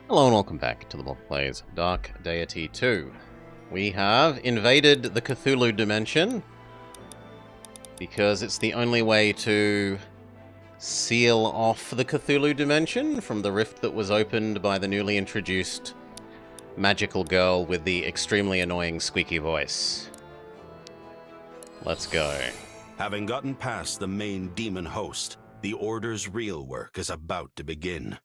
Hello and welcome back to the Blobber Plays Dark Deity 2. We have invaded the Cthulhu dimension because it's the only way to seal off the Cthulhu dimension from the rift that was opened by the newly introduced magical girl with the extremely annoying squeaky voice. Let's go. Having gotten past the main demon host, the Order's real work is about to begin.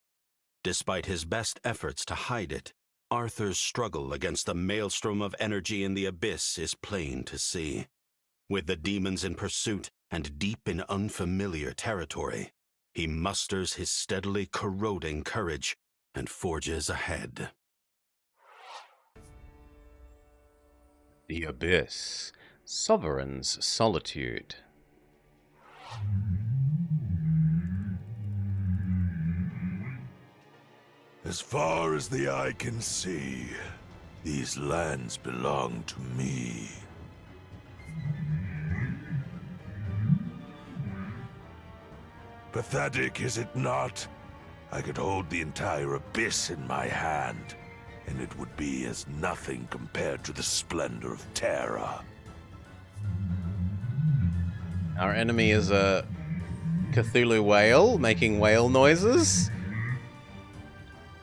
Despite his best efforts to hide it, Arthur's struggle against the maelstrom of energy in the abyss is plain to see. With the demons in pursuit and deep in unfamiliar territory, he musters his steadily corroding courage and forges ahead. The Abyss. Sovereign's Solitude. As far as the eye can see, these lands belong to me. Pathetic, is it not? I could hold the entire abyss in my hand, and it would be as nothing compared to the splendor of Terra. Our enemy is a Cthulhu whale making whale noises.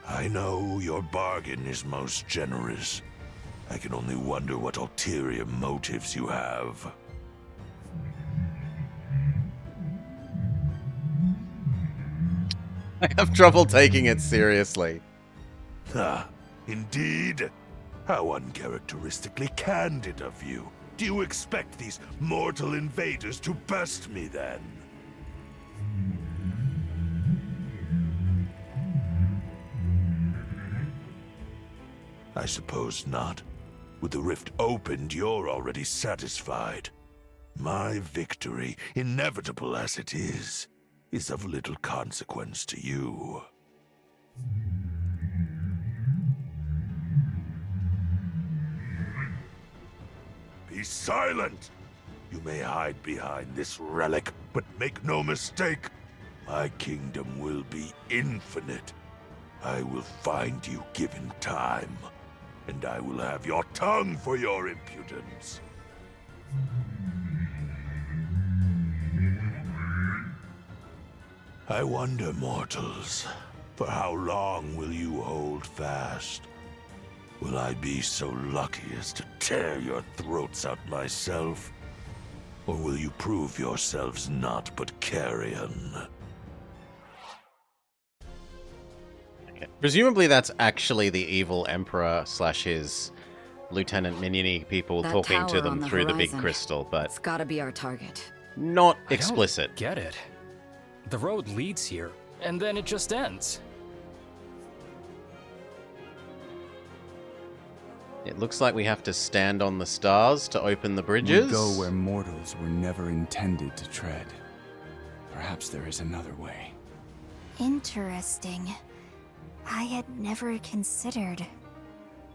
I know your bargain is most generous. I can only wonder what ulterior motives you have. I have trouble taking it seriously. Ah, indeed? How uncharacteristically candid of you. Do you expect these mortal invaders to best me then? I suppose not. With the rift opened, you're already satisfied. My victory, inevitable as it is of little consequence to you. Be silent! You may hide behind this relic, but make no mistake, my kingdom will be infinite. I will find you given time, and I will have your tongue for your impudence. I wonder, mortals, for how long will you hold fast? Will I be so lucky as to tear your throats out myself? Or will you prove yourselves naught but carrion? Okay. Presumably that's actually the evil emperor slash his Lieutenant Miniony people That talking to tower them on the through the big horizon. crystal, but It's gotta be our target. not I explicit. don't get it. The road leads here, and then it just ends. It looks like we have to stand on the stars to open the bridges. We go where mortals were never intended to tread. Perhaps there is another way. Interesting. I had never considered.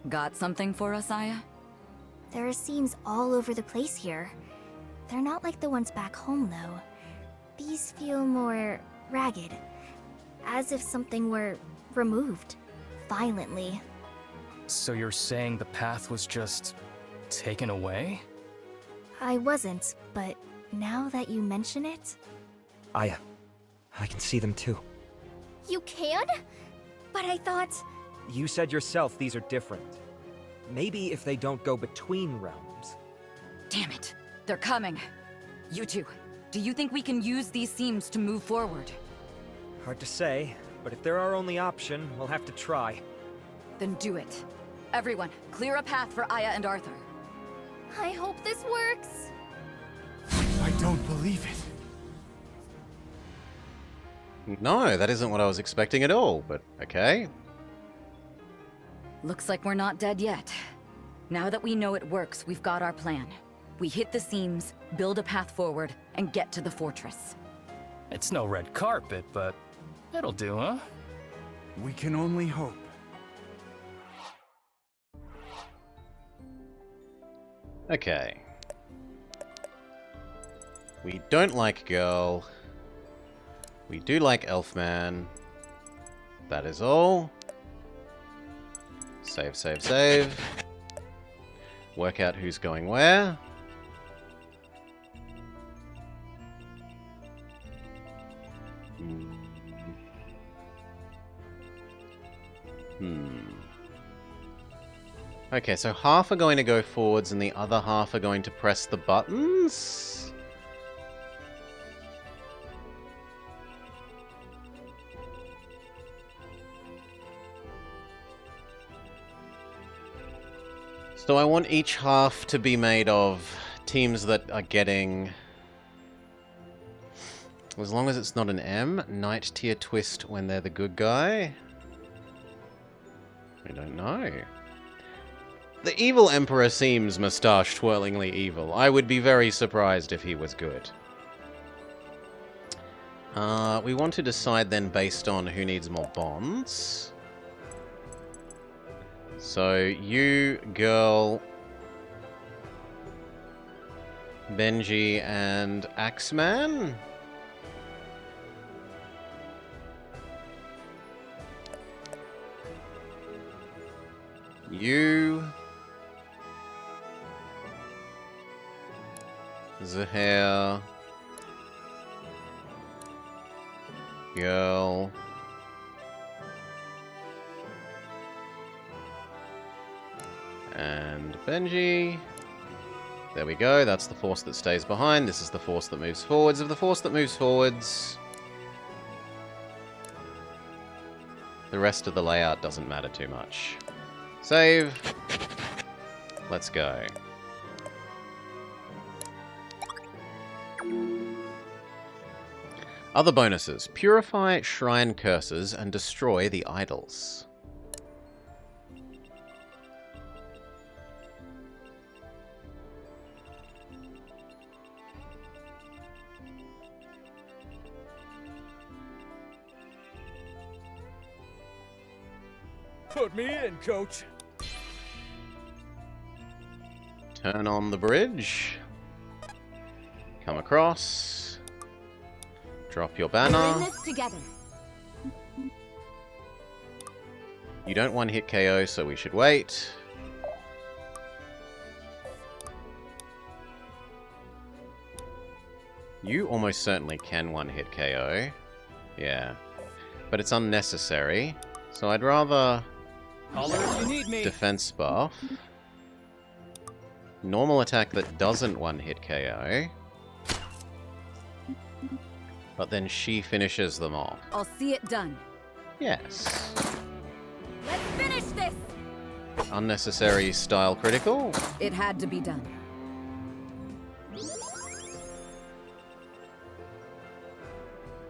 Got something for us, Aya? There are seams all over the place here. They're not like the ones back home, though. These feel more ragged, as if something were removed violently. So you're saying the path was just taken away? I wasn't, but now that you mention it... Aya, I can see them too. You can? But I thought... You said yourself these are different. Maybe if they don't go between realms. Damn it. They're coming. You two, do you think we can use these seams to move forward? Hard to say, but if they're our only option, we'll have to try. Then do it. Everyone, clear a path for Aya and Arthur. I hope this works. I don't believe it. No, that isn't what I was expecting at all, but okay. Looks like we're not dead yet. Now that we know it works, we've got our plan. We hit the seams, build a path forward, and get to the fortress. It's no red carpet, but it'll do, huh? We can only hope. Okay. We don't like girl. We do like Elfman. That is all. Save, save, save. Work out who's going where. Okay, so half are going to go forwards and the other half are going to press the buttons? So I want each half to be made of teams that are getting... As long as it's not an M, Knight tier twist when they're the good guy. I don't know. The evil Emperor seems moustache-twirlingly evil. I would be very surprised if he was good. We want to decide then based on who needs more bonds. So, you, girl, Benji, and Axeman? You, Zahir, girl, and Benji. There we go, that's the force that stays behind. This is the force that moves forwards. Of the force that moves forwards, the rest of the layout doesn't matter too much. Save. Let's go. Other bonuses. Purify shrine curses and destroy the idols. Put me in, coach. Turn on the bridge. Come across. Drop your We're in banner. this together. You don't one-hit KO, so we should wait. You almost certainly can one-hit KO. Yeah. But it's unnecessary. So I'd rather... Holler if you need me. Defense buff. Normal attack that doesn't one-hit KO. But then she finishes them off. I'll see it done. Yes. Let's finish this! Unnecessary style critical. It had to be done.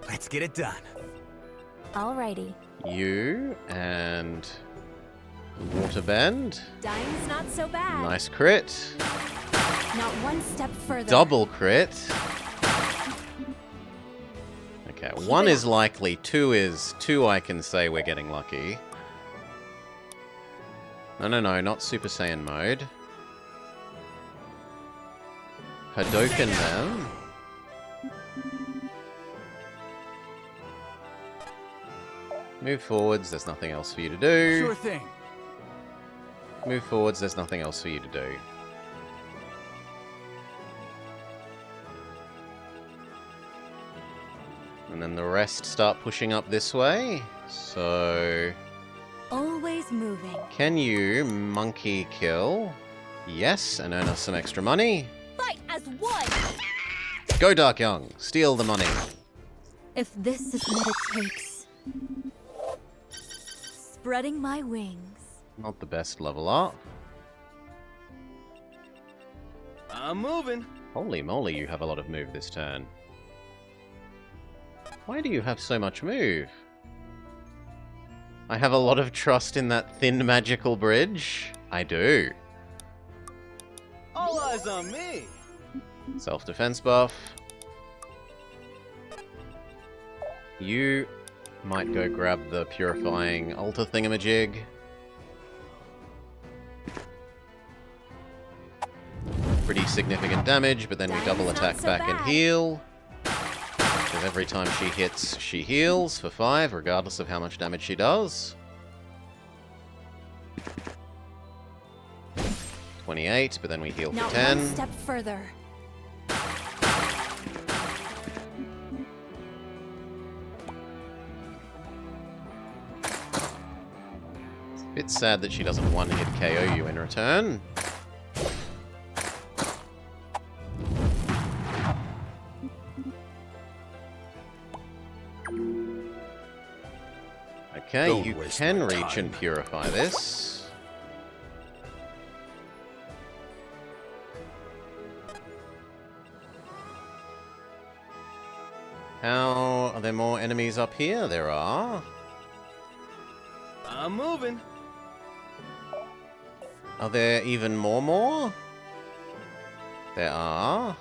Let's get it done. Alrighty. You and Waterbend. Dying's not so bad. Nice crit. Not one step further. Double crit. Okay, one is likely, two I can say we're getting lucky. No, not Super Saiyan mode. Hadouken them. Move forwards, there's nothing else for you to do. Sure thing. Move forwards, there's nothing else for you to do. And then the rest start pushing up this way. So... Always moving. Can you monkey kill? Yes, and earn us some extra money. Fight as one! Go Dark Young, steal the money. If this is what it takes. Spreading my wings. Not the best level up. I'm moving. Holy moly, you have a lot of move this turn. Why do you have so much move? I have a lot of trust in that thin magical bridge. I do. All eyes on me. Self-defense buff. You might go grab the purifying altar thingamajig. Pretty significant damage, but then we double attack back and heal. Because every time she hits, she heals for 5, regardless of how much damage she does. 28, but then we heal Now for 10. one step further. Bit sad that she doesn't one-hit KO you in return. Okay, Don't you waste can my reach time. and purify this. Are there more enemies up here? There are. I'm moving. Are there even more? There are.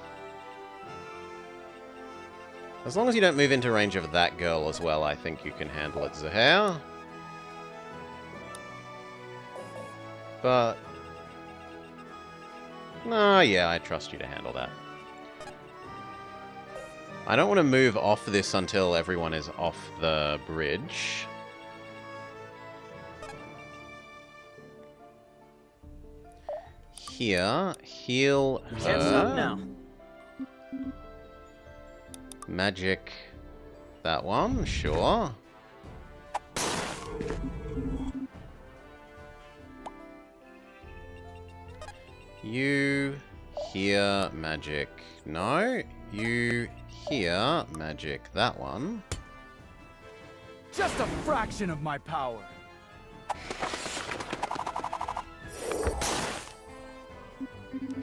As long as you don't move into range of that girl as well, I think you can handle it, Zahair. But... no, yeah, I trust you to handle that. I don't want to move off this until everyone is off the bridge. Here, heal Can't stop her. now. Magic that one, sure. You hear magic. No, you hear magic that one. Just a fraction of my power.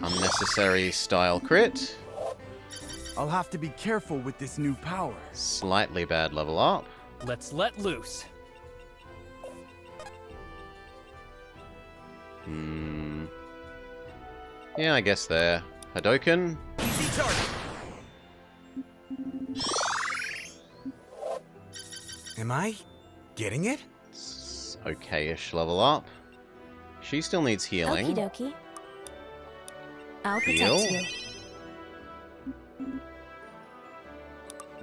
Unnecessary style crit. I'll have to be careful with this new power. Slightly bad level up. Let's let loose. Yeah, I guess there. Hadoken. Easy target. Am I getting it? It's okay-ish level up. She still needs healing. Okie dokie. I'll protect Heal. you.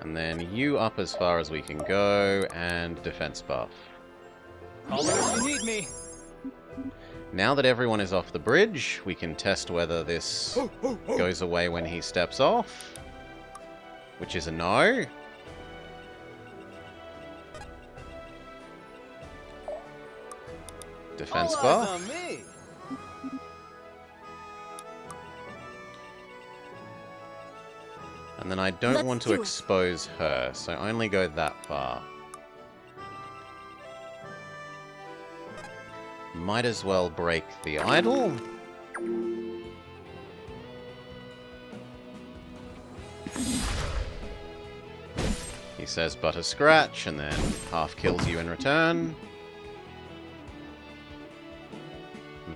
And then you up as far as we can go, and defense buff. Call me if you need me. Now that everyone is off the bridge, we can test whether this goes away when he steps off. Which is a no. Defense All buff. eyes on me. And then I don't Let's want to do it. expose her, so only go that far. Might as well break the idol. He says but a scratch, and then half kills you in return.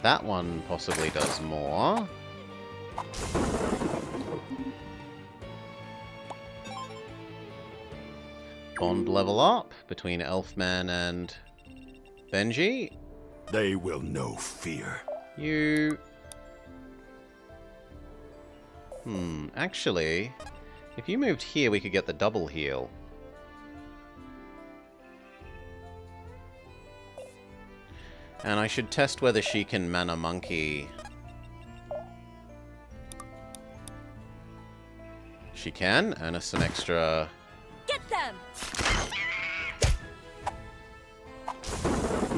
That one possibly does more. Bond level up between Elfman and Benji. They will know fear. You... actually, if you moved here, we could get the double heal. And I should test whether she can mana monkey. She can, earn us some extra Get them!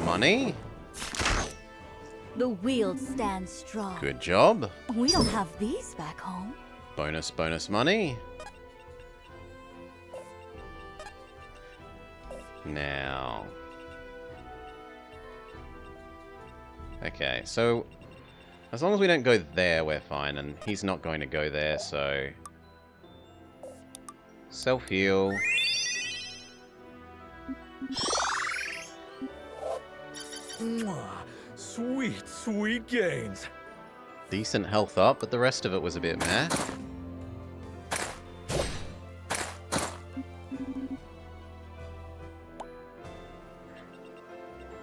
money. The Weald stands strong. Good job. We don't have these back home. Bonus money. Now. Okay, so as long as we don't go there, we're fine, and he's not going to go there, so self-heal. Mwah. Sweet, sweet gains. Decent health up, but the rest of it was a bit meh.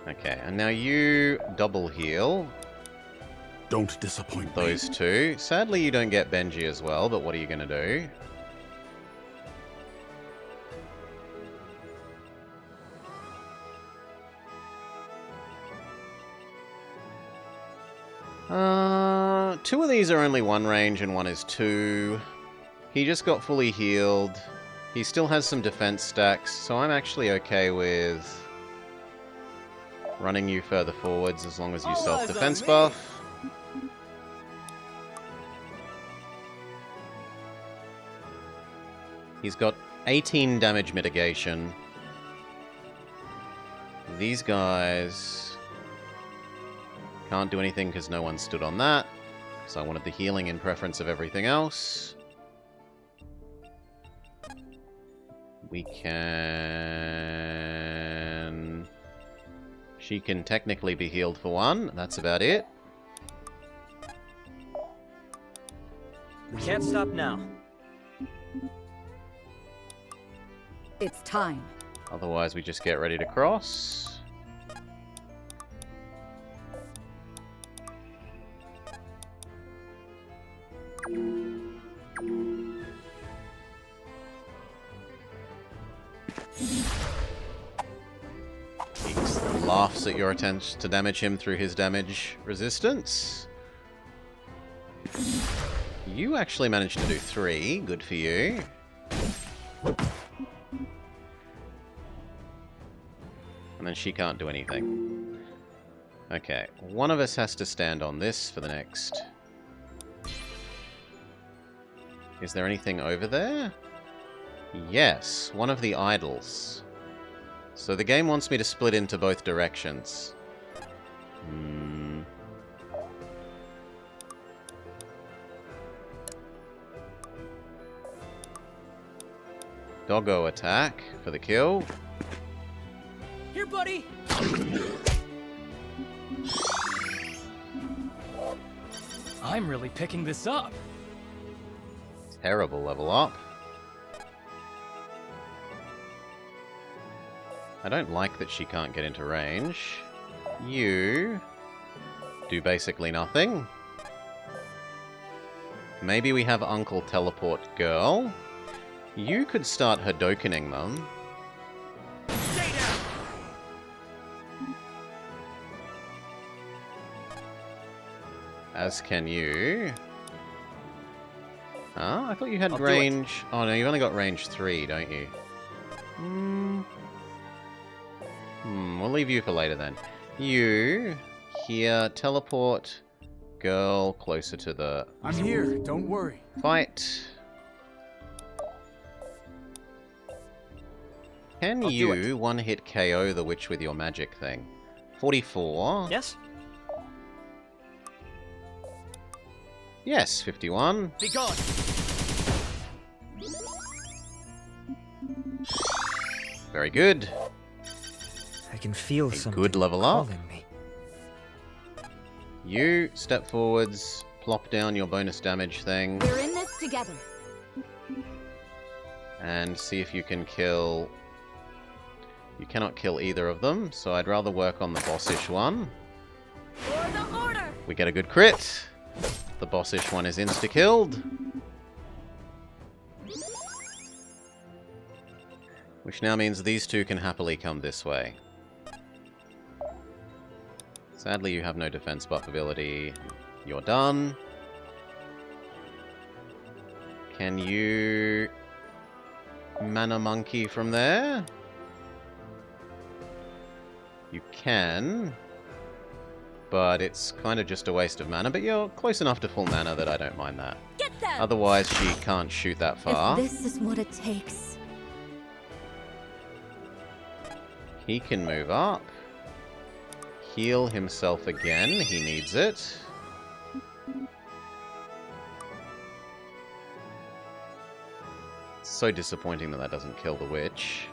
Okay, and now you double heal Don't disappoint me. those two. Sadly, you don't get Benji as well, but what are you going to do? Two of these are only 1 range and one is 2. He just got fully healed. He still has some defense stacks, so I'm actually okay with running you further forwards as long as you self-defense buff. He's got 18 damage mitigation. These guys can't do anything because no one stood on that. So I wanted the healing in preference of everything else. We can... She can technically be healed for 1. That's about it. We can't stop now. It's time. Otherwise, we just get ready to cross. He laughs at your attempt to damage him through his damage resistance. You actually managed to do 3. Good for you. And then she can't do anything. Okay, one of us has to stand on this for the next. Is there anything over there? Yes, one of the idols. So the game wants me to split into both directions. Doggo attack for the kill. Here, buddy! I'm really picking this up. Terrible level up. I don't like that she can't get into range. You do basically nothing. Maybe we have Uncle Teleport Girl. You could start Hadokening them. As can you. Ah, I thought you had range... Oh no, you've only got range 3, don't you? We'll leave you for later then. You, here, teleport, girl, closer to the... I'm here, don't worry. Fight. Can you one-hit KO the witch with your magic thing? 44. Yes? Yes, 51. Be gone! Very good. I can feel something good level up. calling me. You step forwards, plop down your bonus damage thing, We're in this together. and see if you can kill... You cannot kill either of them, so I'd rather work on the bossish one. For the order! We get a good crit. The bossish one is insta-killed. Which now means these two can happily come this way. Sadly, you have no defense buff ability. You're done. Can you... Mana Monkey from there? You can. But it's kind of just a waste of mana, but you're close enough to full mana that I don't mind that. Get them! Otherwise, she can't shoot that far. If this is what it takes. He can move up. Heal himself again. He needs it. It's so disappointing that that doesn't kill the witch.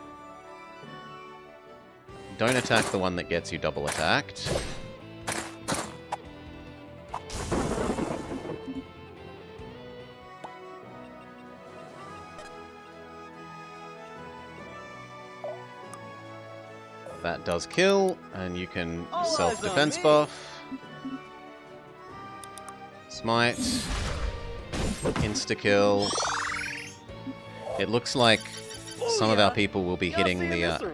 Don't attack the one that gets you double attacked. That does kill, and you can self-defense buff. Smite. Insta-kill. It looks like some of our people will be hitting the...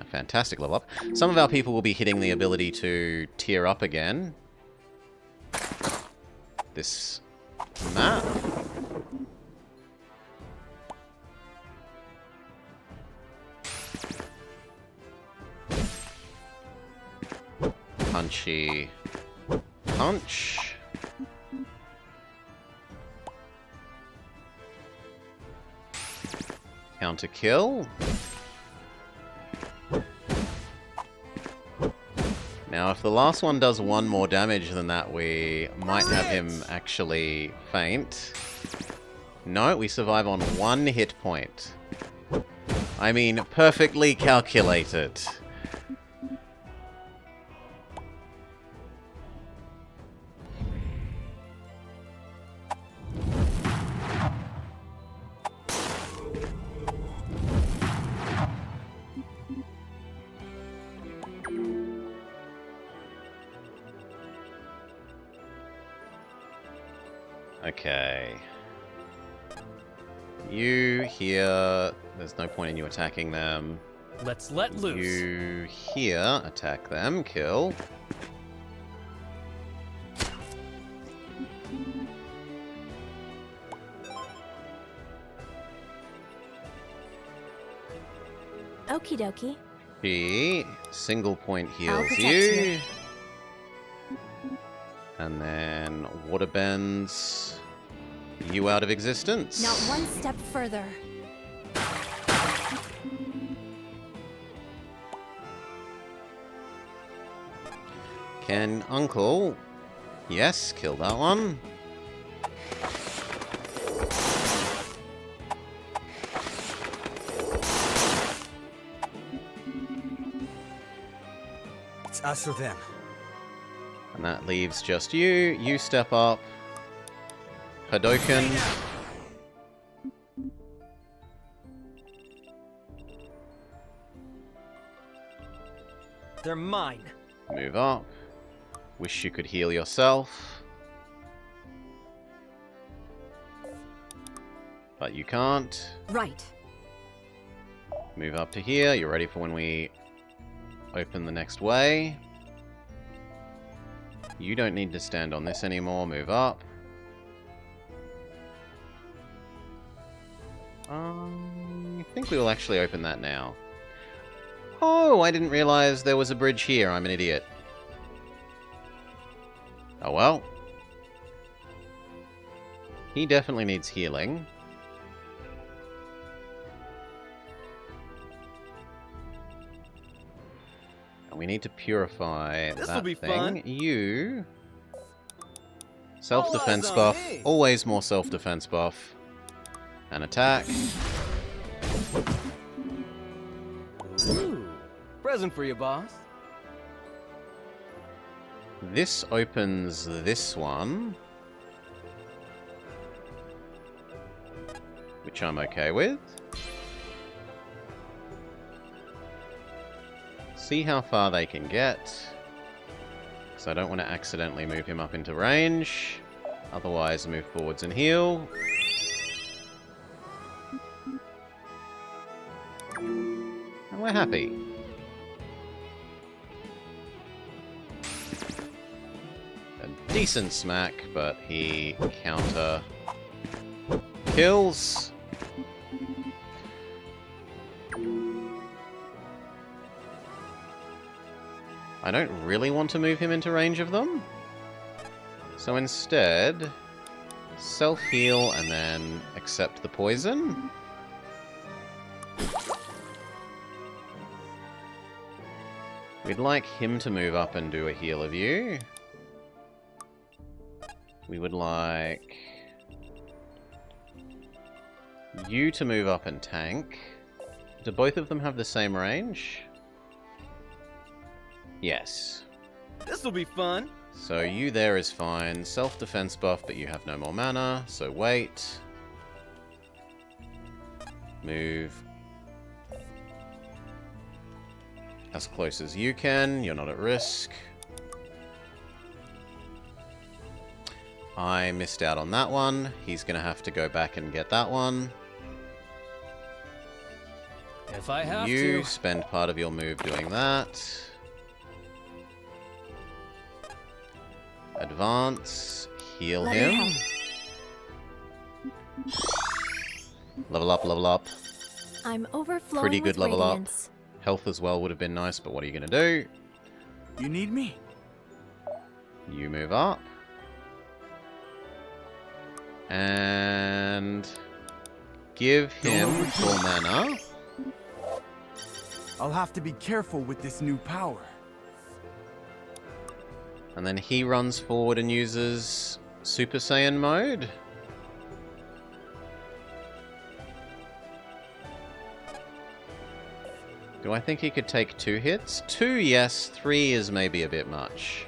fantastic level up. Some of our people will be hitting the ability to tier up again. this map. Punchy punch. Counter kill. Now, if the last one does one more damage than that, we might have him actually faint. No, we survive on 1 hit point. I mean, perfectly calculated. Okay. You here, there's no point in you attacking them. Let's let loose. You here, attack them, kill. Okie dokie. He single point heals protect you. you. And then water bends you out of existence. Not one step further. Can Uncle, yes, kill that one. It's us or them. And that leaves just you. You step up. Hadoken. They're mine. Move up. Wish you could heal yourself. But you can't. Right. Move up to here. You're ready for when we open the next way. You don't need to stand on this anymore. Move up. I think we will actually open that now. Oh, I didn't realize there was a bridge here. I'm an idiot. Oh well. He definitely needs healing. And we need to purify that be thing. fun. You... Self-defense All eyes on buff. me. Always more self-defense buff. And attack. Ooh, present for you, boss. This opens this one. Which I'm okay with. See how far they can get. Because I don't want to accidentally move him up into range. Otherwise, move forwards and heal. And we're happy. A decent smack, but he counter kills. I don't really want to move him into range of them. So instead, self-heal and then accept the poison. We'd like him to move up and do a heal of you. We would like you to move up and tank. Do both of them have the same range? Yes. This'll be fun. So you there is fine. Self-defense buff, but you have no more mana, so wait. Move as close as you can. You're not at risk. I missed out on that one. He's going to have to go back and get that one. If I have You to. spend part of your move doing that. Advance Heal Let me him. help. Level up, level up. I'm overflowing Pretty good with level up. radiance. Health as well would have been nice, but what are you going to do? You need me? You move up. And give him full mana. I'll have to be careful with this new power. And then he runs forward and uses Super Saiyan mode. Do I think he could take 2 hits? 2, yes. 3 is maybe a bit much.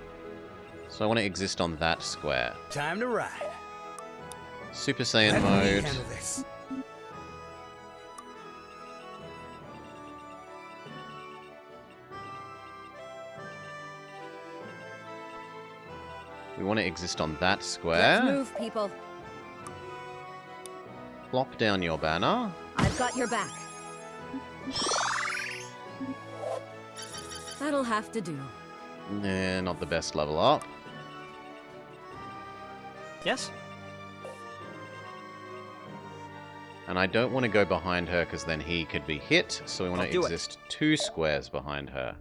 So I want to exist on that square. Time to ride. Super Saiyan Let me mode. handle this. We want to exist on that Let's square. move, people. Plop down your banner. I've got your back. That'll have to do. Not the best level up. Yes? And I don't want to go behind her because then he could be hit. So we want I'll to do it. exist 2 squares behind her.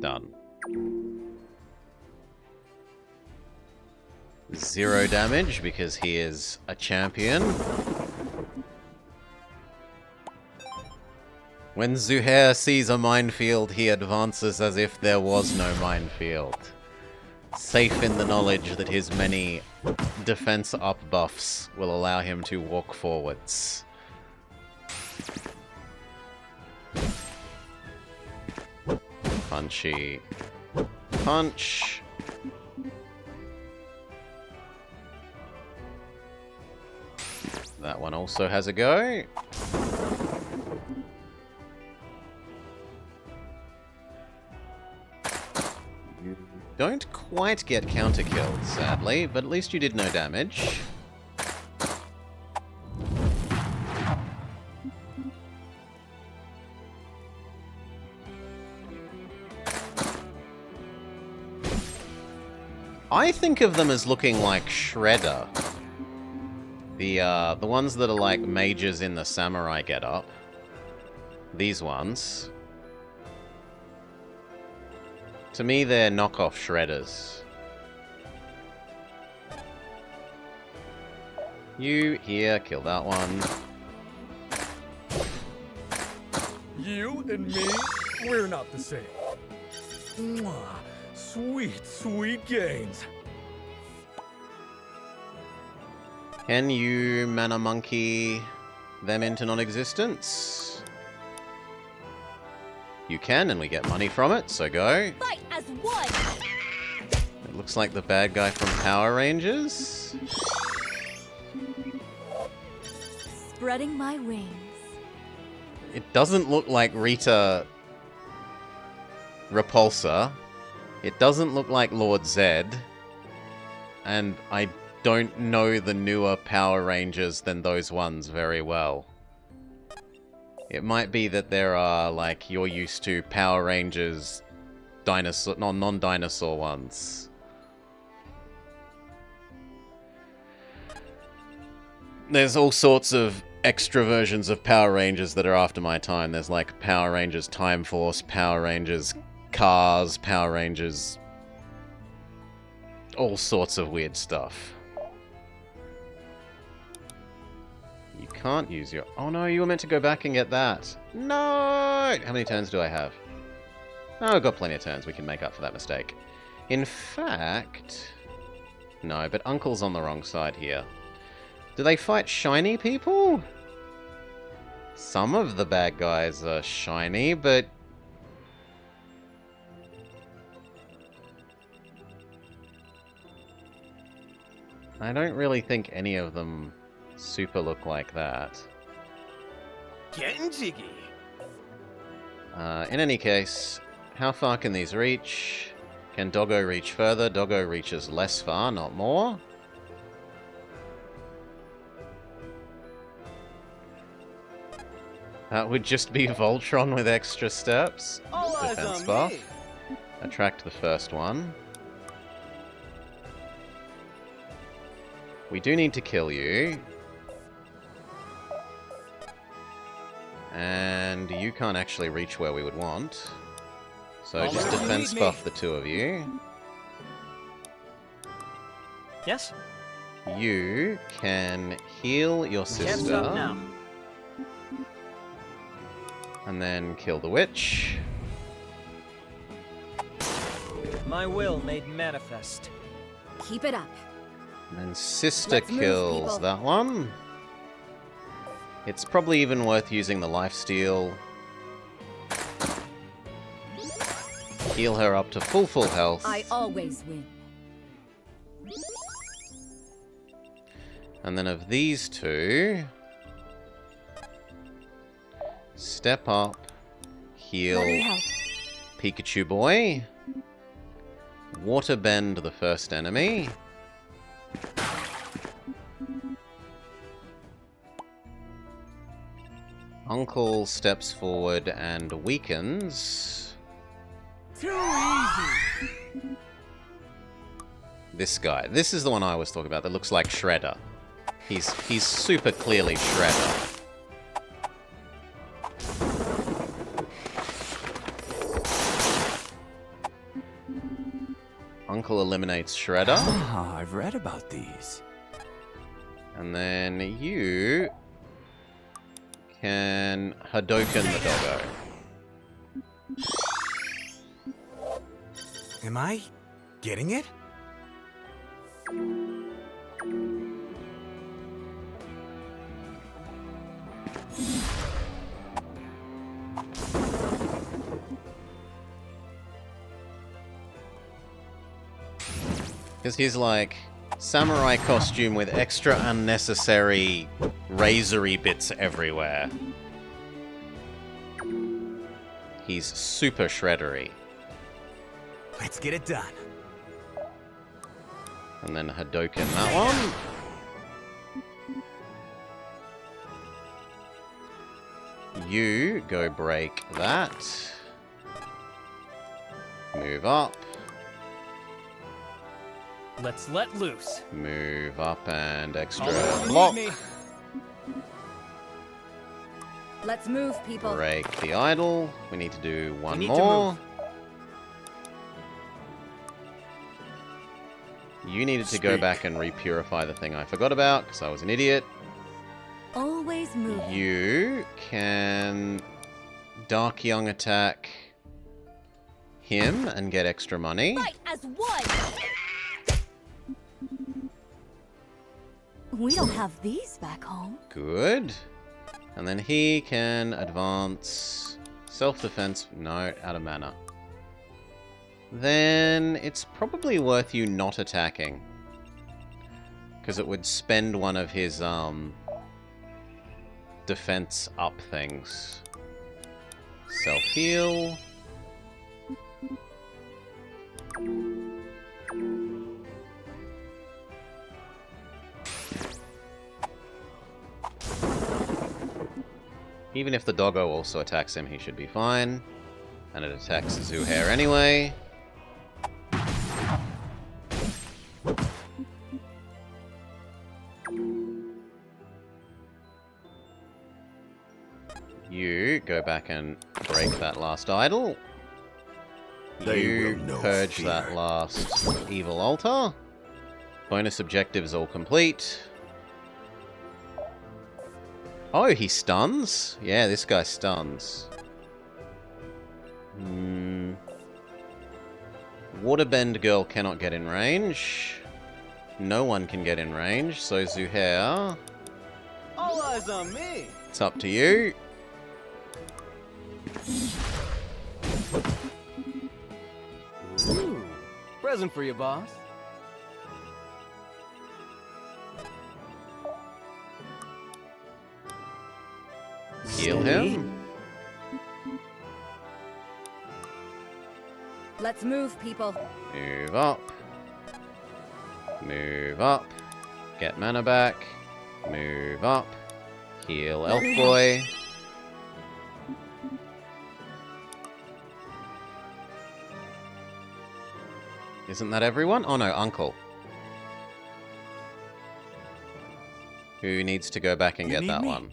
Done. 0 damage because he is a champion. When Zuhair sees a minefield, he advances as if there was no minefield. Safe in the knowledge that his many defense up buffs will allow him to walk forwards. Punchy. Punch. That one also has a go. You don't quite get counter-killed, sadly, but at least you did no damage. I think of them as looking like Shredder. The ones that are like mages in the samurai getup. These ones. To me, they're knockoff Shredders. You, here, kill that one. You and me, we're not the same. Mwah. Sweet, sweet gains. Can you mana monkey them into non-existence? You can, and we get money from it, so go. Fight as one! It looks like the bad guy from Power Rangers. Spreading my wings. It doesn't look like Rita Repulsa. It doesn't look like Lord Zed. And I don't know the newer Power Rangers than those ones very well. It might be that there are, like, you're used to Power Rangers dinosaur, non-dinosaur ones. There's all sorts of extra versions of Power Rangers that are after my time. There's like Power Rangers Time Force, Power Rangers Cars, Power Rangers... all sorts of weird stuff. You can't use your... Oh no, you were meant to go back and get that. No! How many turns do I have? Oh, I've got plenty of turns. We can make up for that mistake. In fact... No, but Uncle's on the wrong side here. Do they fight shiny people? Some of the bad guys are shiny, but... I don't really think any of them super look like that. Getting jiggy. In any case, how far can these reach? Can Doggo reach further? Doggo reaches less far, not more. That would just be Voltron with extra steps. All eyes Defense on buff. me. Attract the first one. We do need to kill you. And you can't actually reach where we would want. So just defense buff the two of you. Yes? You can heal your Can't stop now. sister. And then kill the witch. My will made manifest. Keep it up. And then sister Let's move, kills people. that one. It's probably even worth using the lifesteal. Heal her up to full health. I always win. And then of these two, step up, heal Let me help. Pikachu boy, water bend the first enemy, Uncle steps forward and weakens. Too easy. This guy. This is the one I was talking about that looks like Shredder. He's super clearly Shredder. Uncle eliminates Shredder. Ah, I've read about these. And then you can Hadouken the doggo. Am I getting it? Because he's like samurai costume with extra unnecessary razory bits everywhere. He's super shreddery. Let's get it done. And then Hadouken that one. You go break that. Move up. Let's let loose. Move up and extra Alright, block. need me. Let's move, people. Break the idol. We need to do one need to more. move. You needed to go back and repurify the thing I forgot about because I was an idiot. Always move. You can Dark Young attack him and get extra money. Fight as one. We don't have these back home. Good. And then he can advance self-defense. No, out of mana. Then it's probably worth you not attacking. Because it would spend one of his defense up things. Self-heal. Even if the doggo also attacks him, he should be fine. And it attacks Zuhair anyway. You go back and break that last idol. They You will know purge fear. that last evil altar. Bonus objectives all complete. Oh, he stuns? Yeah, this guy stuns. Waterbend girl cannot get in range. No one can get in range, so Zuhair, All eyes on me. it's up to you. Ooh, present for you, boss. Heal him. Let's move, people. Move up. Move up. Get mana back. Move up. Heal Elf Boy. Isn't that everyone? Oh no, Uncle. Who needs to go back and get that one?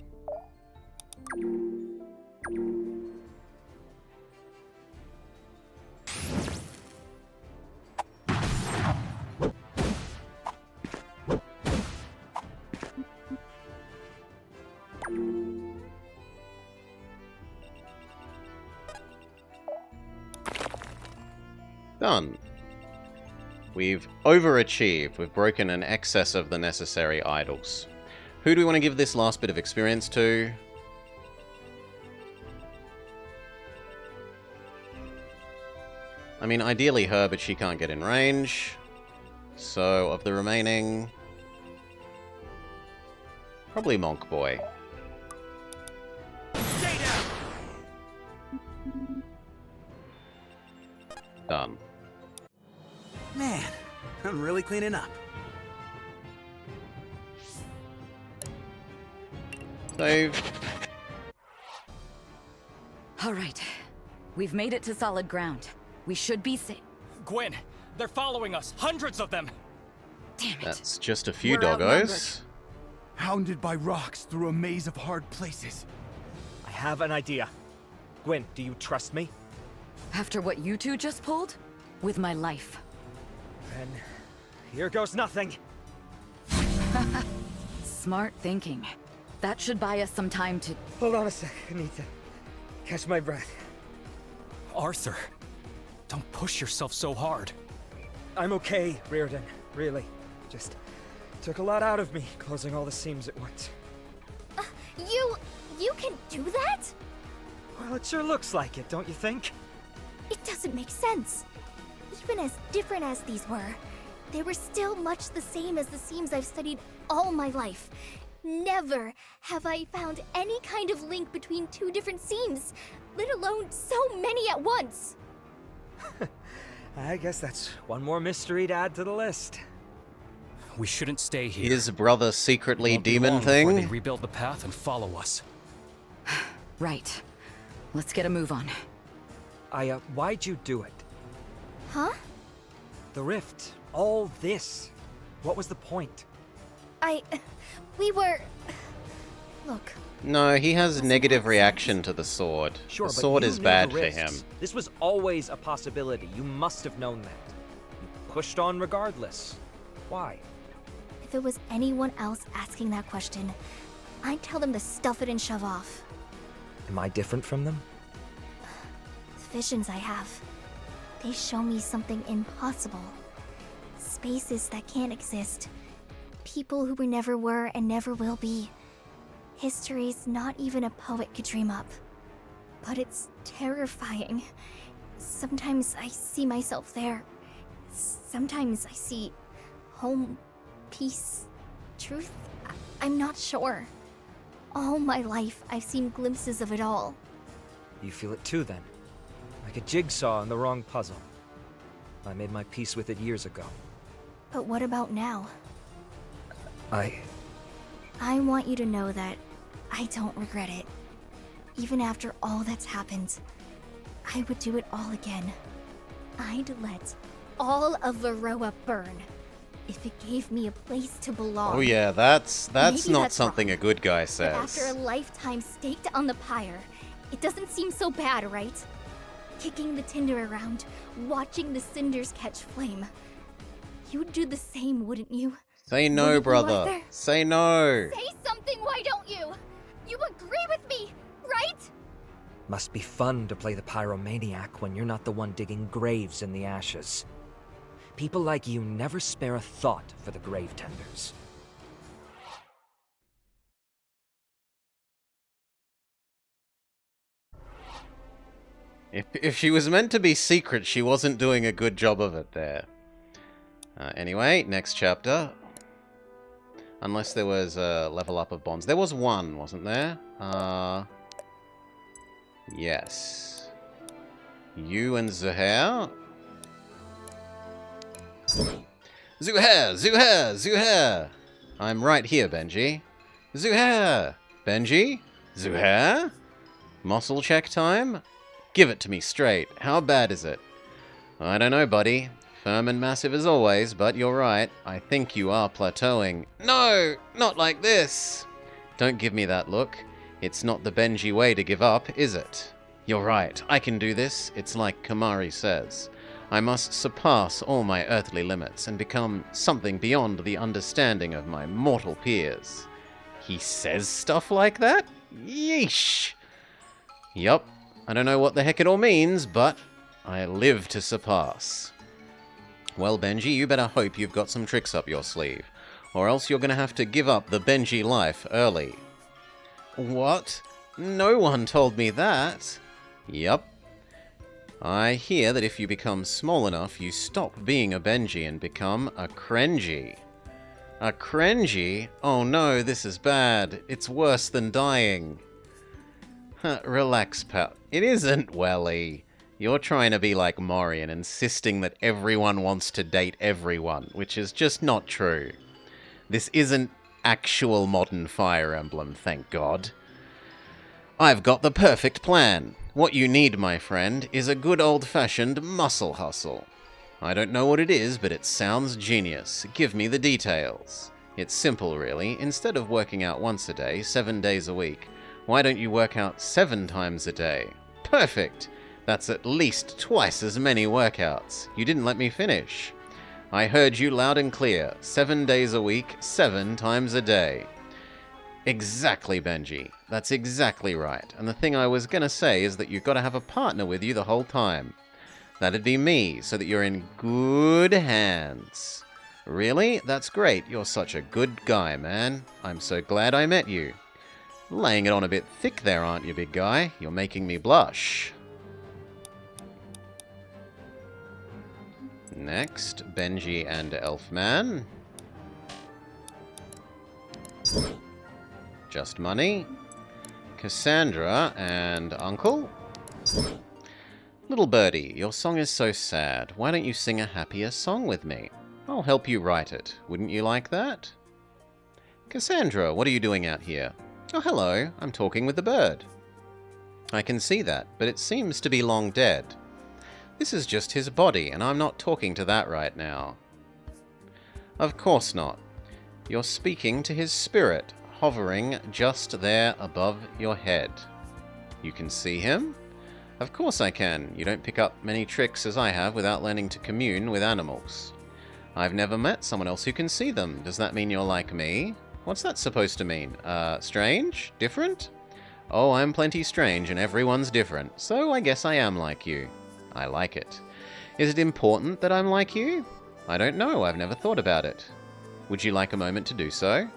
Done. We've overachieved. We've broken an excess of the necessary idols. Who do we want to give this last bit of experience to? I mean, ideally her, but she can't get in range. So, of the remaining... probably Monk Boy. Done. Man, I'm really cleaning up. Save. All right. We've made it to solid ground. We should be safe. Gwen, they're following us. Hundreds of them. Damn it. That's just a few We're outnumbered. doggos. Hounded by rocks through a maze of hard places. I have an idea. Gwen, do you trust me? After what you two just pulled? With my life. Then here goes nothing. Smart thinking. That should buy us some time to... Hold on a sec. I need to catch my breath. Arthur, don't push yourself so hard. I'm okay, Reardon. Really. Just took a lot out of me, closing all the seams at once. You can do that? Well, it sure looks like it, don't you think? It doesn't make sense. Even as different as these were, they were still much the same as the seams I've studied all my life. Never have I found any kind of link between two different seams, let alone so many at once. I guess that's one more mystery to add to the list. We shouldn't stay here. Is brother secretly Won't be demon long before They thing? rebuild the path and follow us. Right. Let's get a move on. Why'd you do it? Huh? The rift. All this. What was the point? We were... Look. No, he has negative reaction to the sword. Sure, The but sword you is knew bad the for rifts. him. This was always a possibility. You must have known that. You pushed on regardless. Why? If it was anyone else asking that question, I'd tell them to stuff it and shove off. Am I different from them? The visions I have, they show me something impossible. Spaces that can't exist. People who we never were and never will be. Histories not even a poet could dream up. But it's terrifying. Sometimes I see myself there. Sometimes I see home, peace, truth. I'm not sure. All my life, I've seen glimpses of it all. You feel it too, then? Like a jigsaw in the wrong puzzle. I made my peace with it years ago. But what about now? I want you to know that I don't regret it. Even after all that's happened, I would do it all again. I'd let all of Varroa burn if it gave me a place to belong. Oh yeah, that's Maybe not that's something wrong. a good guy But after a says. lifetime staked on the pyre, it doesn't seem so bad, right? Kicking the tinder around, watching the cinders catch flame. You'd do the same, wouldn't you? Say no, Wouldn't you, brother. Arthur? Say no. Say something, why don't you? You agree with me, right? must be fun to play the pyromaniac when you're not the one digging graves in the ashes. People like you never spare a thought for the grave tenders. If she was meant to be secret, she wasn't doing a good job of it there. Anyway, next chapter. Unless there was a level up of bonds. There was one, wasn't there? Yes. You and Zuhair? Zuhair! Zuhair! Zuhair! I'm right here, Benji. Zuhair! Benji? Zuhair? Muscle check time? Give it to me straight. How bad is it? I don't know, buddy. Firm and massive as always, but you're right. I think you are plateauing. No! Not like this! Don't give me that look. It's not the Benji way to give up, is it? You're right. I can do this. It's like Kamari says. I must surpass all my earthly limits and become something beyond the understanding of my mortal peers. He says stuff like that? Yeesh! Yup. I don't know what the heck it all means, but I live to surpass. Well, Benji, you better hope you've got some tricks up your sleeve, or else you're gonna have to give up the Benji life early. What? No one told me that. Yup. I hear that if you become small enough, you stop being a Benji and become a Krenji. A Krenji? Oh no, this is bad. It's worse than dying. Relax, pal. It isn't, Welly. You're trying to be like Mori and insisting that everyone wants to date everyone, which is just not true. This isn't actual modern Fire Emblem, thank God. I've got the perfect plan. What you need, my friend, is a good old-fashioned muscle hustle. I don't know what it is, but it sounds genius. Give me the details. It's simple, really. Instead of working out once a day, 7 days a week, why don't you work out 7 times a day? Perfect! That's at least twice as many workouts. You didn't let me finish. I heard you loud and clear. 7 days a week, 7 times a day. Exactly, Benji. That's exactly right. And the thing I was gonna say is that you've got to have a partner with you the whole time. That'd be me, so that you're in good hands. Really? That's great. You're such a good guy, man. I'm so glad I met you. Laying it on a bit thick there, aren't you, big guy? You're making me blush. Next, Benji and Elfman. Just money. Cassandra and Uncle. Little birdie, your song is so sad. Why don't you sing a happier song with me? I'll help you write it. Wouldn't you like that? Cassandra, what are you doing out here? Oh, hello. I'm talking with the bird. I can see that, but it seems to be long dead. This is just his body, and I'm not talking to that right now. Of course not. You're speaking to his spirit, hovering just there above your head. You can see him? Of course I can. You don't pick up many tricks as I have without learning to commune with animals. I've never met someone else who can see them. Does that mean you're like me? What's that supposed to mean? Strange? Different? Oh, I'm plenty strange and everyone's different, so I guess I am like you. I like it. Is it important that I'm like you? I don't know. I've never thought about it. Would you like a moment to do so?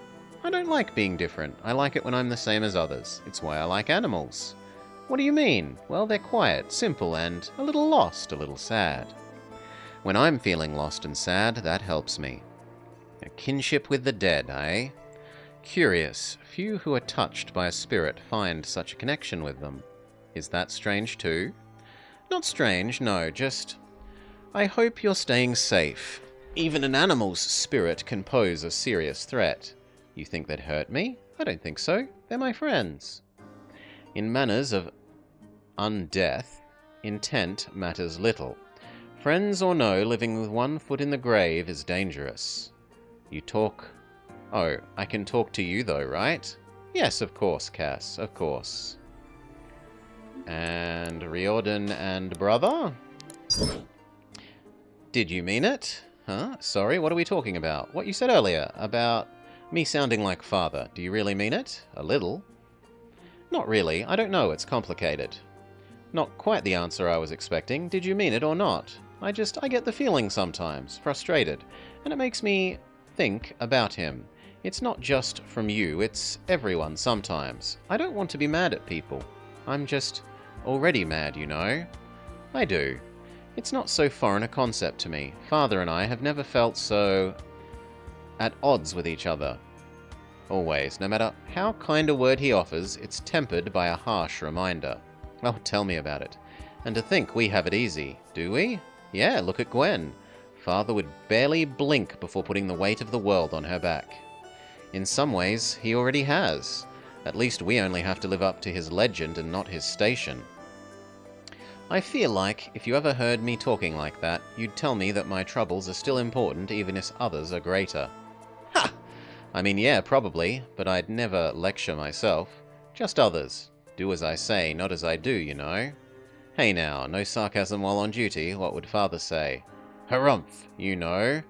I don't like being different. I like it when I'm the same as others. It's why I like animals. What do you mean? Well, they're quiet, simple, and a little lost, a little sad. When I'm feeling lost and sad, that helps me. A kinship with the dead, eh? Curious. Few who are touched by a spirit find such a connection with them. Is that strange too? Not strange, no, just... I hope you're staying safe. Even an animal's spirit can pose a serious threat. You think they'd hurt me? I don't think so. They're my friends. In matters of undeath, intent matters little. Friends or no, living with one foot in the grave is dangerous. You talk... Oh, I can talk to you though, right? Yes, of course, Cass, of course. And Riordan and brother? Did you mean it? Huh? Sorry, what are we talking about? What you said earlier about me sounding like father. Do you really mean it? A little. Not really. I don't know. It's complicated. Not quite the answer I was expecting. Did you mean it or not? I get the feeling sometimes. Frustrated. And it makes me think about him. It's not just from you. It's everyone sometimes. I don't want to be mad at people. I'm just already mad, you know. I do. It's not so foreign a concept to me. Father and I have never felt so at odds with each other. Always, no matter how kind a word he offers, it's tempered by a harsh reminder. Oh, tell me about it. And to think we have it easy, do we? Yeah, look at Gwen. Father would barely blink before putting the weight of the world on her back. In some ways, he already has. At least we only have to live up to his legend and not his station. I feel like, if you ever heard me talking like that, you'd tell me that my troubles are still important even if others are greater. Ha! I mean, yeah, probably, but I'd never lecture myself. Just others. Do as I say, not as I do, you know. Hey now, no sarcasm while on duty, what would father say? Harumph, you know.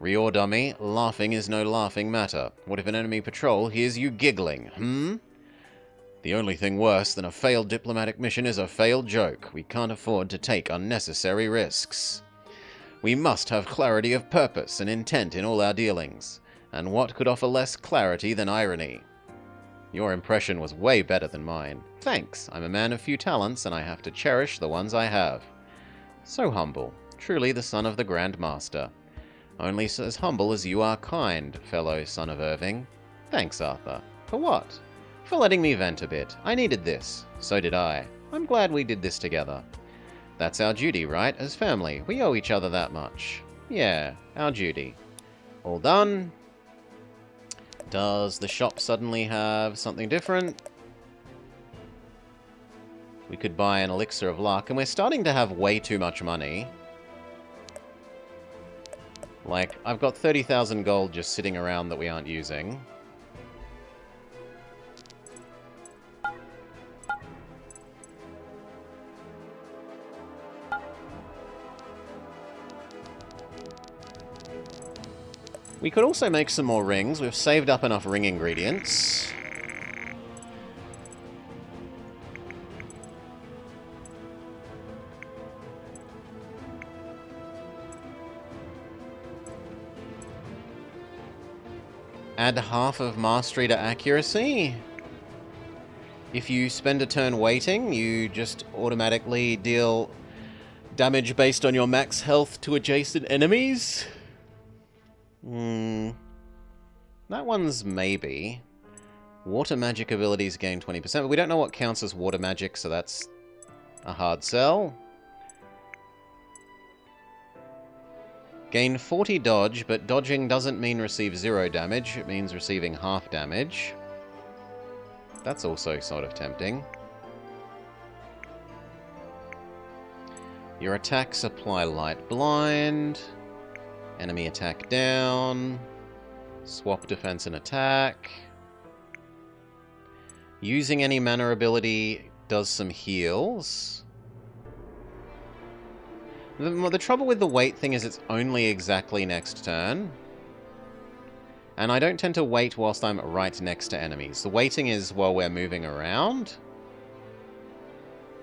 Rior dummy, laughing is no laughing matter. What if an enemy patrol hears you giggling, The only thing worse than a failed diplomatic mission is a failed joke. We can't afford to take unnecessary risks. We must have clarity of purpose and intent in all our dealings. And what could offer less clarity than irony? Your impression was way better than mine. Thanks. I'm a man of few talents, and I have to cherish the ones I have. So humble. Truly the son of the Grand Master. Only as humble as you are kind, fellow son of Irving. Thanks, Arthur. For what? For letting me vent a bit. I needed this. So did I. I'm glad we did this together. That's our duty, right? As family. We owe each other that much. Yeah, our duty. All done. Does the shop suddenly have something different? We could buy an elixir of luck, and we're starting to have way too much money. Like, I've got 30,000 gold just sitting around that we aren't using. We could also make some more rings. We've saved up enough ring ingredients. Add half of mastery to accuracy. If you spend a turn waiting, you just automatically deal damage based on your max health to adjacent enemies. That one's maybe. Water magic abilities gain 20%, but we don't know what counts as water magic, so that's a hard sell. Gain 40 dodge, but dodging doesn't mean receive 0 damage, it means receiving half damage. That's also sort of tempting. Your attacks apply light blind. Enemy attack down. Swap defense and attack. Using any mana ability does some heals. The trouble with the wait thing is it's only exactly next turn. And I don't tend to wait whilst I'm right next to enemies. The waiting is while we're moving around.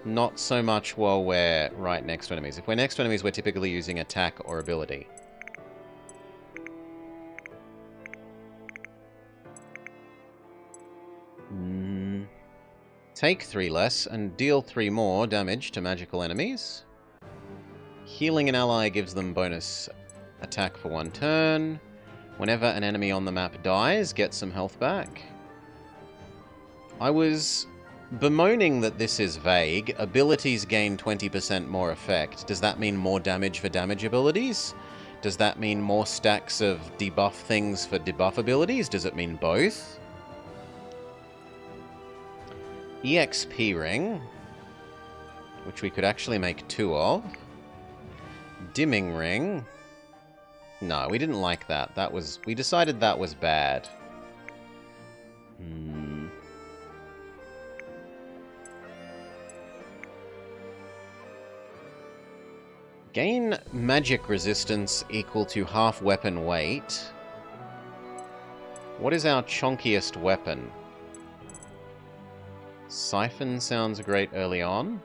Not so much while we're right next to enemies. If we're next to enemies, we're typically using attack or ability. Take 3 less and deal 3 more damage to magical enemies. Healing an ally gives them bonus attack for 1 turn. Whenever an enemy on the map dies, get some health back. I was bemoaning that this is vague. Abilities gain 20% more effect. Does that mean more damage for damage abilities? Does that mean more stacks of debuff things for debuff abilities? Does it mean both? EXP ring, which we could actually make 2 of. Dimming ring. No, we didn't like that. We decided that was bad. Gain magic resistance equal to half weapon weight. What is our chonkiest weapon? Siphon sounds great early on.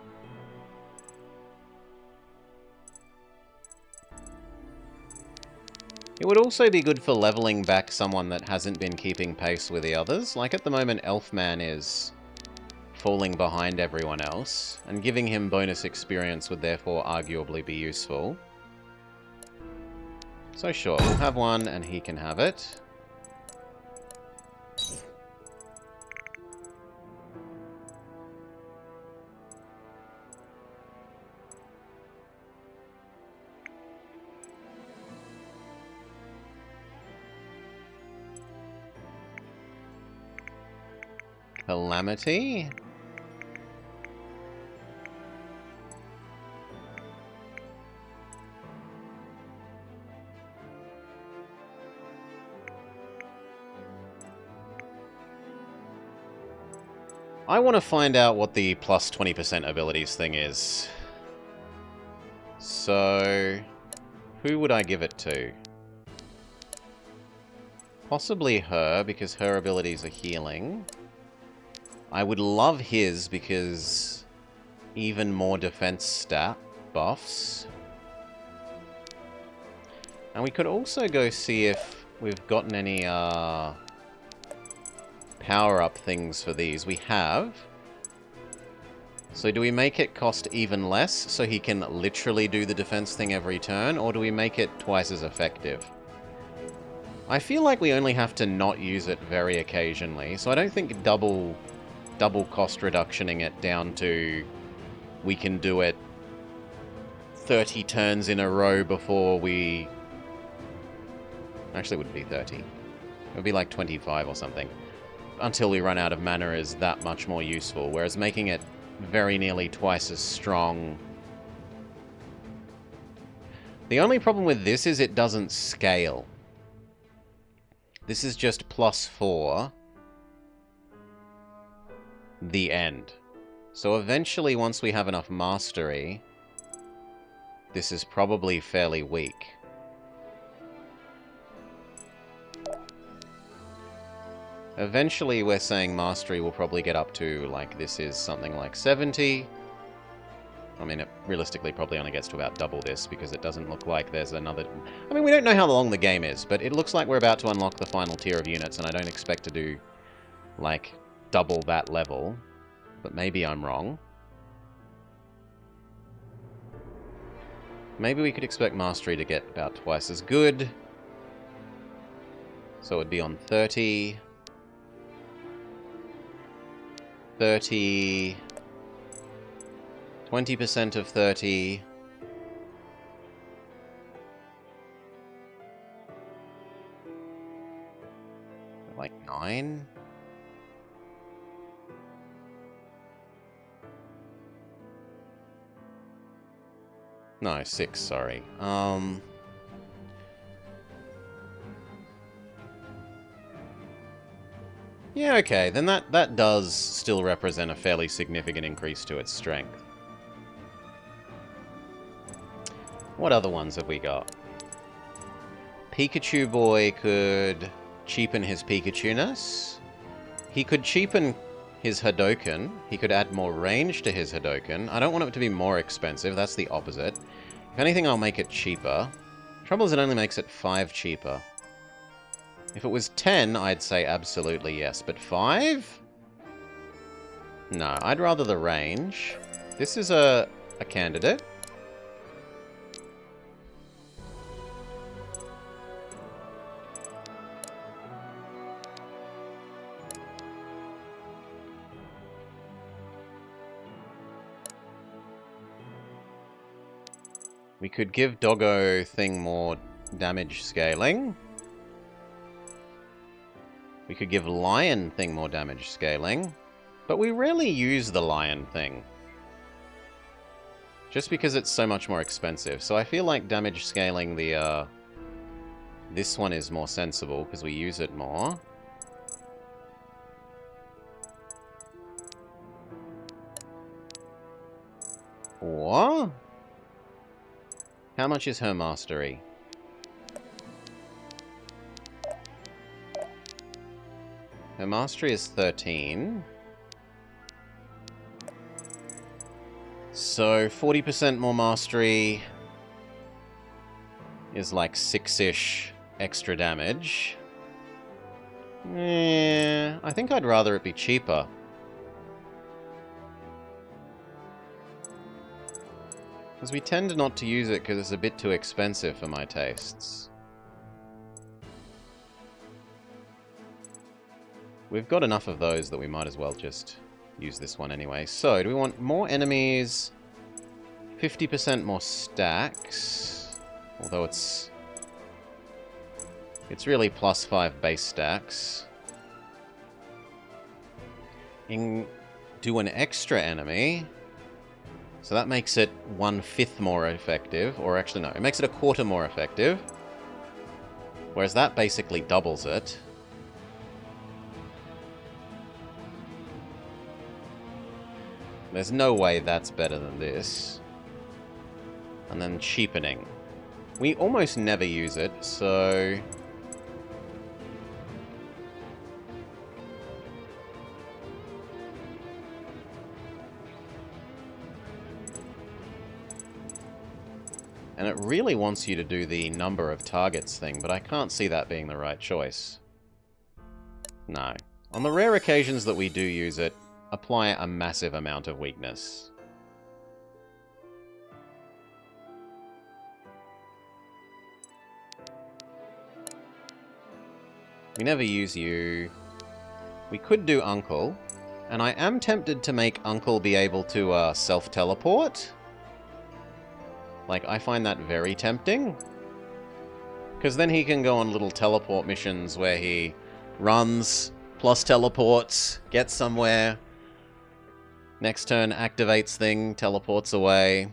It would also be good for leveling back someone that hasn't been keeping pace with the others. Like at the moment, Elfman is falling behind everyone else, and giving him bonus experience would therefore arguably be useful. So sure, we'll have one and he can have it. Calamity. I want to find out what the plus 20% abilities thing is. So, who would I give it to? Possibly her, because her abilities are healing. I would love his, because even more defense stat buffs. And we could also go see if we've gotten any power-up things for these. We have. So do we make it cost even less, so he can literally do the defense thing every turn, or do we make it twice as effective? I feel like we only have to not use it very occasionally, so I don't think double cost reductioning it down to we can do it 30 turns in a row before we... Actually, it wouldn't be 30. It would be like 25 or something. Until we run out of mana is that much more useful, whereas making it very nearly twice as strong... The only problem with this is it doesn't scale. This is just +4. The end. So eventually, once we have enough mastery, this is probably fairly weak. Eventually, we're saying mastery will probably get up to, like, this is something like 70. I mean, it realistically probably only gets to about double this, because it doesn't look like there's another... I mean, we don't know how long the game is, but it looks like we're about to unlock the final tier of units, and I don't expect to do, like, double that level. But maybe I'm wrong. Maybe we could expect mastery to get about twice as good. So it would be on 30... 30... 20% of 30... Like 9? No, 6, sorry. Yeah, okay, then that does still represent a fairly significant increase to its strength. What other ones have we got? Pikachu Boy could cheapen his Pikachu-ness. He could cheapen his Hadoken. He could add more range to his Hadoken. I don't want it to be more expensive, that's the opposite. If anything, I'll make it cheaper. Trouble is it only makes it 5 cheaper. If it was 10, I'd say absolutely yes, but 5? No, I'd rather the range. This is a candidate. We could give Doggo thing more damage scaling. We could give Lion thing more damage scaling. But we rarely use the Lion thing. Just because it's so much more expensive. So I feel like damage scaling the, this one is more sensible, because we use it more. Or... how much is her mastery? Her mastery is 13. So 40% more mastery is like 6-ish extra damage. I think I'd rather it be cheaper. Because we tend not to use it because it's a bit too expensive for my tastes. We've got enough of those that we might as well just use this one anyway. So, do we want more enemies? 50% more stacks. Although it's really +5 base stacks. Do an extra enemy. So that makes it 1/5 more effective. Or actually, no. It makes it 1/4 more effective. Whereas that basically doubles it. There's no way that's better than this. And then cheapening. We almost never use it, so... And it really wants you to do the number of targets thing, but I can't see that being the right choice. No. On the rare occasions that we do use it, apply a massive amount of weakness. We never use you. We could do Uncle, and I am tempted to make Uncle be able to self-teleport. Like, I find that very tempting. Because then he can go on little teleport missions where he runs, plus teleports, gets somewhere. Next turn activates thing, teleports away.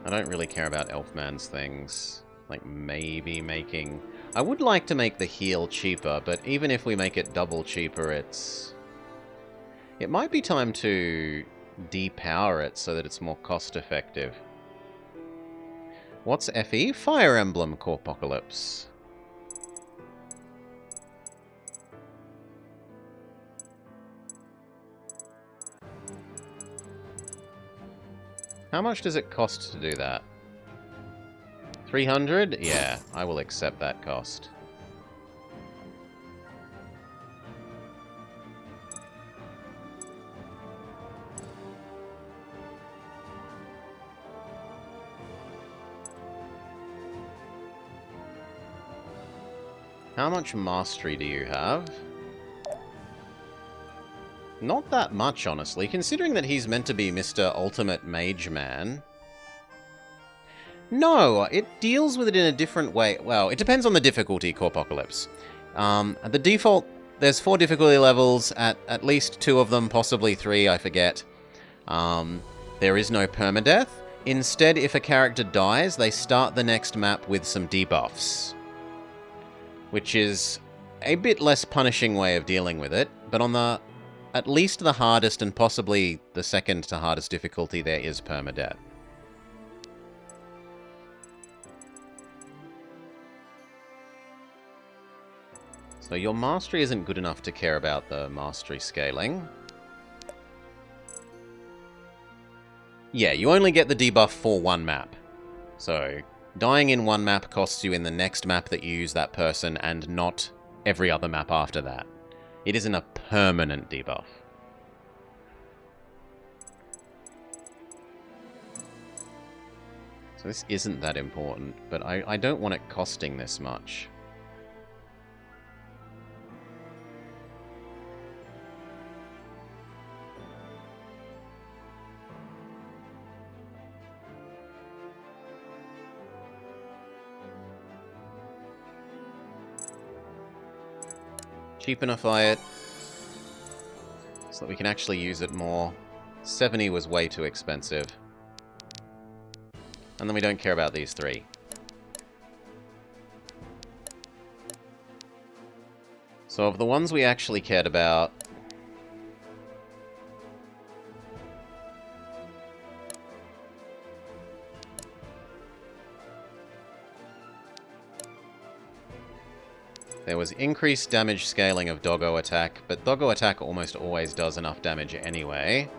I don't really care about Elfman's things. Like, maybe making... I would like to make the heal cheaper, but even if we make it double cheaper, it's... It might be time to depower it so that it's more cost-effective. What's FE? Fire Emblem Corpocalypse. How much does it cost to do that? 300? Yeah, I will accept that cost. How much mastery do you have? Not that much, honestly, considering that he's meant to be Mr. Ultimate Mage Man. No, it deals with it in a different way. Well, it depends on the difficulty, Corpocalypse. At the default, there's 4 difficulty levels, at least 2 of them, possibly 3, I forget. There is no permadeath. Instead, if a character dies, they start the next map with some debuffs. Which is a bit less punishing way of dealing with it, but on the at least the hardest and possibly the second to hardest difficulty, there is permadeath. So your mastery isn't good enough to care about the mastery scaling. Yeah, you only get the debuff for one map. So, dying in one map costs you in the next map that you use that person, and not every other map after that. It isn't a permanent debuff. So this isn't that important, but I don't want it costing this much. Cheapenify it, so that we can actually use it more. 70 was way too expensive. And then we don't care about these 3. So of the ones we actually cared about... There was increased damage scaling of Doggo Attack, but Doggo Attack almost always does enough damage anyway.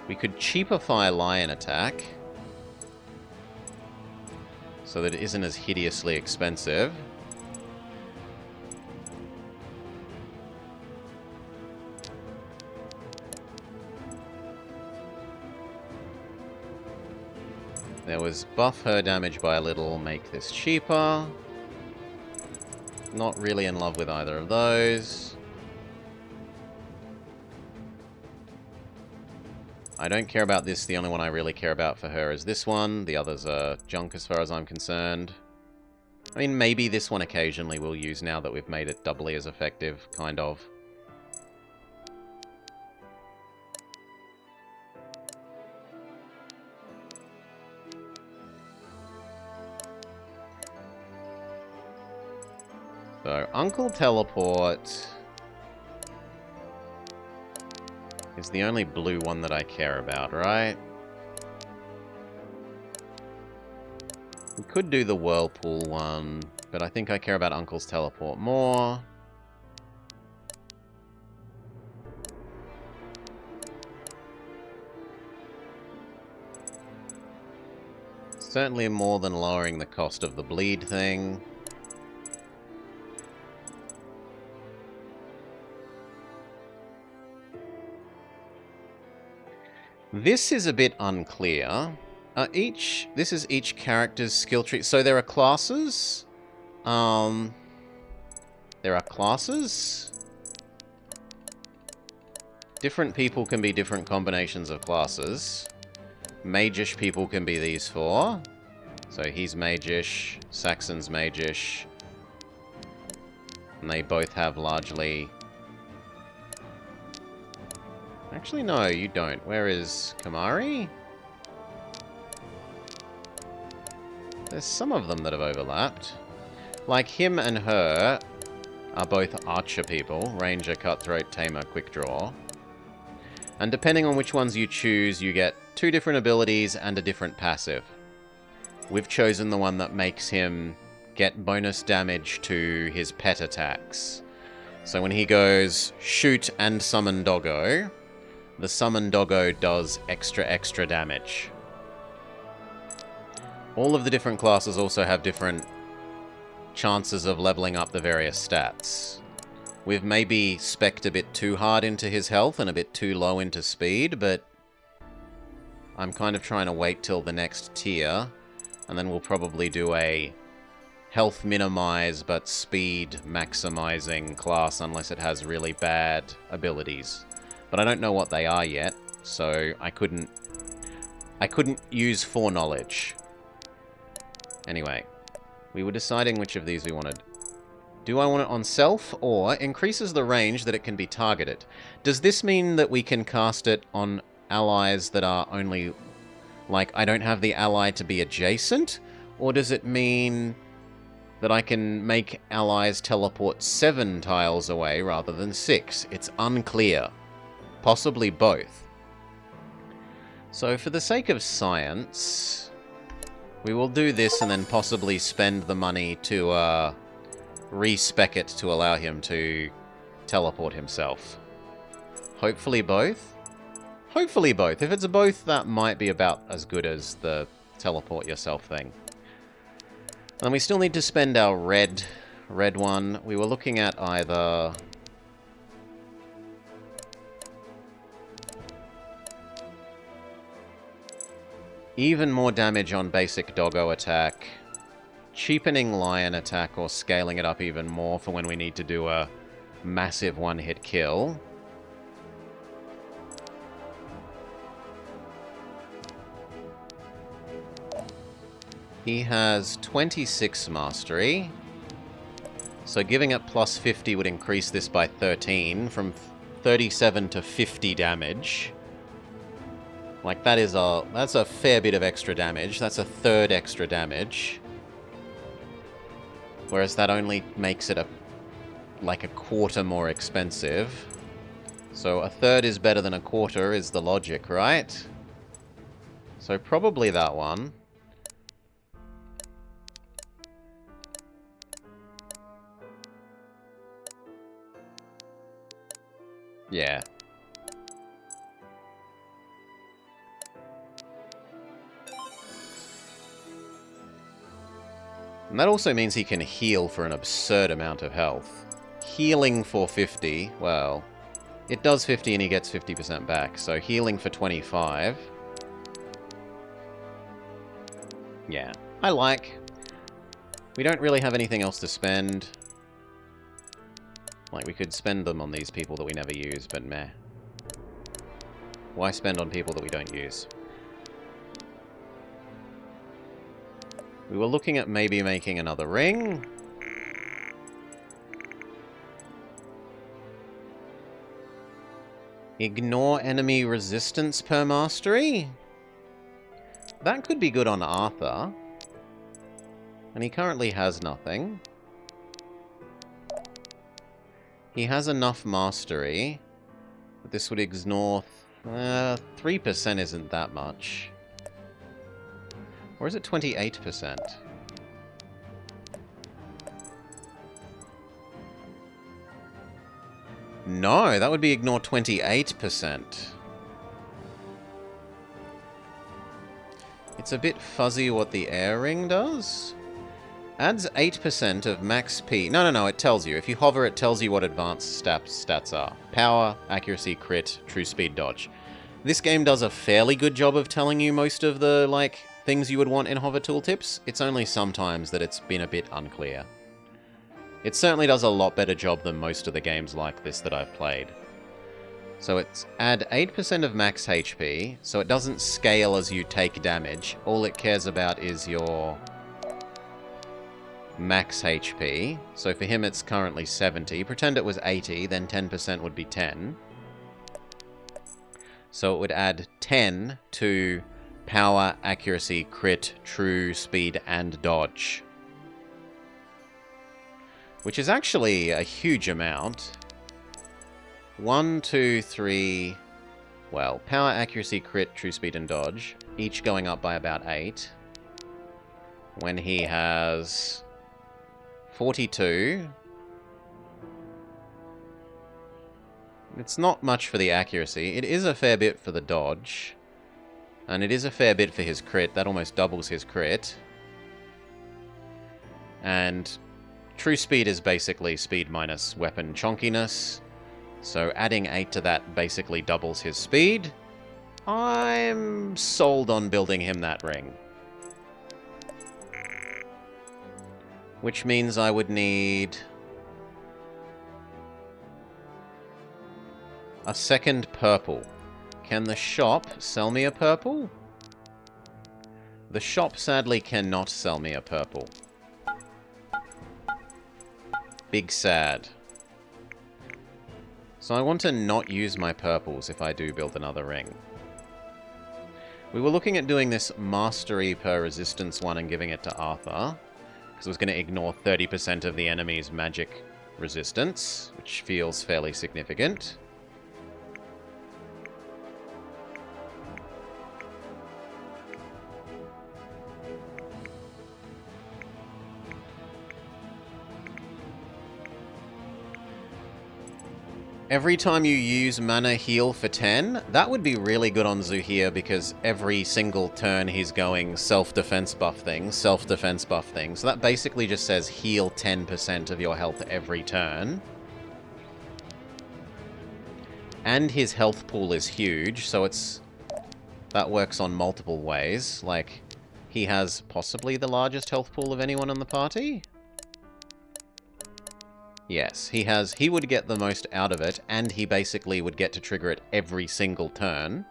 We could cheapify Lion Attack, so that it isn't as hideously expensive. There was buff her damage by a little, make this cheaper. Not really in love with either of those. I don't care about this. The only one I really care about for her is this one. The others are junk as far as I'm concerned. I mean, maybe this one occasionally we'll use now that we've made it doubly as effective, kind of. So, Uncle Teleport is the only blue one that I care about, right? We could do the Whirlpool one, but I think I care about Uncle's Teleport more. Certainly more than lowering the cost of the bleed thing. This is a bit unclear. This is each character's skill tree. So there are classes. There are classes. Different people can be different combinations of classes. Magish people can be these four. So he's Magish, Saxon's Magish. And they both have largely... Actually, no, you don't. Where is Kamari? There's some of them that have overlapped. Like him and her are both Archer people. Ranger, Cutthroat, Tamer, Quick Draw. And depending on which ones you choose, you get 2 different abilities and a different passive. We've chosen the one that makes him get bonus damage to his pet attacks. So when he goes shoot and summon Doggo, the summon Doggo does extra damage. All of the different classes also have different chances of leveling up the various stats. We've maybe spec'd a bit too hard into his health and a bit too low into speed, but I'm kind of trying to wait till the next tier, and then we'll probably do a health minimize but speed maximizing class unless it has really bad abilities. But I don't know what they are yet, so I couldn't use foreknowledge. Anyway, we were deciding which of these we wanted. Do I want it on self, or increases the range that it can be targeted? Does this mean that we can cast it on allies that are only... Like, I don't have the ally to be adjacent? Or does it mean that I can make allies teleport 7 tiles away rather than 6? It's unclear. Possibly both. So for the sake of science, we will do this and then possibly spend the money to respec it to allow him to teleport himself. Hopefully both. Hopefully both. If it's both, that might be about as good as the teleport yourself thing. And we still need to spend our red one. We were looking at either... even more damage on basic Doggo attack, cheapening Lion attack, or scaling it up even more for when we need to do a massive one-hit kill. He has 26 mastery, so giving it plus 50 would increase this by 13, from 37 to 50 damage. Like, that's a fair bit of extra damage. That's a third extra damage. Whereas that only makes it like a quarter more expensive. So a third is better than a quarter is the logic, right? So probably that one. Yeah. And that also means he can heal for an absurd amount of health. Healing for 50, well, it does 50 and he gets 50% back, so healing for 25. Yeah, I like. We don't really have anything else to spend. Like, we could spend them on these people that we never use, but meh. Why spend on people that we don't use? We were looking at maybe making another ring. Ignore enemy resistance per mastery. That could be good on Arthur. And he currently has nothing. He has enough mastery. But this would ignore... 3% isn't that much. Or is it 28%? No, that would be ignore 28%. It's a bit fuzzy what the air ring does. Adds 8% of max P. No, it tells you. If you hover, it tells you what advanced stats are. Power, accuracy, crit, true speed, dodge. This game does a fairly good job of telling you most of the, like, things you would want in hover tooltips. It's only sometimes that it's been a bit unclear. It certainly does a lot better job than most of the games like this that I've played. So it's add 8% of max HP, so it doesn't scale as you take damage. All it cares about is your max HP. So for him it's currently 70. Pretend it was 80, then 10% would be 10. So it would add 10 to power, accuracy, crit, true, speed, and dodge. Which is actually a huge amount. 1, 2, 3... Well, power, accuracy, crit, true speed, and dodge. Each going up by about 8. When he has 42... It's not much for the accuracy. It is a fair bit for the dodge. And it is a fair bit for his crit. That almost doubles his crit. And true speed is basically speed minus weapon chonkiness. So adding 8 to that basically doubles his speed. I'm sold on building him that ring. Which means I would need a second purple. Can the shop sell me a purple? The shop sadly cannot sell me a purple. Big sad. So I want to not use my purples if I do build another ring. We were looking at doing this mastery per resistance one and giving it to Arthur, because it was going to ignore 30% of the enemy's magic resistance, which feels fairly significant. Every time you use mana heal for 10, that would be really good on Zuhir because every single turn he's going self-defense buff thing, self-defense buff thing. So that basically just says heal 10% of your health every turn. And his health pool is huge, so that works on multiple ways. Like, he has possibly the largest health pool of anyone in the party? Yes, he would get the most out of it, and he basically would get to trigger it every single turn.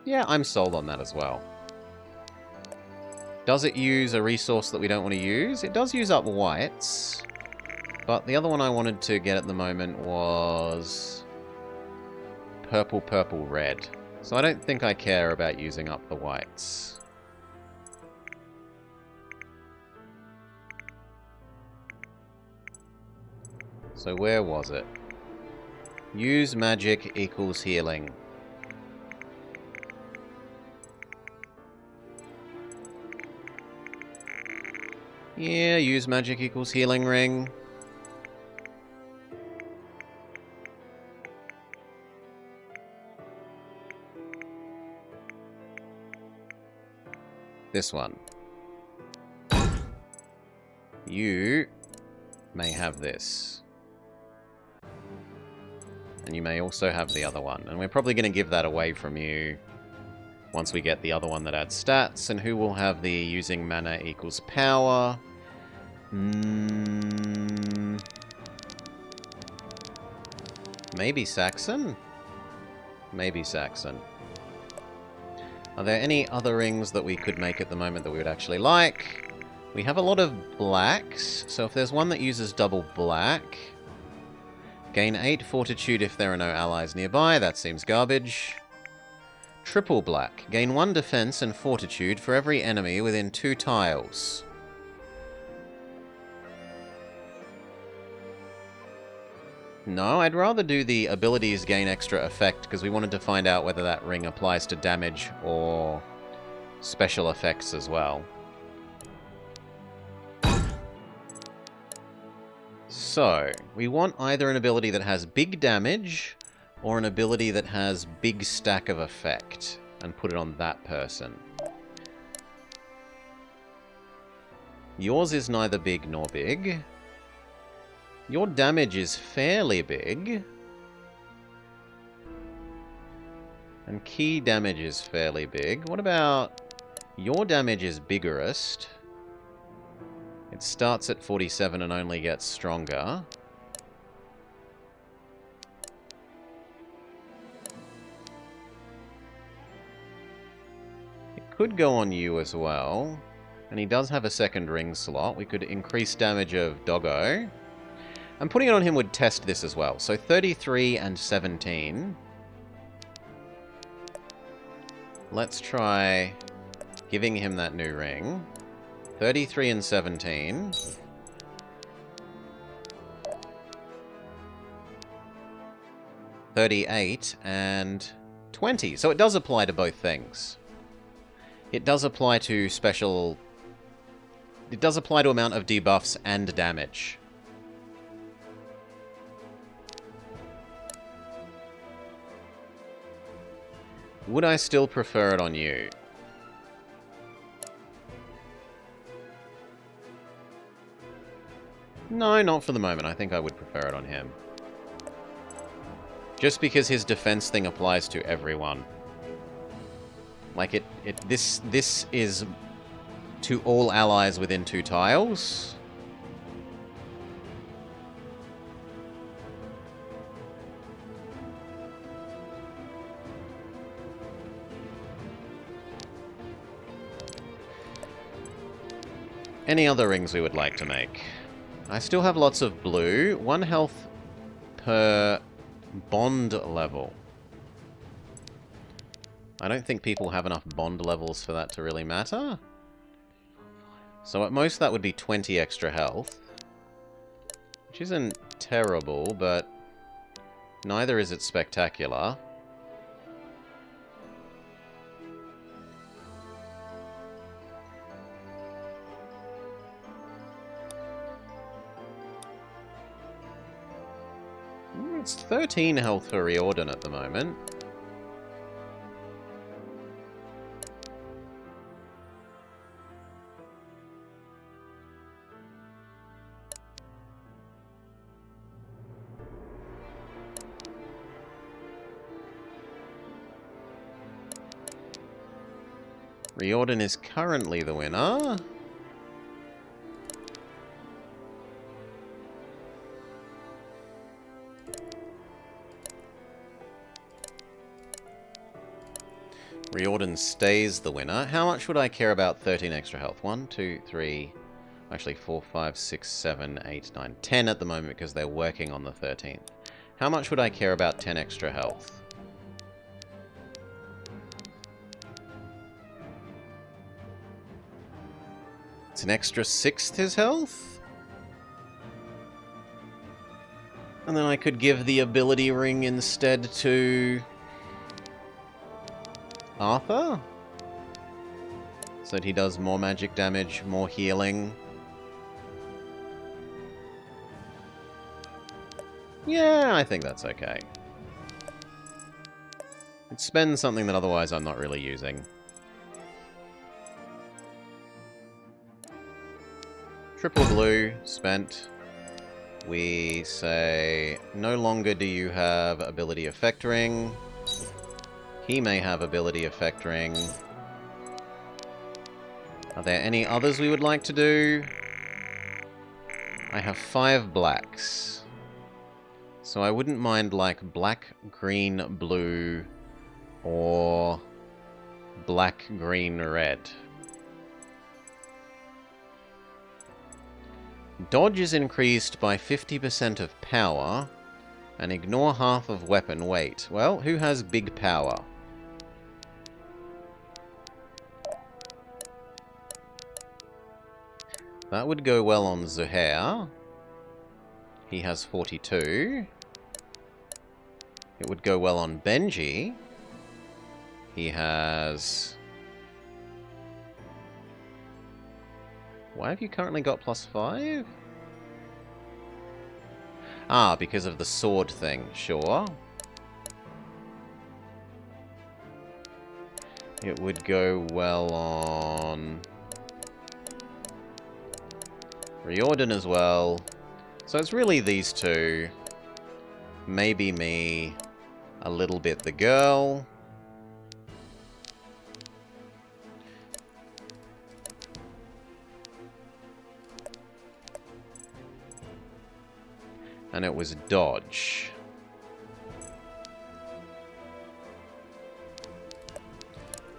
Yeah, I'm sold on that as well. Does it use a resource that we don't want to use? It does use up whites, but the other one I wanted to get at the moment was purple, purple, red. So I don't think I care about using up the whites. So where was it? Use magic equals healing. Yeah, use magic equals healing ring. This one. You may have this. And you may also have the other one. And we're probably going to give that away from you once we get the other one that adds stats. And who will have the using mana equals power? Maybe Saxon? Maybe Saxon. Are there any other rings that we could make at the moment that we would actually like? We have a lot of blacks. So if there's one that uses double black... Gain 8 fortitude if there are no allies nearby. That seems garbage. Triple black. Gain 1 defense and fortitude for every enemy within 2 tiles. No, I'd rather do the abilities gain extra effect, because we wanted to find out whether that ring applies to damage or special effects as well. So, we want either an ability that has big damage, or an ability that has big stack of effect, and put it on that person. Yours is neither big nor big. Your damage is fairly big. And key damage is fairly big. What about... your damage is biggerest. It starts at 47 and only gets stronger. It could go on you as well. And he does have a second ring slot. We could increase damage of Doggo. And putting it on him would test this as well. So 33 and 17. Let's try giving him that new ring. 33 and 17. $38 and 20. So it does apply to both things. It does apply to special... it does apply to amount of debuffs and damage. Would I still prefer it on you? No, not for the moment. I think I would prefer it on him. Just because his defense thing applies to everyone. Like this is to all allies within 2 tiles. Any other rings we would like to make? I still have lots of blue. 1 health per bond level. I don't think people have enough bond levels for that to really matter. So at most that would be 20 extra health. Which isn't terrible, but neither is it spectacular. It's 13 health for Riordan at the moment. Riordan is currently the winner. Riordan stays the winner. How much would I care about 13 extra health? 1, 2, 3... Actually, 4, 5, 6, 7, 8, 9, 10 at the moment because they're working on the 13th. How much would I care about 10 extra health? It's an extra 6th his health? And then I could give the ability ring instead to Arthur? So that he does more magic damage, more healing. Yeah, I think that's okay. It spends something that otherwise I'm not really using. Triple blue, spent. We say, no longer do you have ability effect ring. He may have ability effect ring. Are there any others we would like to do? I have 5 blacks. So I wouldn't mind like black, green, blue, or black, green, red. Dodge is increased by 50% of power, and ignore half of weapon weight. Well, who has big power? That would go well on Zuhair. He has 42. It would go well on Benji. He has... Why have you currently got +5? Ah, because of the sword thing, sure. It would go well on Riordan as well. So it's really these two. Maybe me. A little bit the girl. And it was dodge.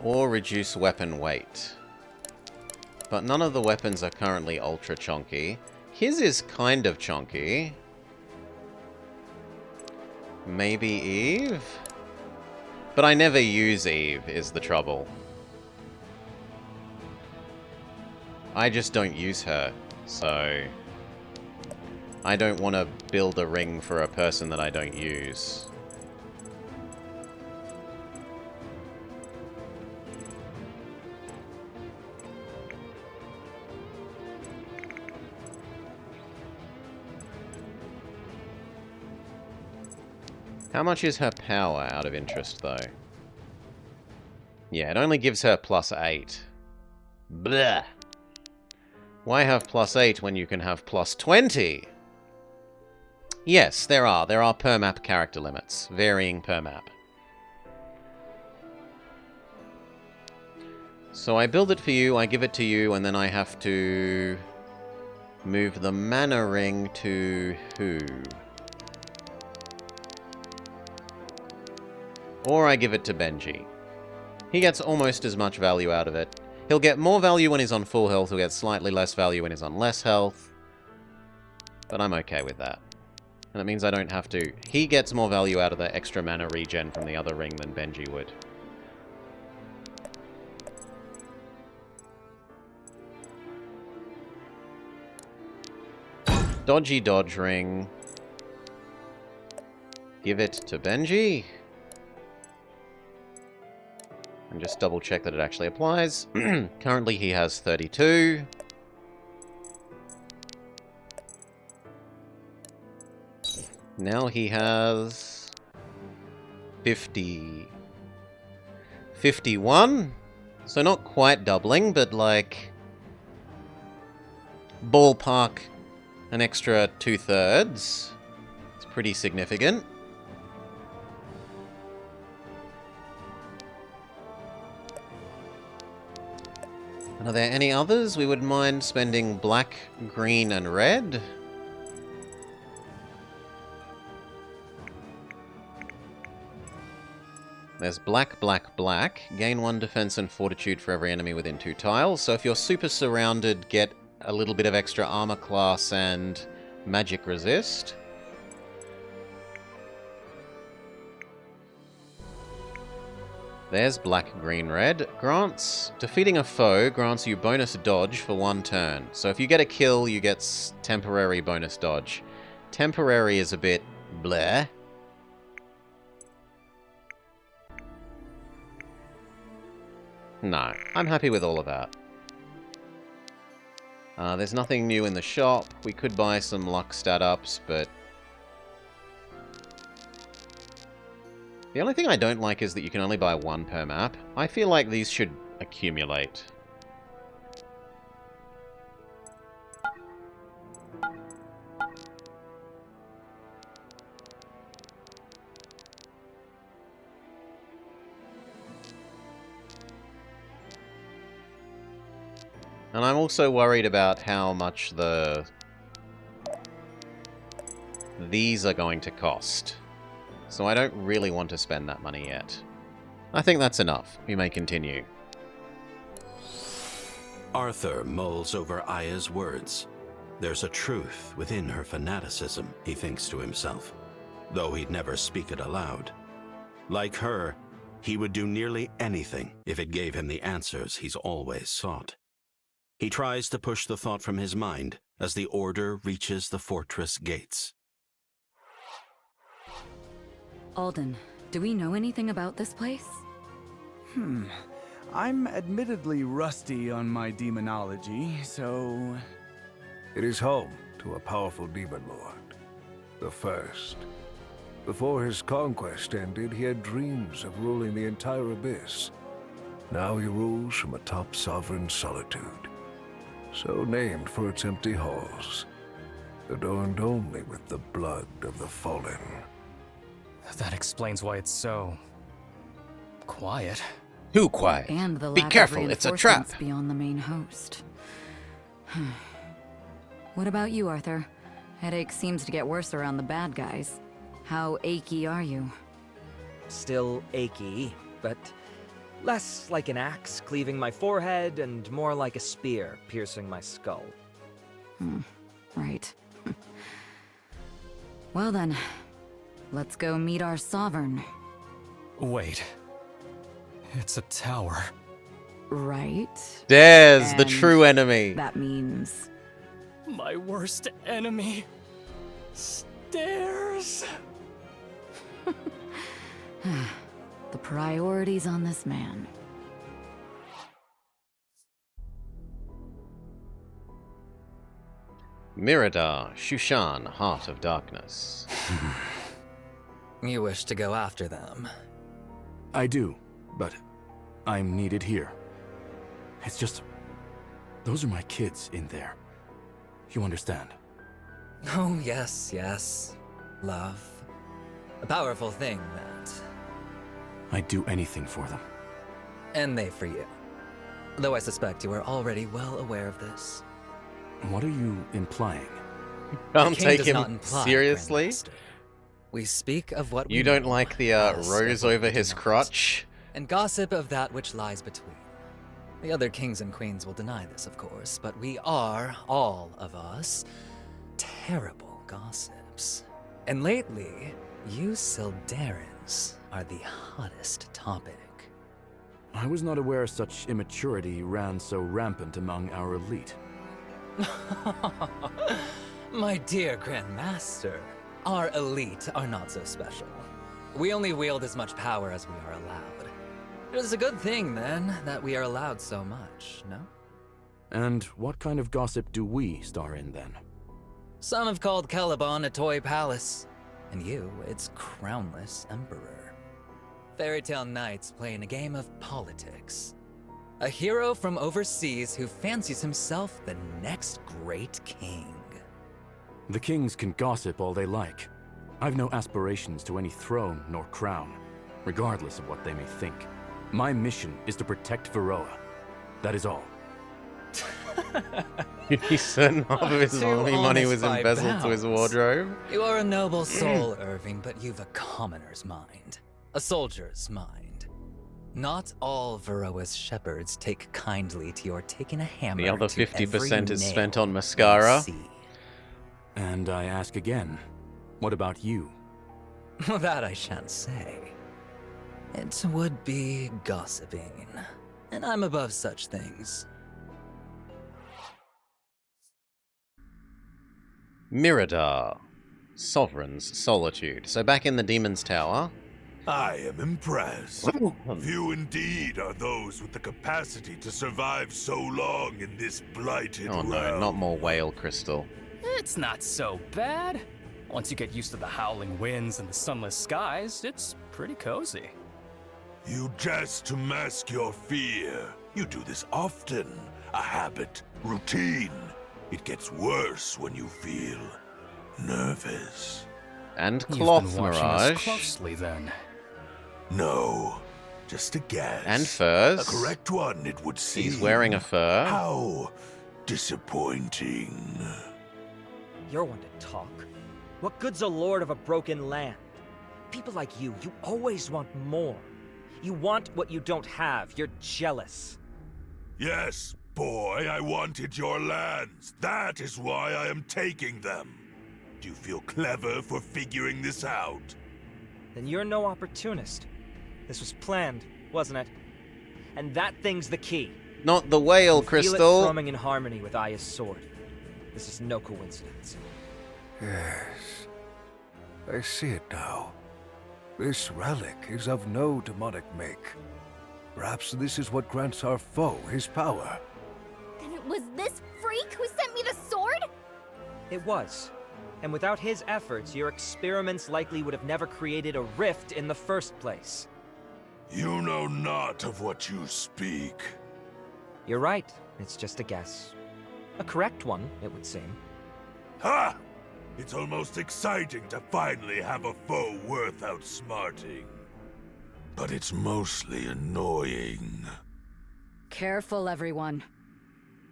Or reduce weapon weight. But none of the weapons are currently ultra chunky. His is kind of chunky. Maybe Eve? But I never use Eve, is the trouble. I just don't use her, so... I don't want to build a ring for a person that I don't use. How much is her power, out of interest, though? Yeah, it only gives her +8. Bleh! Why have +8 when you can have +20? Yes, there are. There are per-map character limits, varying per map. So I build it for you, I give it to you, and then I have to move the mana ring to who? Or I give it to Benji. He gets almost as much value out of it. He'll get more value when he's on full health, he'll get slightly less value when he's on less health. But I'm okay with that. And it means I don't have to... He gets more value out of the extra mana regen from the other ring than Benji would. Dodgy dodge ring. Give it to Benji. And just double check that it actually applies. Currently he has 32. Now he has 51. So not quite doubling, but like ballpark an extra 2/3. It's pretty significant. And are there any others we would mind spending black, green, and red? There's black, black, black. Gain 1 defense and fortitude for every enemy within 2 tiles. So if you're super surrounded, get a little bit of extra armor class and magic resist. There's black, green, red. Grants... Defeating a foe grants you bonus dodge for 1 turn. So if you get a kill, you get temporary bonus dodge. Temporary is a bit bleh. No, I'm happy with all of that. There's nothing new in the shop. We could buy some luck stat ups, but... The only thing I don't like is that you can only buy 1 per map. I feel like these should accumulate. And I'm also worried about how much these are going to cost. So I don't really want to spend that money yet. I think that's enough. We may continue. Arthur mulls over Aya's words. There's a truth within her fanaticism, he thinks to himself, though he'd never speak it aloud. Like her, he would do nearly anything if it gave him the answers he's always sought. He tries to push the thought from his mind as the Order reaches the fortress gates. Alden, do we know anything about this place? I'm admittedly rusty on my demonology, so... It is home to a powerful demon lord. The first. Before his conquest ended, he had dreams of ruling the entire abyss. Now he rules from atop sovereign solitude. So named for its empty halls, adorned only with the blood of the fallen. That explains why it's so... quiet. Who quiet? And the Be lack careful, of it's a trap. reinforcements beyond the main host. What about you, Arthur? Headache seems to get worse around the bad guys. How achy are you? Still achy, but less like an axe cleaving my forehead and more like a spear piercing my skull. Right. Well then, let's go meet our sovereign. Wait. It's a tower. Right? There's the And true enemy. That means... My worst enemy. Stairs. the priorities on this man. Miradar, Shushan, Heart of Darkness. You wish to go after them? I do, but I'm needed here. It's just... those are my kids in there. You understand? Oh, yes, yes. Love. A powerful thing, that. I'd do anything for them. And they for you. Though I suspect you are already well aware of this. What are you implying? Don't The king take does him not imply, seriously. Grandmaster. We speak of what You we don't know, like the ask rose of what over we do his not, crotch? and gossip of that which lies between. The other kings and queens will deny this, of course, but we are, all of us, terrible gossips. And lately, you Sildarans are the hottest topic. I was not aware such immaturity ran so rampant among our elite. My dear Grandmaster, our elite are not so special. We only wield as much power as we are allowed. It is a good thing, then, that we are allowed so much, no? And what kind of gossip do we star in, then? Some have called Caliban a toy palace, and you its crownless emperor. Fairy tale knights playing a game of politics. A hero from overseas who fancies himself the next great king. The kings can gossip all they like. I've no aspirations to any throne nor crown, regardless of what they may think. My mission is to protect Varroa. That is all. He's certain half of his Too only money honest was by embezzled to his bounds. wardrobe. You are a noble soul, Irving, but you've a commoner's mind. A soldier's mind. Not all Varroa's shepherds take kindly to your taking a hammer. The other to 50% every is nail spent on you mascara. see. And I ask again, what about you? Well, that I shan't say. It would be gossiping, and I'm above such things. Miradar, Sovereign's Solitude. So back in the Demon's Tower. I am impressed. Few indeed are those with the capacity to survive so long in this blighted Oh no, realm. not more whale crystal. It's not so bad. Once you get used to the howling winds and the sunless skies, it's pretty cozy. You jest to mask your fear. You do this often. A habit, routine. It gets worse when you feel nervous. And You've Cloth been watching us Mirage. closely, then. No, just a guess. And furs. A correct one, it would seem. He's wearing a fur. How disappointing. You're one to talk. What good's a lord of a broken land? People like you always want more. You want what you don't have. You're jealous. Yes, boy, I wanted your lands. That is why I am taking them. Do you feel clever for figuring this out? Then you're no opportunist. This was planned, wasn't it? And that thing's the key. Not the whale Feel it crystal. thrumming in harmony with Aya's sword. This is no coincidence. Yes. I see it now. This relic is of no demonic make. Perhaps this is what grants our foe his power. Then it was this freak who sent me the sword? It was. And without his efforts, your experiments likely would have never created a rift in the first place. You know not of what you speak. You're right. It's just a guess. A correct one, it would seem. Ha! It's almost exciting to finally have a foe worth outsmarting. But it's mostly annoying. Careful, everyone.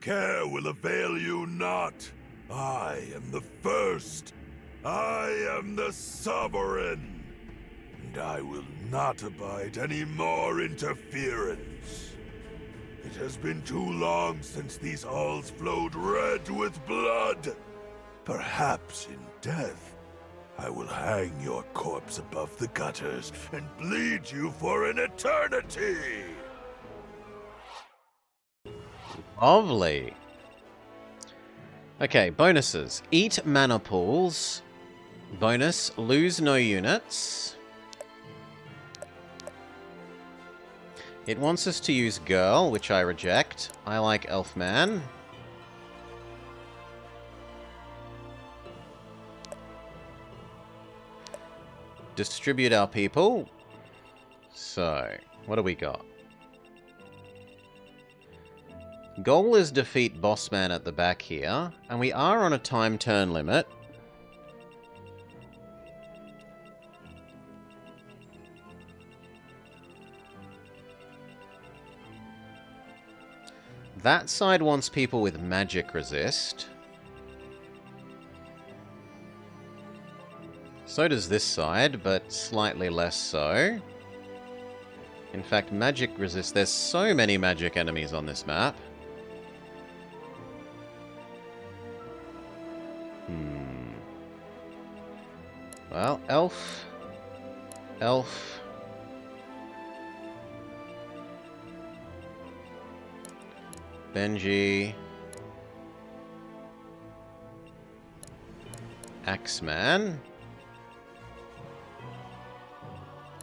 Care will avail you not. I am the first. I am the sovereign. And I will not abide any more interference. It has been too long since these halls flowed red with blood. Perhaps in death, I will hang your corpse above the gutters and bleed you for an eternity! Lovely. Okay, bonuses. Eat mana pools. Bonus, lose no units. It wants us to use girl, which I reject. I like Elfman. Distribute our people. So, what do we got? Goal is defeat Bossman at the back here, and we are on a time turn limit. That side wants people with magic resist. So does this side, but slightly less so. In fact, magic resist. There's so many magic enemies on this map. Well, elf. Elf. Benji. Axeman.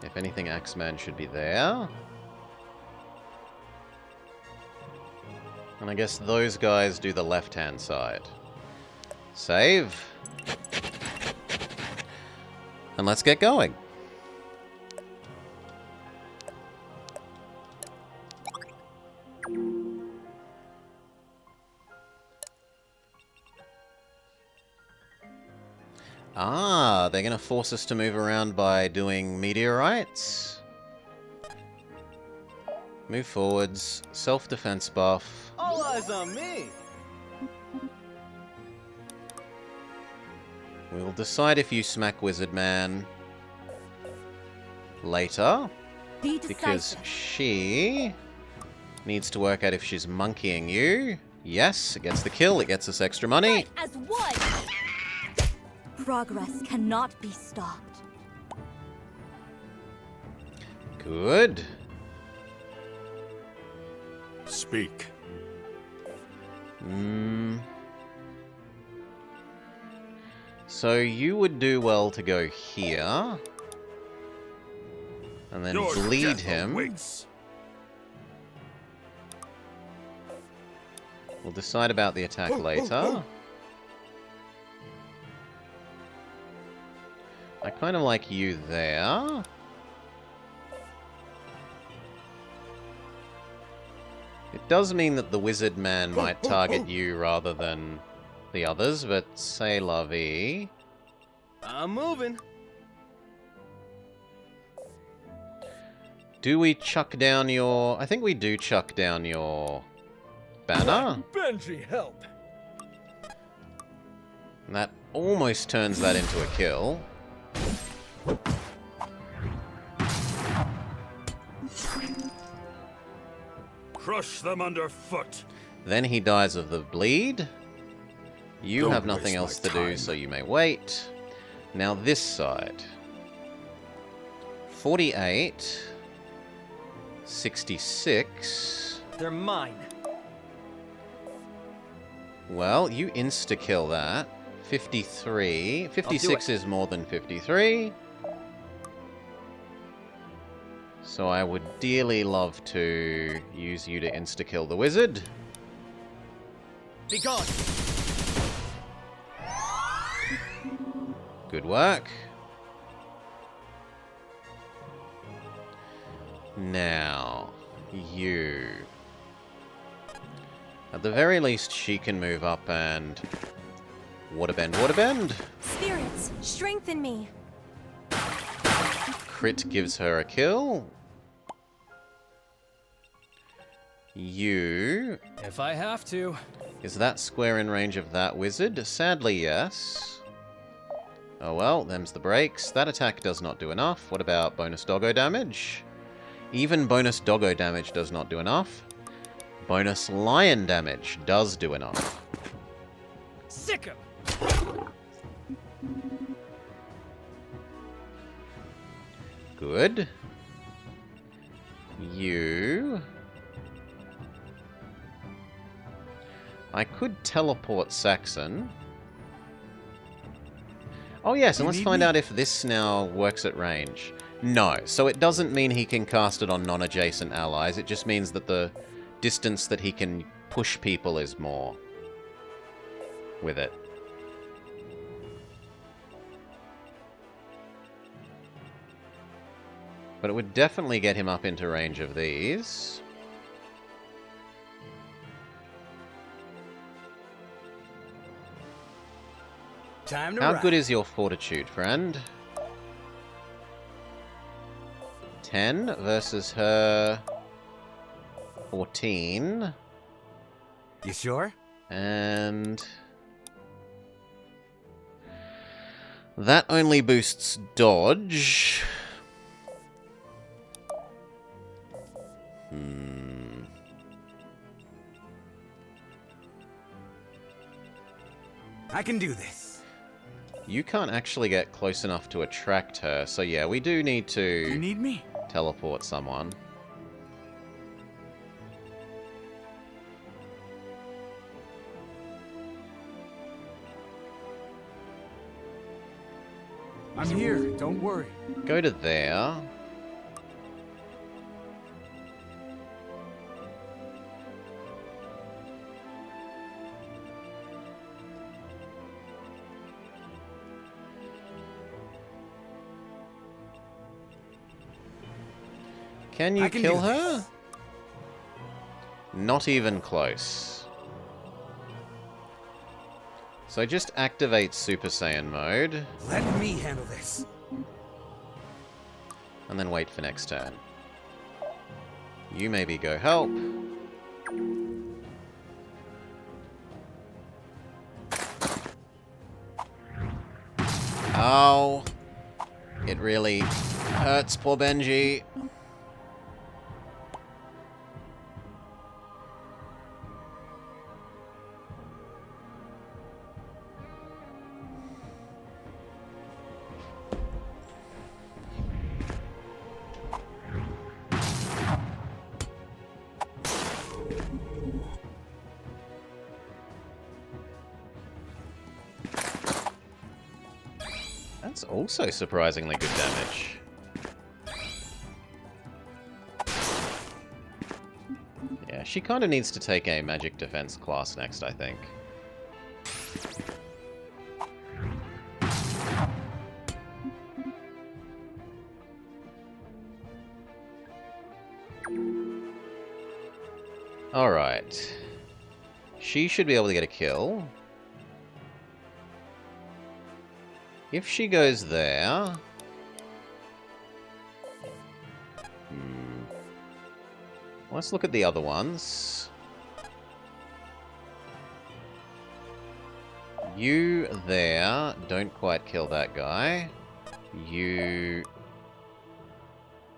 If anything, Axeman should be there. And I guess those guys do the left-hand side. Save. And let's get going. Ah, they're going to force us to move around by doing meteorites. Move forwards. Self-defense buff. All eyes on me! We'll decide if you smack Wizard Man later. Because she needs to work out if she's monkeying you. Yes, it gets the kill. It gets us extra money. As one! Progress cannot be stopped. Good. Speak. So you would do well to go here. And then Your bleed death him. awaits. We'll decide about the attack later. I kind of like you there. It does mean that the Wizard Man might target you rather than the others, but c'est la vie. I'm moving. Do we chuck down your... I think we do chuck down your banner. Benji, help! And that almost turns that into a kill. Crush them underfoot. Then he dies of the bleed. You Don't have nothing waste else my to do, time. so you may wait. Now this side. 48. 66. They're mine. Well, you insta-kill that. 53. 56 is more than 53. So I would dearly love to use you to insta-kill the wizard. Be gone. Good work. Now, you. At the very least, she can move up and... Waterbend, waterbend! Spirits, strengthen me. Crit gives her a kill. You... If I have to. Is that square in range of that wizard? Sadly, yes. Oh well, them's the breaks. That attack does not do enough. What about bonus doggo damage? Even bonus doggo damage does not do enough. Bonus lion damage does do enough. Sick him. Good. You... I could teleport Saxon. Oh yes, and let's find out if this now works at range. No, so it doesn't mean he can cast it on non-adjacent allies, it just means that the distance that he can push people is more with it. But it would definitely get him up into range of these. Time to How ride. good is your fortitude, friend? 10 versus her 14. You sure? And that only boosts dodge. I can do this. You can't actually get close enough to attract her, so yeah, we do need to You need me? teleport someone. I'm here, don't worry. Go to there. Can you kill her? Not even close. So just activate Super Saiyan mode. Let me handle this. And then wait for next turn. You maybe go help. Oh. It really hurts poor Benji. That's also surprisingly good damage. Yeah, she kind of needs to take a magic defense class next, I think. Alright. She should be able to get a kill. If she goes there... Let's look at the other ones. You there. Don't quite kill that guy. You...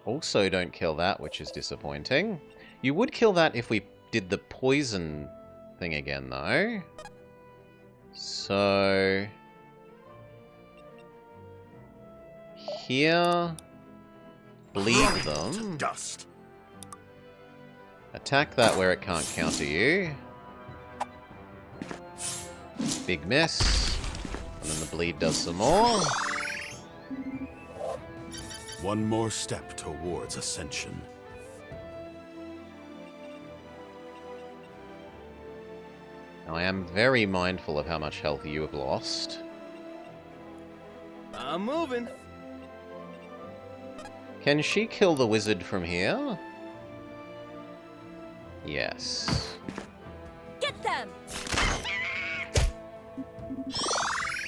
also don't kill that, which is disappointing. You would kill that if we did the poison thing again, though. So... here... bleed them. Dust. Attack that where it can't counter you. Big miss. And then the bleed does some more. One more step towards ascension. Now, I am very mindful of how much health you have lost. I'm moving. Can she kill the wizard from here? Yes. Get them!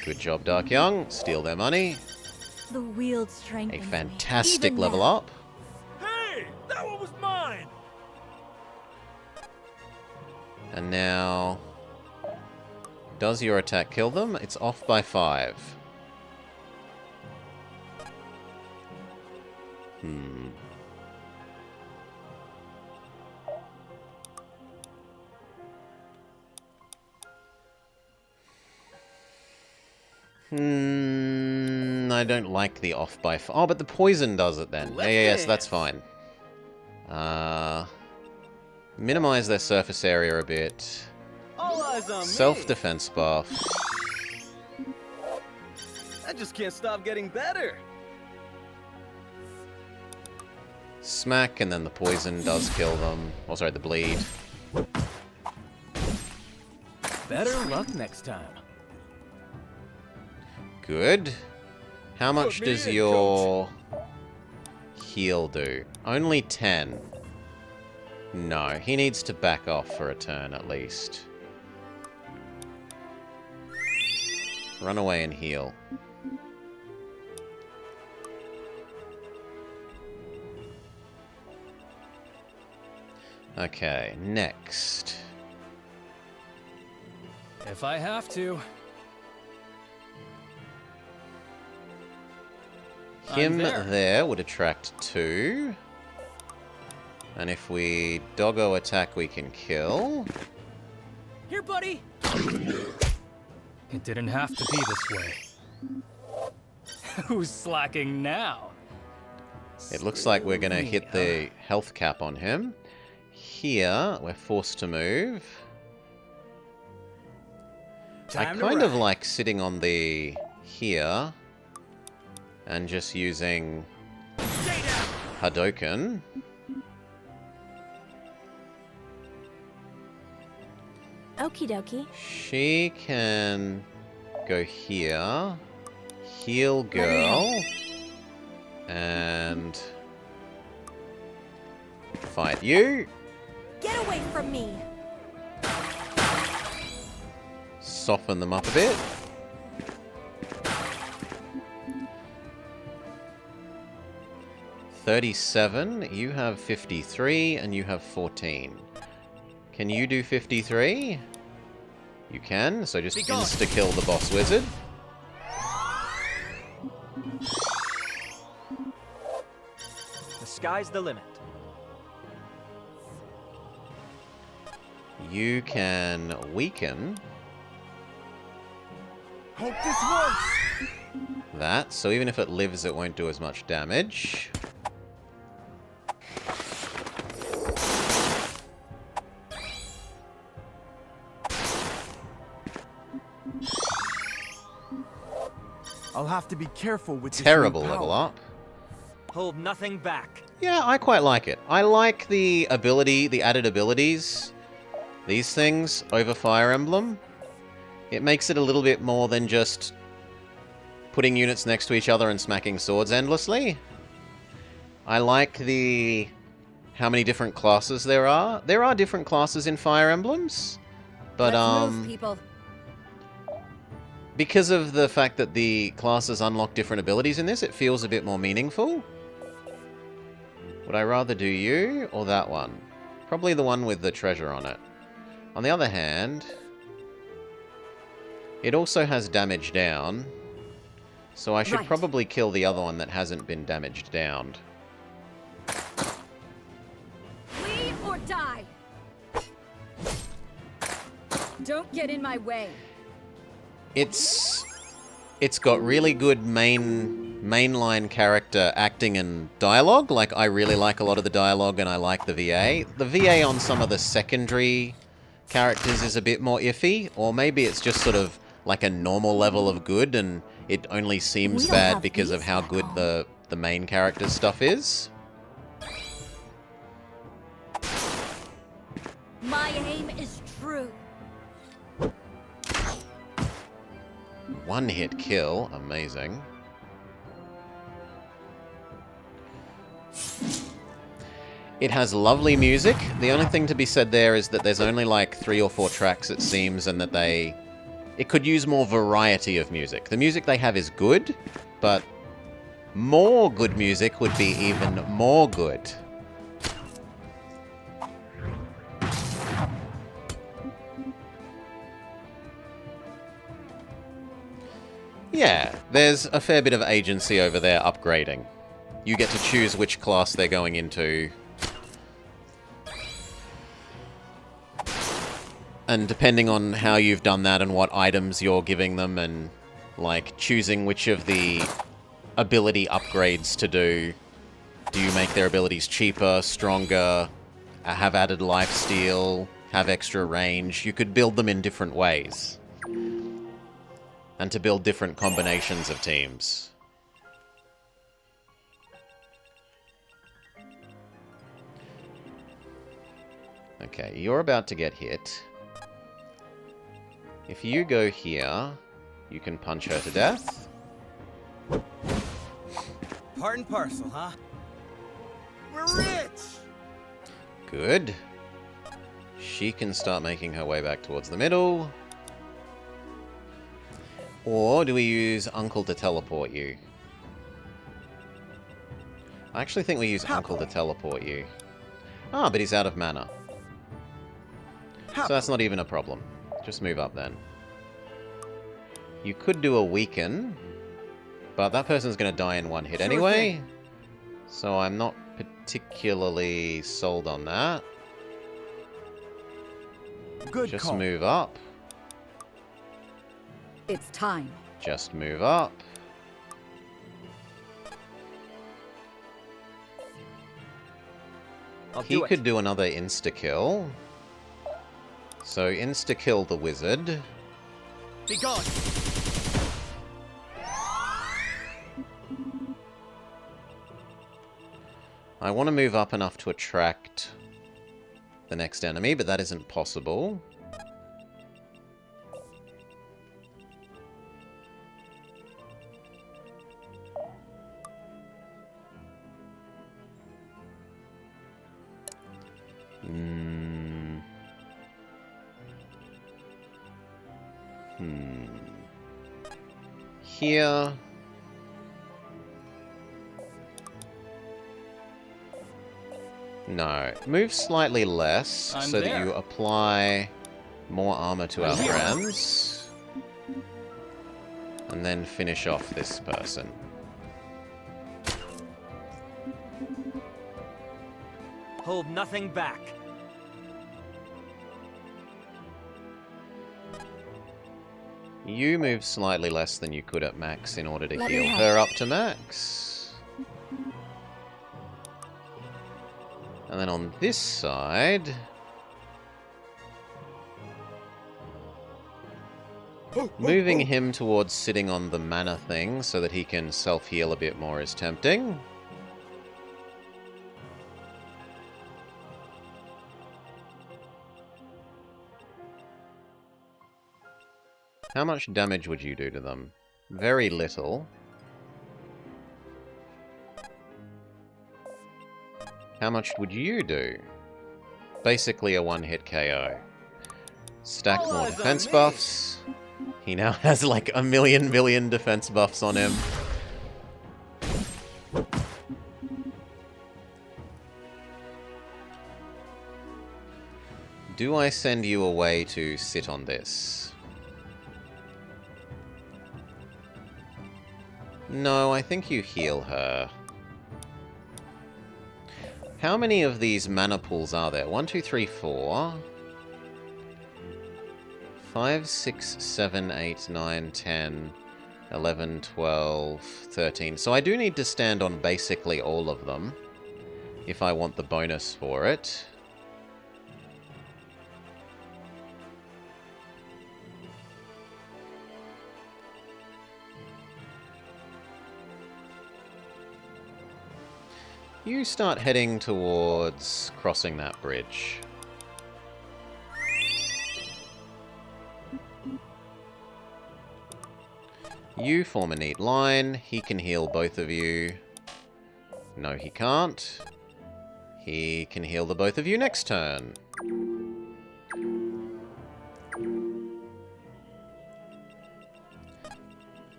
Good job, Dark Young. Steal their money. The wield strengthens A me, fantastic even level now. up. Hey! That one was mine! And now... Does your attack kill them? It's off by 5. I don't like the off by... Oh, but the poison does it then. Yeah, so that's fine. Minimize their surface area a bit. All eyes on me. Self-defense buff. I just can't stop getting better. Smack, and then the poison does kill them. Oh, sorry, the bleed. Better luck next time. Good. How much does your heal do? Only 10. No, he needs to back off for a turn at least. Run away and heal. Okay, next. If I have to. Him there. there would attract 2. And if we doggo attack, we can kill. Here, buddy! It didn't have to be this way. Who's slacking now? It looks like we're going to hit the health cap on him. Here, we're forced to move. I kind of like sitting on the here and just using Hadoken. Okie dokie. She can go here, heal girl, and fight you. Get away from me! Soften them up a bit. $37, you have 53, and you have 14. Can you do 53? You can, so just insta-kill the boss wizard. The sky's the limit. You can weaken Hope this works. that, so even if it lives, it won't do as much damage. I'll have to be careful with this Terrible new level power. up. Hold nothing back. Yeah, I quite like it. I like the ability, the added abilities, these things, over Fire Emblem. It makes it a little bit more than just putting units next to each other and smacking swords endlessly. I like the... how many different classes there are. There are different classes in Fire Emblems, but Let's move, people. because of the fact that the classes unlock different abilities in this, it feels a bit more meaningful. Would I rather do you or that one? Probably the one with the treasure on it. On the other hand, it also has damage down, so I should probably kill the other one that hasn't been damaged down. Flee or die! Don't get in my way. It's got really good mainline character acting and dialogue. Like, I really like a lot of the dialogue, and I like the VA. The VA on some of the secondary characters is a bit more iffy, or maybe it's just sort of like a normal level of good, and it only seems bad because of how good the the main character's stuff is. My aim is true. One-hit kill. Amazing. It has lovely music. The only thing to be said there is that there's only like 3 or 4 tracks, it seems, and that it could use more variety of music. The music they have is good, but more good music would be even more good. Yeah, there's a fair bit of agency over there upgrading. You get to choose which class they're going into. And depending on how you've done that and what items you're giving them and, like, choosing which of the ability upgrades to do. Do you make their abilities cheaper, stronger, have added lifesteal, have extra range? You could build them in different ways. And to build different combinations of teams. Okay, you're about to get hit. If you go here, you can punch her to death. Part and parcel, huh? We're rich! Good. She can start making her way back towards the middle. Or do we use Uncle to teleport you? I actually think we use Uncle to teleport you. Ah, but he's out of mana. So that's not even a problem. Just move up then. You could do a weaken, but that person's going to die in one hit anyway. So I'm not particularly sold on that. Good Just call. move up. It's time. Just move up. He could do another insta-kill. So insta-kill the wizard. Be gone. I want to move up enough to attract the next enemy, but that isn't possible. Here. No. Move slightly less so that you apply more armor to our friends. And then finish off this person. Hold nothing back. You move slightly less than you could at max in order to heal her up to max. And then on this side... moving him towards sitting on the mana thing so that he can self-heal a bit more is tempting. How much damage would you do to them? Very little. How much would you do? Basically a one-hit KO. Stack more defense buffs. He now has like a million defense buffs on him. Do I send you away to sit on this? No, I think you heal her. How many of these mana pools are there? 1, 2, 3, 4... 5, 6, 7, 8, 9, 10, 11, 12, 13. So I do need to stand on basically all of them if I want the bonus for it. You start heading towards crossing that bridge. You form a neat line. He can heal both of you. No, he can't. He can heal the both of you next turn.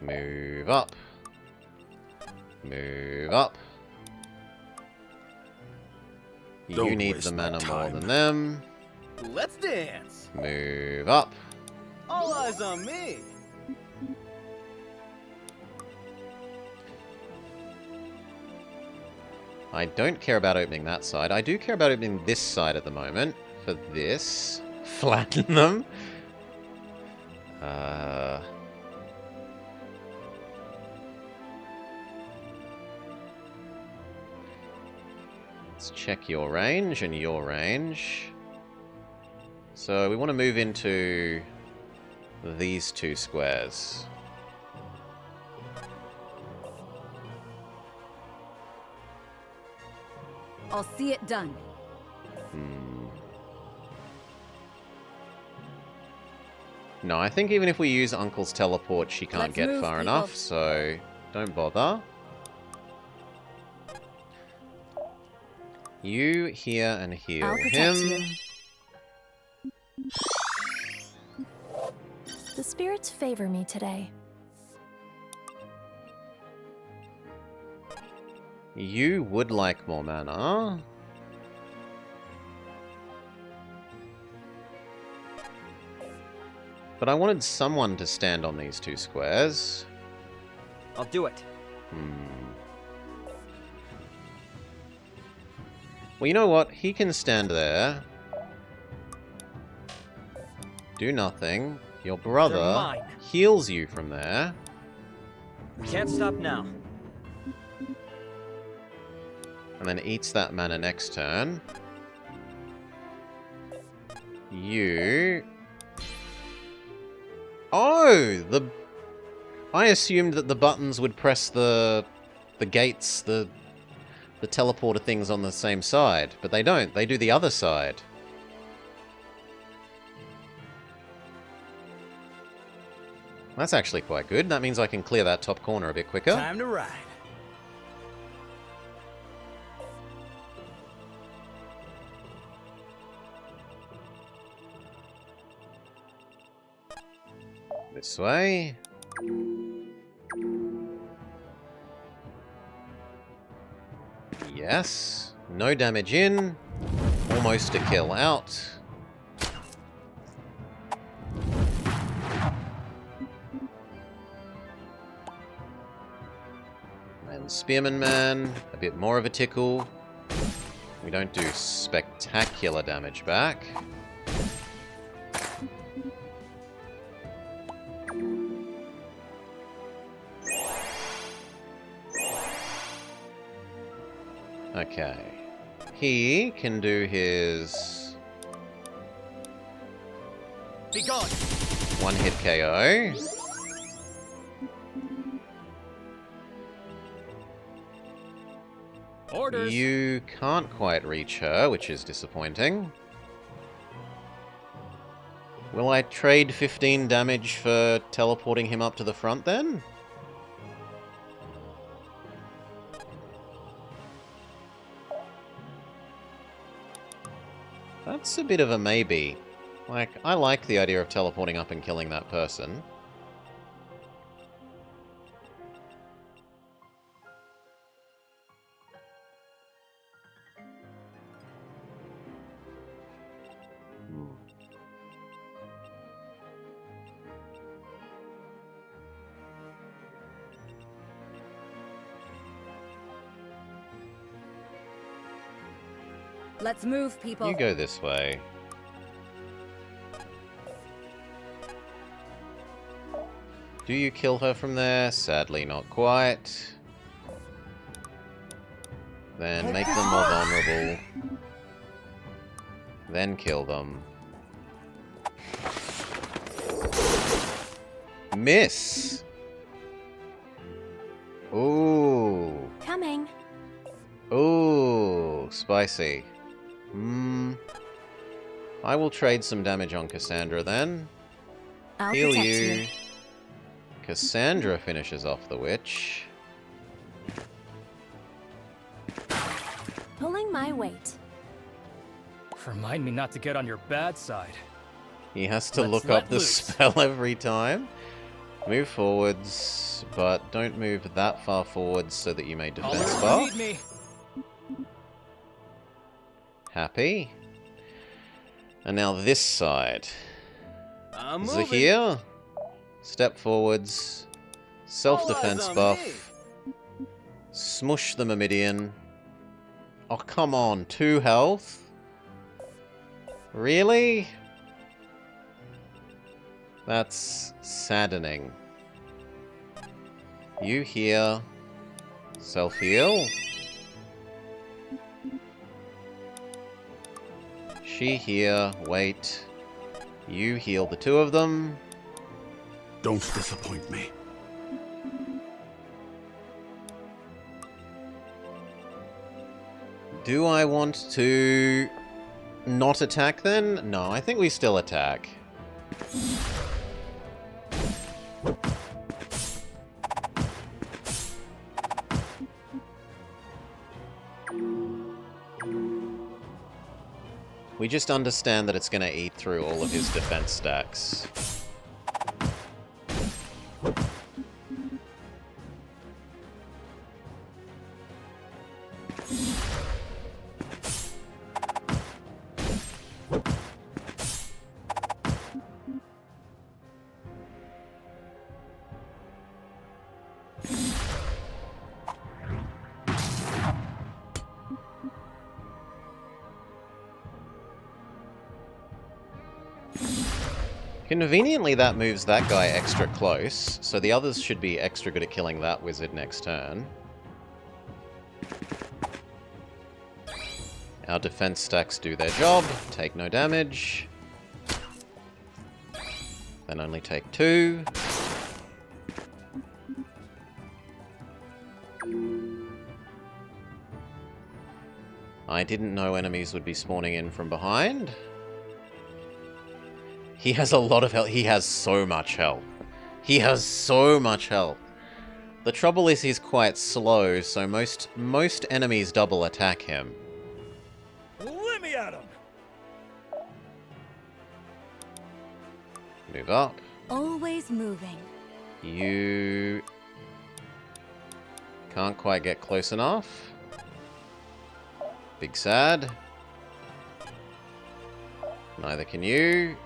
Move up. Move up. Don't You need waste the my mana more time. than them. Let's dance. Move up. All eyes on me. I don't care about opening that side. I do care about opening this side at the moment. For this. Flatten them. Let's check your range and your range. So we want to move into these two squares. I'll see it done. No, I think even if we use Uncle's teleport, she can't Let's get move, far people. enough, so don't bother. You here and heal I'll protect him. you. The spirits favor me today. You would like more mana. But I wanted someone to stand on these two squares. I'll do it. Well, you know what? He can stand there. Do nothing. Your They're brother mine. heals you from there. We can't stop now. And then eats that mana next turn. You... Oh! I assumed that the buttons would press the gates, the teleporter things on the same side. But they don't. They do the other side. That's actually quite good. That means I can clear that top corner a bit quicker. Time to ride. This way. Yes. No damage in. Almost a kill out. And Spearman Man, a bit more of a tickle. We don't do spectacular damage back. Okay. He can do his Be gone. one-hit KO. Orders. You can't quite reach her, which is disappointing. Will I trade 15 damage for teleporting him up to the front then? That's a bit of a maybe. Like, I like the idea of teleporting up and killing that person. Let's move, people. You go this way. Do you kill her from there? Sadly, not quite. Then make them more vulnerable. Then kill them. Miss! Ooh. Coming. Ooh. looks spicy. I will trade some damage on Cassandra then. I'll Heal protect you. Cassandra finishes off the witch. Pulling my weight. Remind me not to get on your bad side. He has to Let's look let up the loose. spell every time. Move forwards, but don't move that far forwards so that you may defense Holler if buff. you need me. Happy. And now this side. I'm moving. Zahir, step forwards, self-defense All eyes on buff, smush the Myrmidian. Oh, come on, 2 health? Really? That's saddening. You here, self-heal. She here, wait. You heal the 2 of them. Don't disappoint me. Do I want to not attack then? No, I think we still attack. We just understand that it's going to eat through all of his defense stacks. Conveniently, that moves that guy extra close, so the others should be extra good at killing that wizard next turn. Our defense stacks do their job, take no damage. Then only take 2. I didn't know enemies would be spawning in from behind. He has a lot of health. He has so much health. He has so much health. The trouble is he's quite slow, so most enemies double attack him. Let me at him. Move up. Always moving. You can't quite get close enough. Big sad. Neither can you.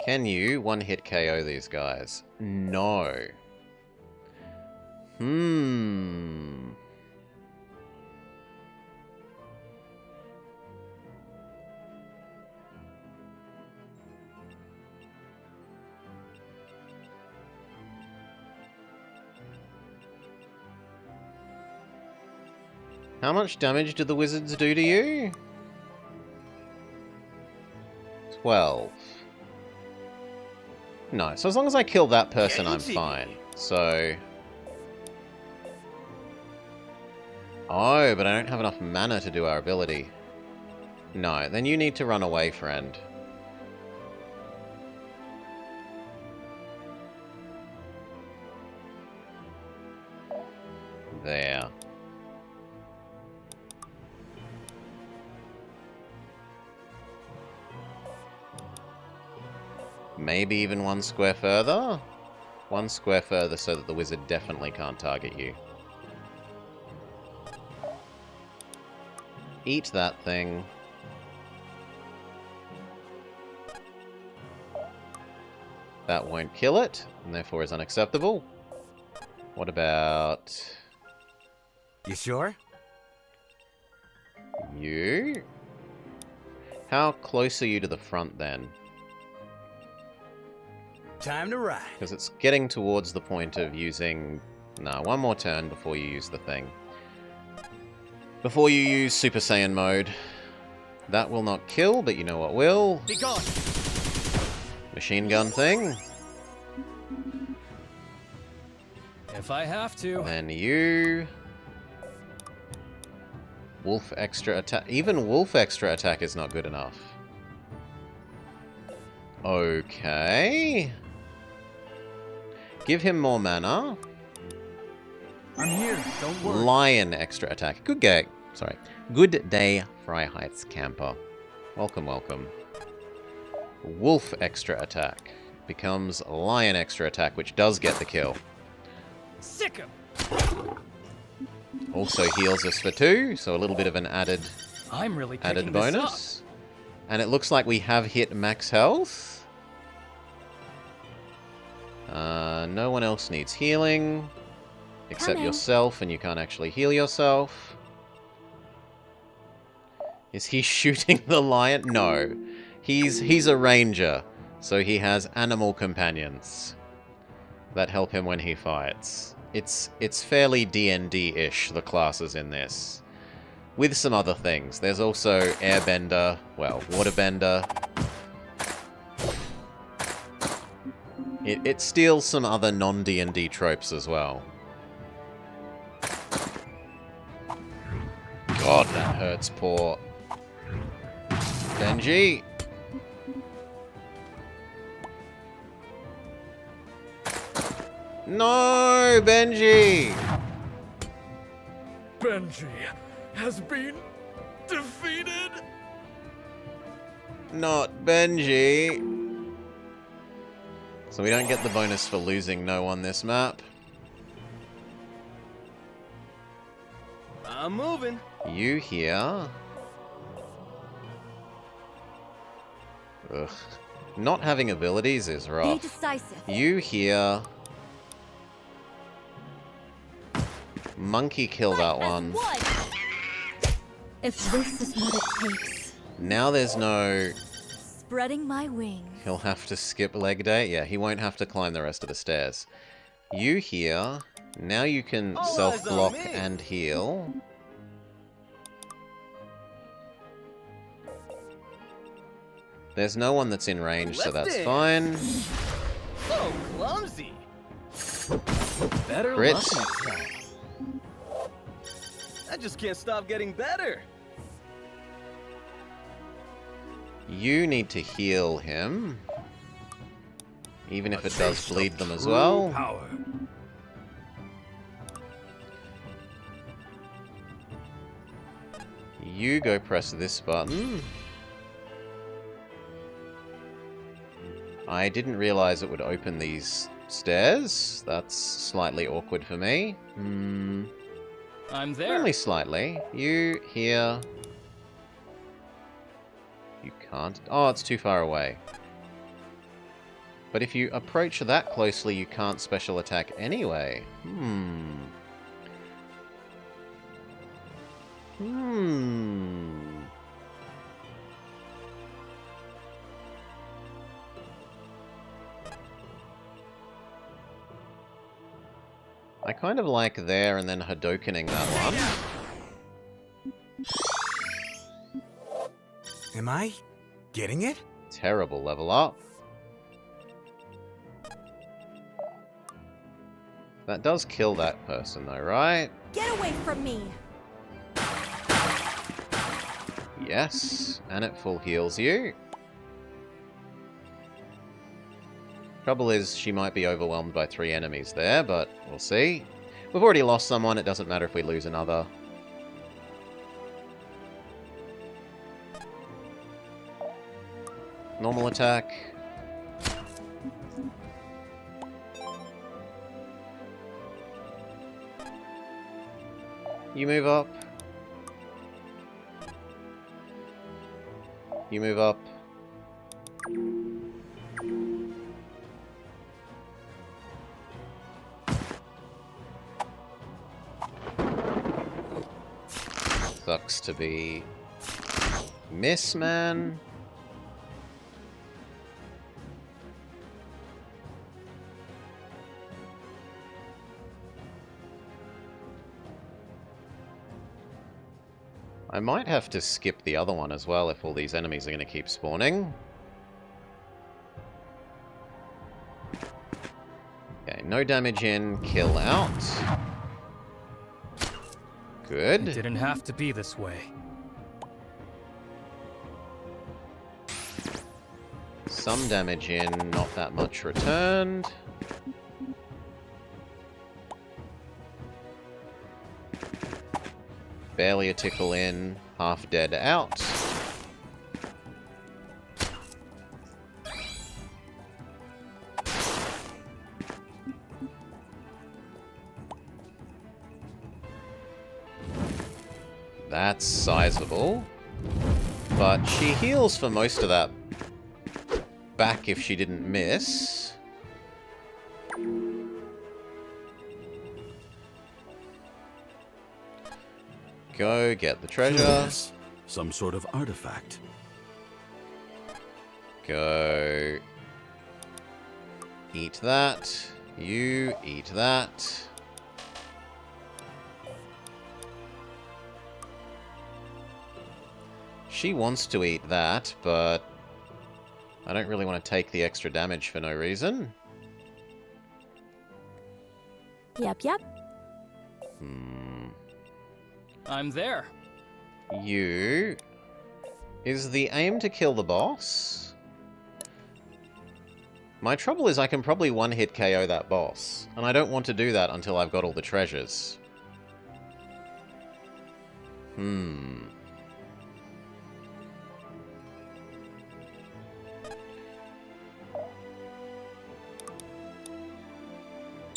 Can you one-hit KO these guys? No. How much damage do the wizards do to you? 12. No, so as long as I kill that person, I'm fine. So... Oh, but I don't have enough mana to do our ability. No, then you need to run away, friend. There. Maybe even 1 square further? 1 square further so that the wizard definitely can't target you. Eat that thing. That won't kill it, and therefore is unacceptable. What about... You sure? You? How close are you to the front, then? Time to ride. Because it's getting towards the point of using... Nah, 1 more turn before you use the thing. Before you use Super Saiyan mode. That will not kill, but you know what will. Be gone. Machine gun thing. If I have to. Then you... Wolf extra attack. Even wolf extra attack is not good enough. Okay. Give him more mana. I'm here, don't worry. Lion extra attack. Good day. Sorry. Good day, Fry Heights camper. Welcome, welcome. Wolf extra attack becomes lion extra attack, which does get the kill. Sick him. Also heals us for 2, so a little bit of an added I'm really bonus. And it looks like we have hit max health. No one else needs healing. Except yourself, and you can't actually heal yourself. Is he shooting the lion? No. He's a ranger, so he has animal companions that help him when he fights. It's fairly D&D-ish, the classes in this. With some other things. There's also airbender, well, waterbender. It steals some other non-D&D tropes as well. God, that hurts poor Benji. No, Benji! Benji has been defeated. Not Benji. So we don't get the bonus for losing no on this map. I'm moving. You here. Ugh. Not having abilities is rough. Be decisive. You here. Monkey kill that one. If this is what it takes. Now there's no... Spreading my wings. He'll have to skip leg day. Yeah, he won't have to climb the rest of the stairs. You here. Now you can self-block and heal. There's no one that's in range, so that's fine. So clumsy. Better Crit. luck next time. I just can't stop getting better. You need to heal him. Even if it does bleed them as well. Power. You go press this button. I didn't realize it would open these stairs. That's slightly awkward for me. I'm there. Only slightly. You here. You can't. Oh, it's too far away. But if you approach that closely, you can't special attack anyway. I kind of like there and then Hadokening that one. Am I getting it? Terrible level up. That does kill that person though, right? Get away from me! Yes, and it full heals you. Trouble is, she might be overwhelmed by 3 enemies there, but we'll see. We've already lost someone, it doesn't matter if we lose another. Normal attack. You move up. You move up. Sucks to be Miss Man. I might have to skip the other one as well if all these enemies are going to keep spawning. Okay, no damage in, kill out. Good. It didn't have to be this way. Some damage in, not that much returned. Barely a tickle in, half dead out. That's sizable. But she heals for most of that back if she didn't miss. Go get the treasure. Curious. Some sort of artifact. Go eat that. You eat that. She wants to eat that, but I don't really want to take the extra damage for no reason. Yep, yep. I'm there. You... Is the aim to kill the boss? My trouble is I can probably one-hit KO that boss, and I don't want to do that until I've got all the treasures.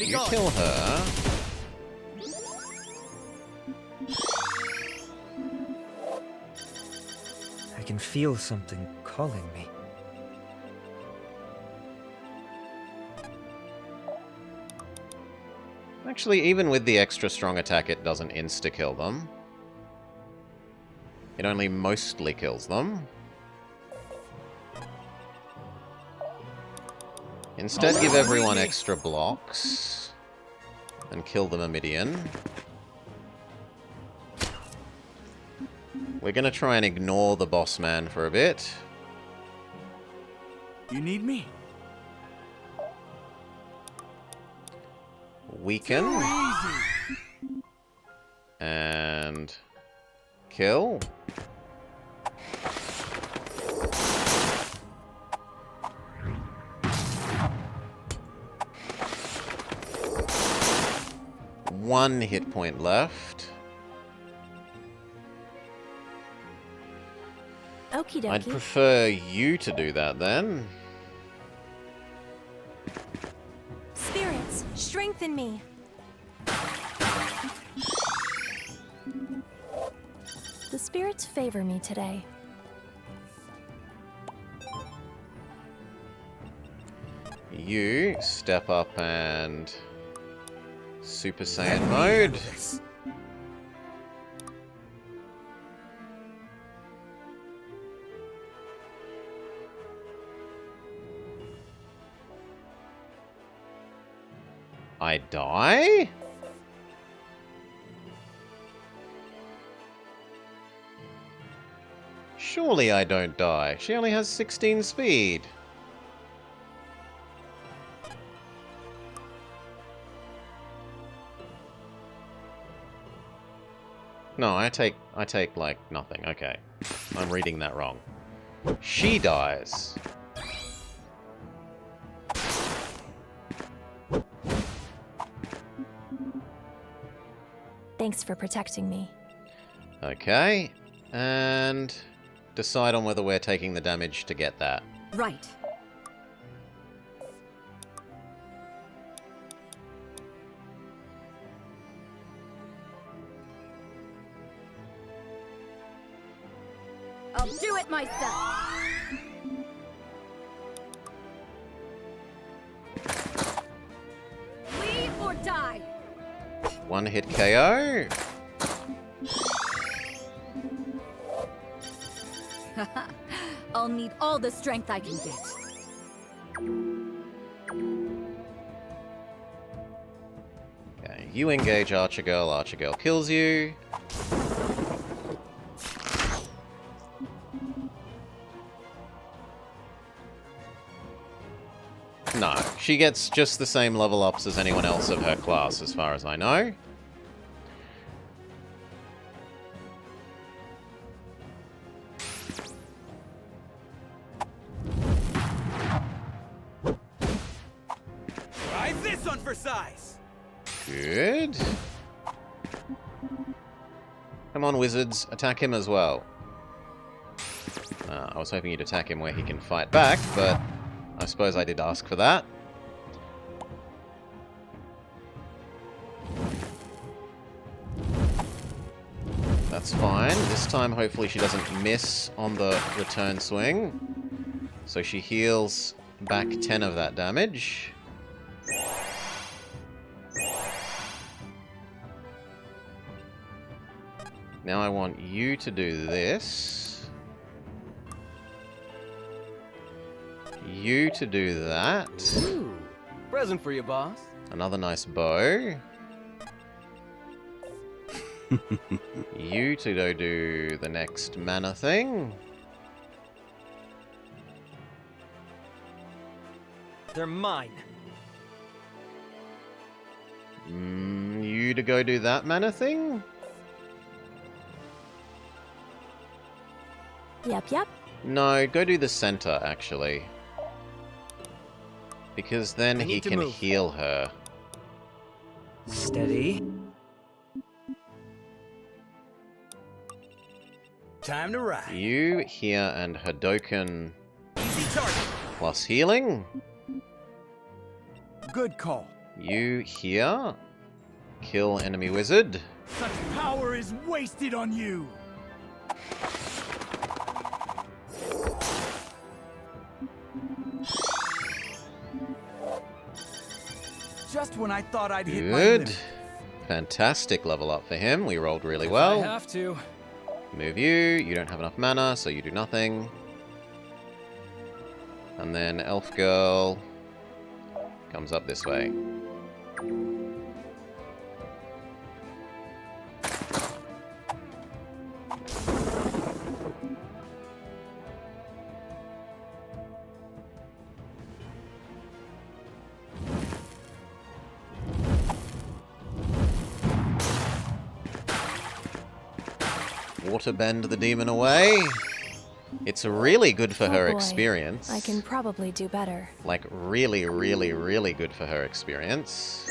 You kill her. I can feel something calling me. Actually, even with the extra strong attack, it doesn't insta-kill them. It only mostly kills them. Instead, give everyone extra blocks. And kill the Myrmidian. We're gonna try and ignore the boss man for a bit. You need me? Weaken. And... kill. One hit point left. Okie dokie. I'd prefer you to do that then. Spirits, strengthen me. The spirits favor me today. You step up and Super Saiyan mode. I die? Surely I don't die. She only has 16 speed. No, I take like nothing. Okay. I'm reading that wrong. She dies. Thanks for protecting me. Okay. And decide on whether we're taking the damage to get that. Right. I'll do it myself. Leave or die. One hit KO. I'll need all the strength I can get. Okay, you engage Archer Girl. Archer Girl kills you. she gets just the same level ups as anyone else of her class, as far as I know. Try this one for size. Good. Come on, wizards. Attack him as well. I was hoping you'd attack him where he can fight back, but I suppose I did ask for that. That's fine. This time, hopefully, she doesn't miss on the return swing. So she heals back 10 of that damage. Now I want you to do this. You to do that. Ooh, present for you, boss. Another nice bow. You to go do the next mana thing. They're mine. You to go do that mana thing. Yep. No, go do the center, actually. Because then he can heal her. Steady. Time to ride. You here and Hadoken Easy target. plus healing. Good call. You here. Kill enemy wizard. Such power is wasted on you. Just when I thought I'd hit my Good. limit. Fantastic level up for him. We rolled really I well. have to. Move you. You don't have enough mana, so you do nothing. And then Elf Girl comes up this way. Waterbend the demon away. It's really good for her boy. experience. I can probably do better. Like, really, really, really good for her experience.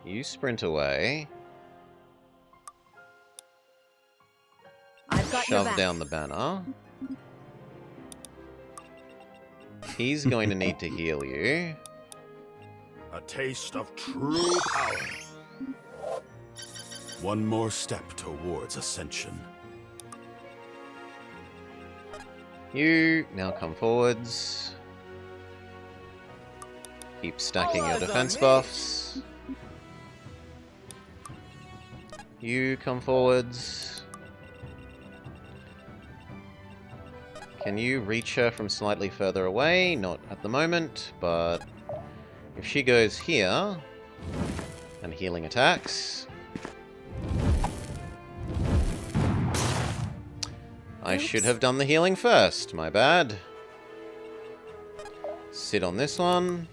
You sprint away. I've got your Shove back. down the banner. He's going to need to heal you. A taste of true power. One more step towards ascension. You now come forwards. Keep stacking your defense buffs. You come forwards. Can you reach her from slightly further away? Not at the moment, but if she goes here and healing attacks, I should have done the healing first. My bad. Sit on this one.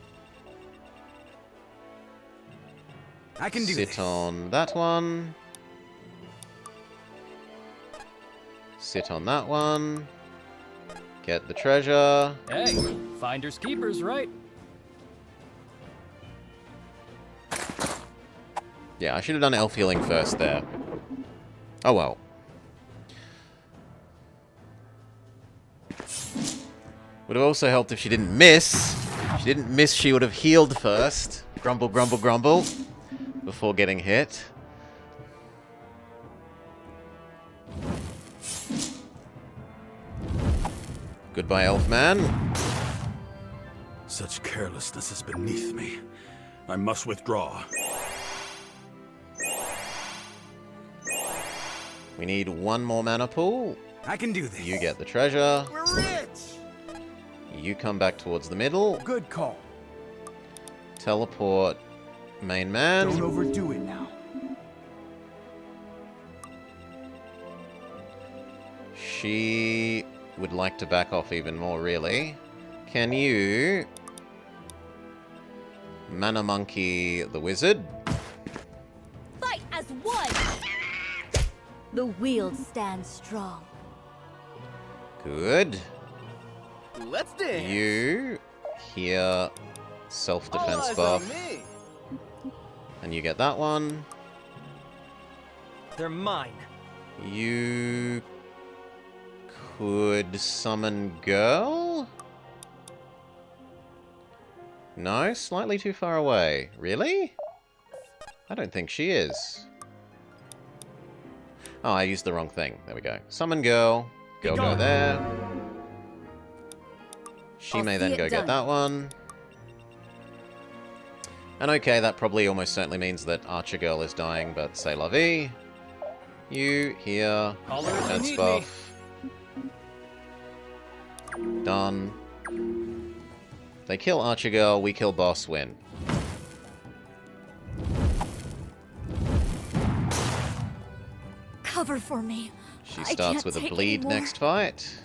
I can do Sit this. on that one. Sit on that one. Get the treasure. Hey, finders keepers, right? Yeah, I should have done elf healing first there. Oh well. Would have also helped if she didn't miss. If she didn't miss, she would have healed first. Grumble, grumble, grumble. Before getting hit. Goodbye, elf man. Such carelessness is beneath me. I must withdraw. We need one more mana pool. I can do this. You get the treasure. We're rich. You come back towards the middle. Good call. Teleport main man. Don't overdo it now. She would like to back off even more, really. Can you... Mana Monkey the Wizard? Fight as one! The wield stands strong. Good. Let's dance. You hear self-defense buff. And you get that one. They're mine. You could summon Girl? No, slightly too far away. Really? I don't think she is. Oh, I used the wrong thing. There we go. Summon Girl. Girl go there. She may then go get that one. And okay, that probably almost certainly means that Archer Girl is dying, but c'est la vie. You here. Defense buff. Done. They kill Archer Girl, we kill boss, win. Cover for me. She starts with a bleed next fight.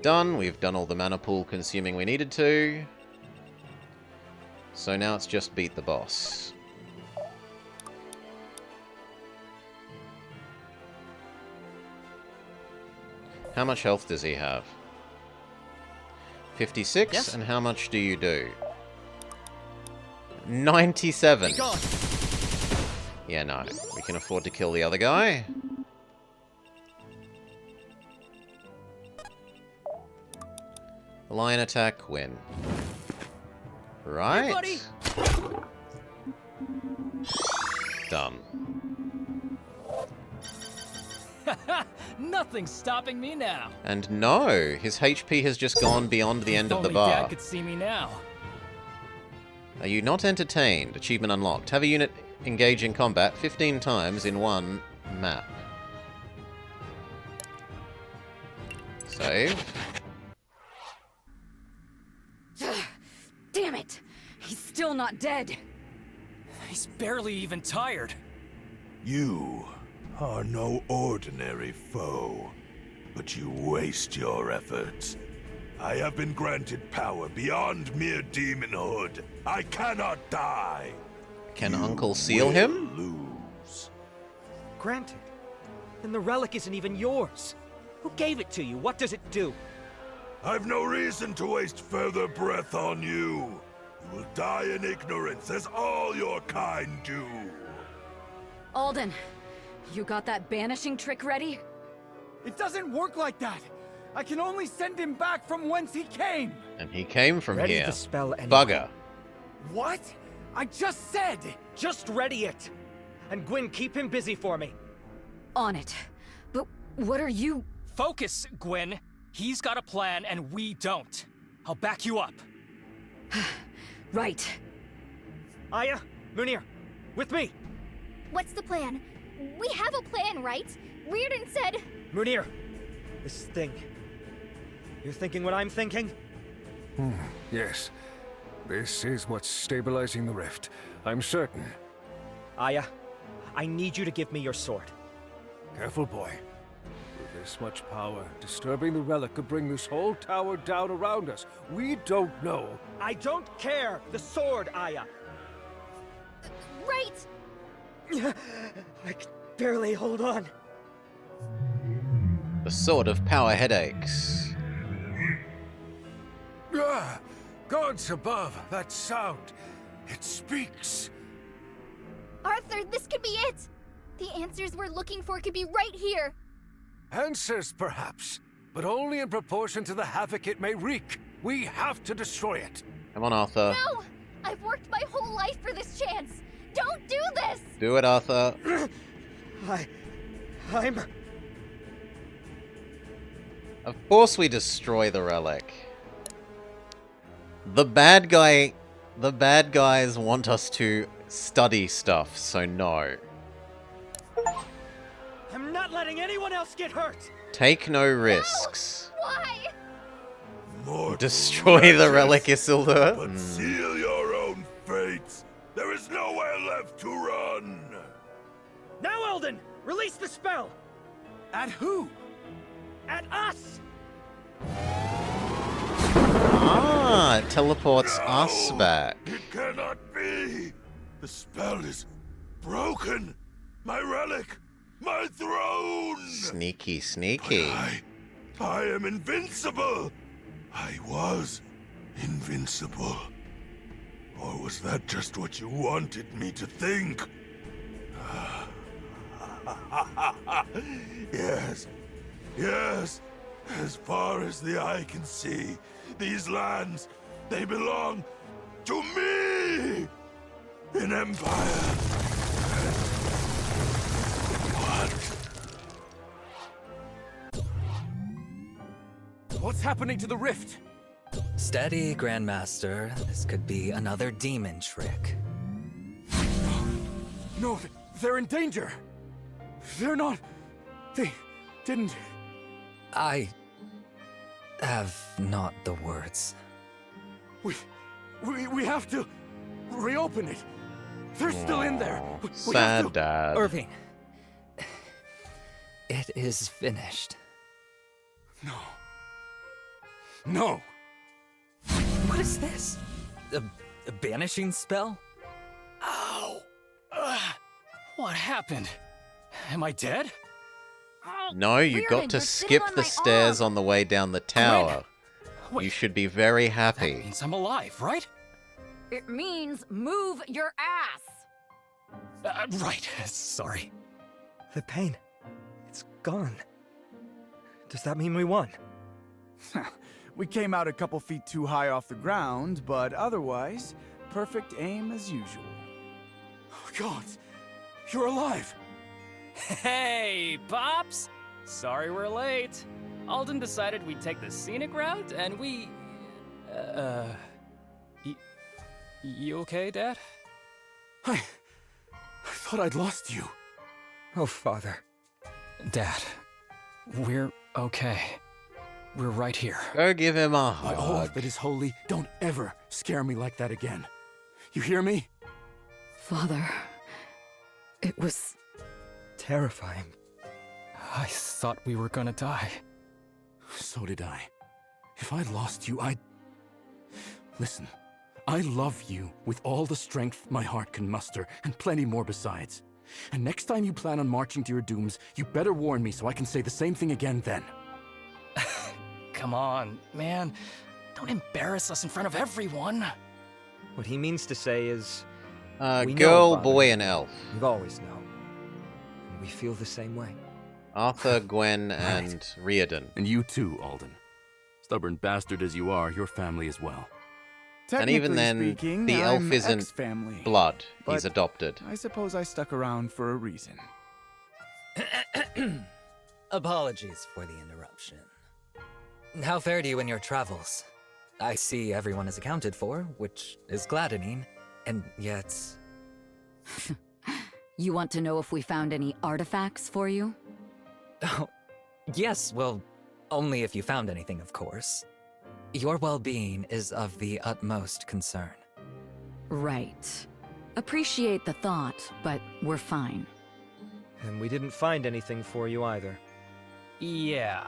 Done. We've done all the mana pool consuming we needed to. So now it's just beat the boss. How much health does he have? 56? Yes. And how much do you do? 97. Yeah, no. We can afford to kill the other guy. Lion attack, win. Right. Hey, done. Nothing's stopping me now. And no, his HP has just gone beyond the end of the bar. Dad could see me now. Are you not entertained? Achievement unlocked. Have a unit engage in combat 15 times in one map. Save. Damn it! He's still not dead. He's barely even tired. You are no ordinary foe, but you waste your efforts. I have been granted power beyond mere demonhood. I cannot die. Can Uncle seal him? Lose. Granted. Then the relic isn't even yours. Who gave it to you? What does it do? I've no reason to waste further breath on you. You will die in ignorance, as all your kind do. Alden, you got that banishing trick ready? It doesn't work like that. I can only send him back from whence he came. And he came from ready here. The spell anyway. Bugger. What? I just said. Just ready it. And Gwyn, keep him busy for me. On it. But what are you... Focus, Gwyn. He's got a plan and we don't. I'll back you up. Right. Aya, Munir, with me. What's the plan? We have a plan, right? Reardon said... Munir, this thing. You're thinking what I'm thinking? Yes. This is what's stabilizing the rift. I'm certain. Aya, I need you to give me your sword. Careful, boy. With this much power, disturbing the relic could bring this whole tower down around us. We don't know. I don't care! The sword, Aya! Right! I can barely hold on. The sword of power headaches. Ah! Gods above, that sound. It speaks. Arthur, this could be it! The answers we're looking for could be right here. Answers, perhaps, but only in proportion to the havoc it may wreak. We have to destroy it. Come on, Arthur. No! I've worked my whole life for this chance! Don't do this! Do it, Arthur. I'm... Of course we destroy the relic. The bad guys want us to study stuff, so no. I'm not letting anyone else get hurt! Take no risks. Why? Mortal Destroy the wretches, relic, Isildur? But seal your own fates. There is nowhere left to run. Now, Eldon! Release the spell! At who? At us! Ah, it teleports No, us back. It cannot be. The spell is broken. My relic, my throne. Sneaky, sneaky. I am invincible. I was invincible. Or was that just what you wanted me to think? Yes. Yes. As far as the eye can see, these lands, they belong to me! An empire. What? What's happening to the rift? Steady, Grandmaster. This could be another demon trick. No, they're in danger. They're not... They didn't... I have not the words. We have to reopen it. They're still in there. We have Sad to... dad. Irving, it is finished. No. No. What is this? A banishing spell? Ow! What happened? Am I dead? No, you Reardon, got to you're sitting skip on the my stairs arm. on the way down the tower. Wait, You should be very that happy. means I'm alive, right? It means move your ass. Right. Sorry. The pain. It's gone. Does that mean we won? We came out a couple feet too high off the ground, but otherwise, perfect aim as usual. Oh, God, you're alive! Hey, Pops! Sorry we're late. Alden decided we'd take the scenic route, and we... You okay, Dad? I thought I'd lost you. Oh, Father. Dad, we're okay. We're right here. Go give him a By all hug. that is holy, don't ever scare me like that again. You hear me? Father, it was... Terrifying. I thought we were gonna die. So did I. If I lost you, I'd... Listen, I love you with all the strength my heart can muster, and plenty more besides. And next time you plan on marching to your dooms, you better warn me so I can say the same thing again then. Come on, man. Don't embarrass us in front of everyone. What he means to say is, we know, Girl, Father. boy, and elf. we've always known. And we feel the same way. Arthur, Gwen, and Reardon. And you too, Alden. Stubborn bastard as you are, your family as well. And even Technically then, speaking, the elf I'm isn't ex-family, blood. He's but adopted. I suppose I stuck around for a reason. Apologies for the interruption. How fared you in your travels? I see everyone is accounted for, which is gladdening, and yet... You want to know if we found any artifacts for you? Oh, yes, well, only if you found anything, of course. Your well-being is of the utmost concern. Right. Appreciate the thought, but we're fine. And we didn't find anything for you either. Yeah,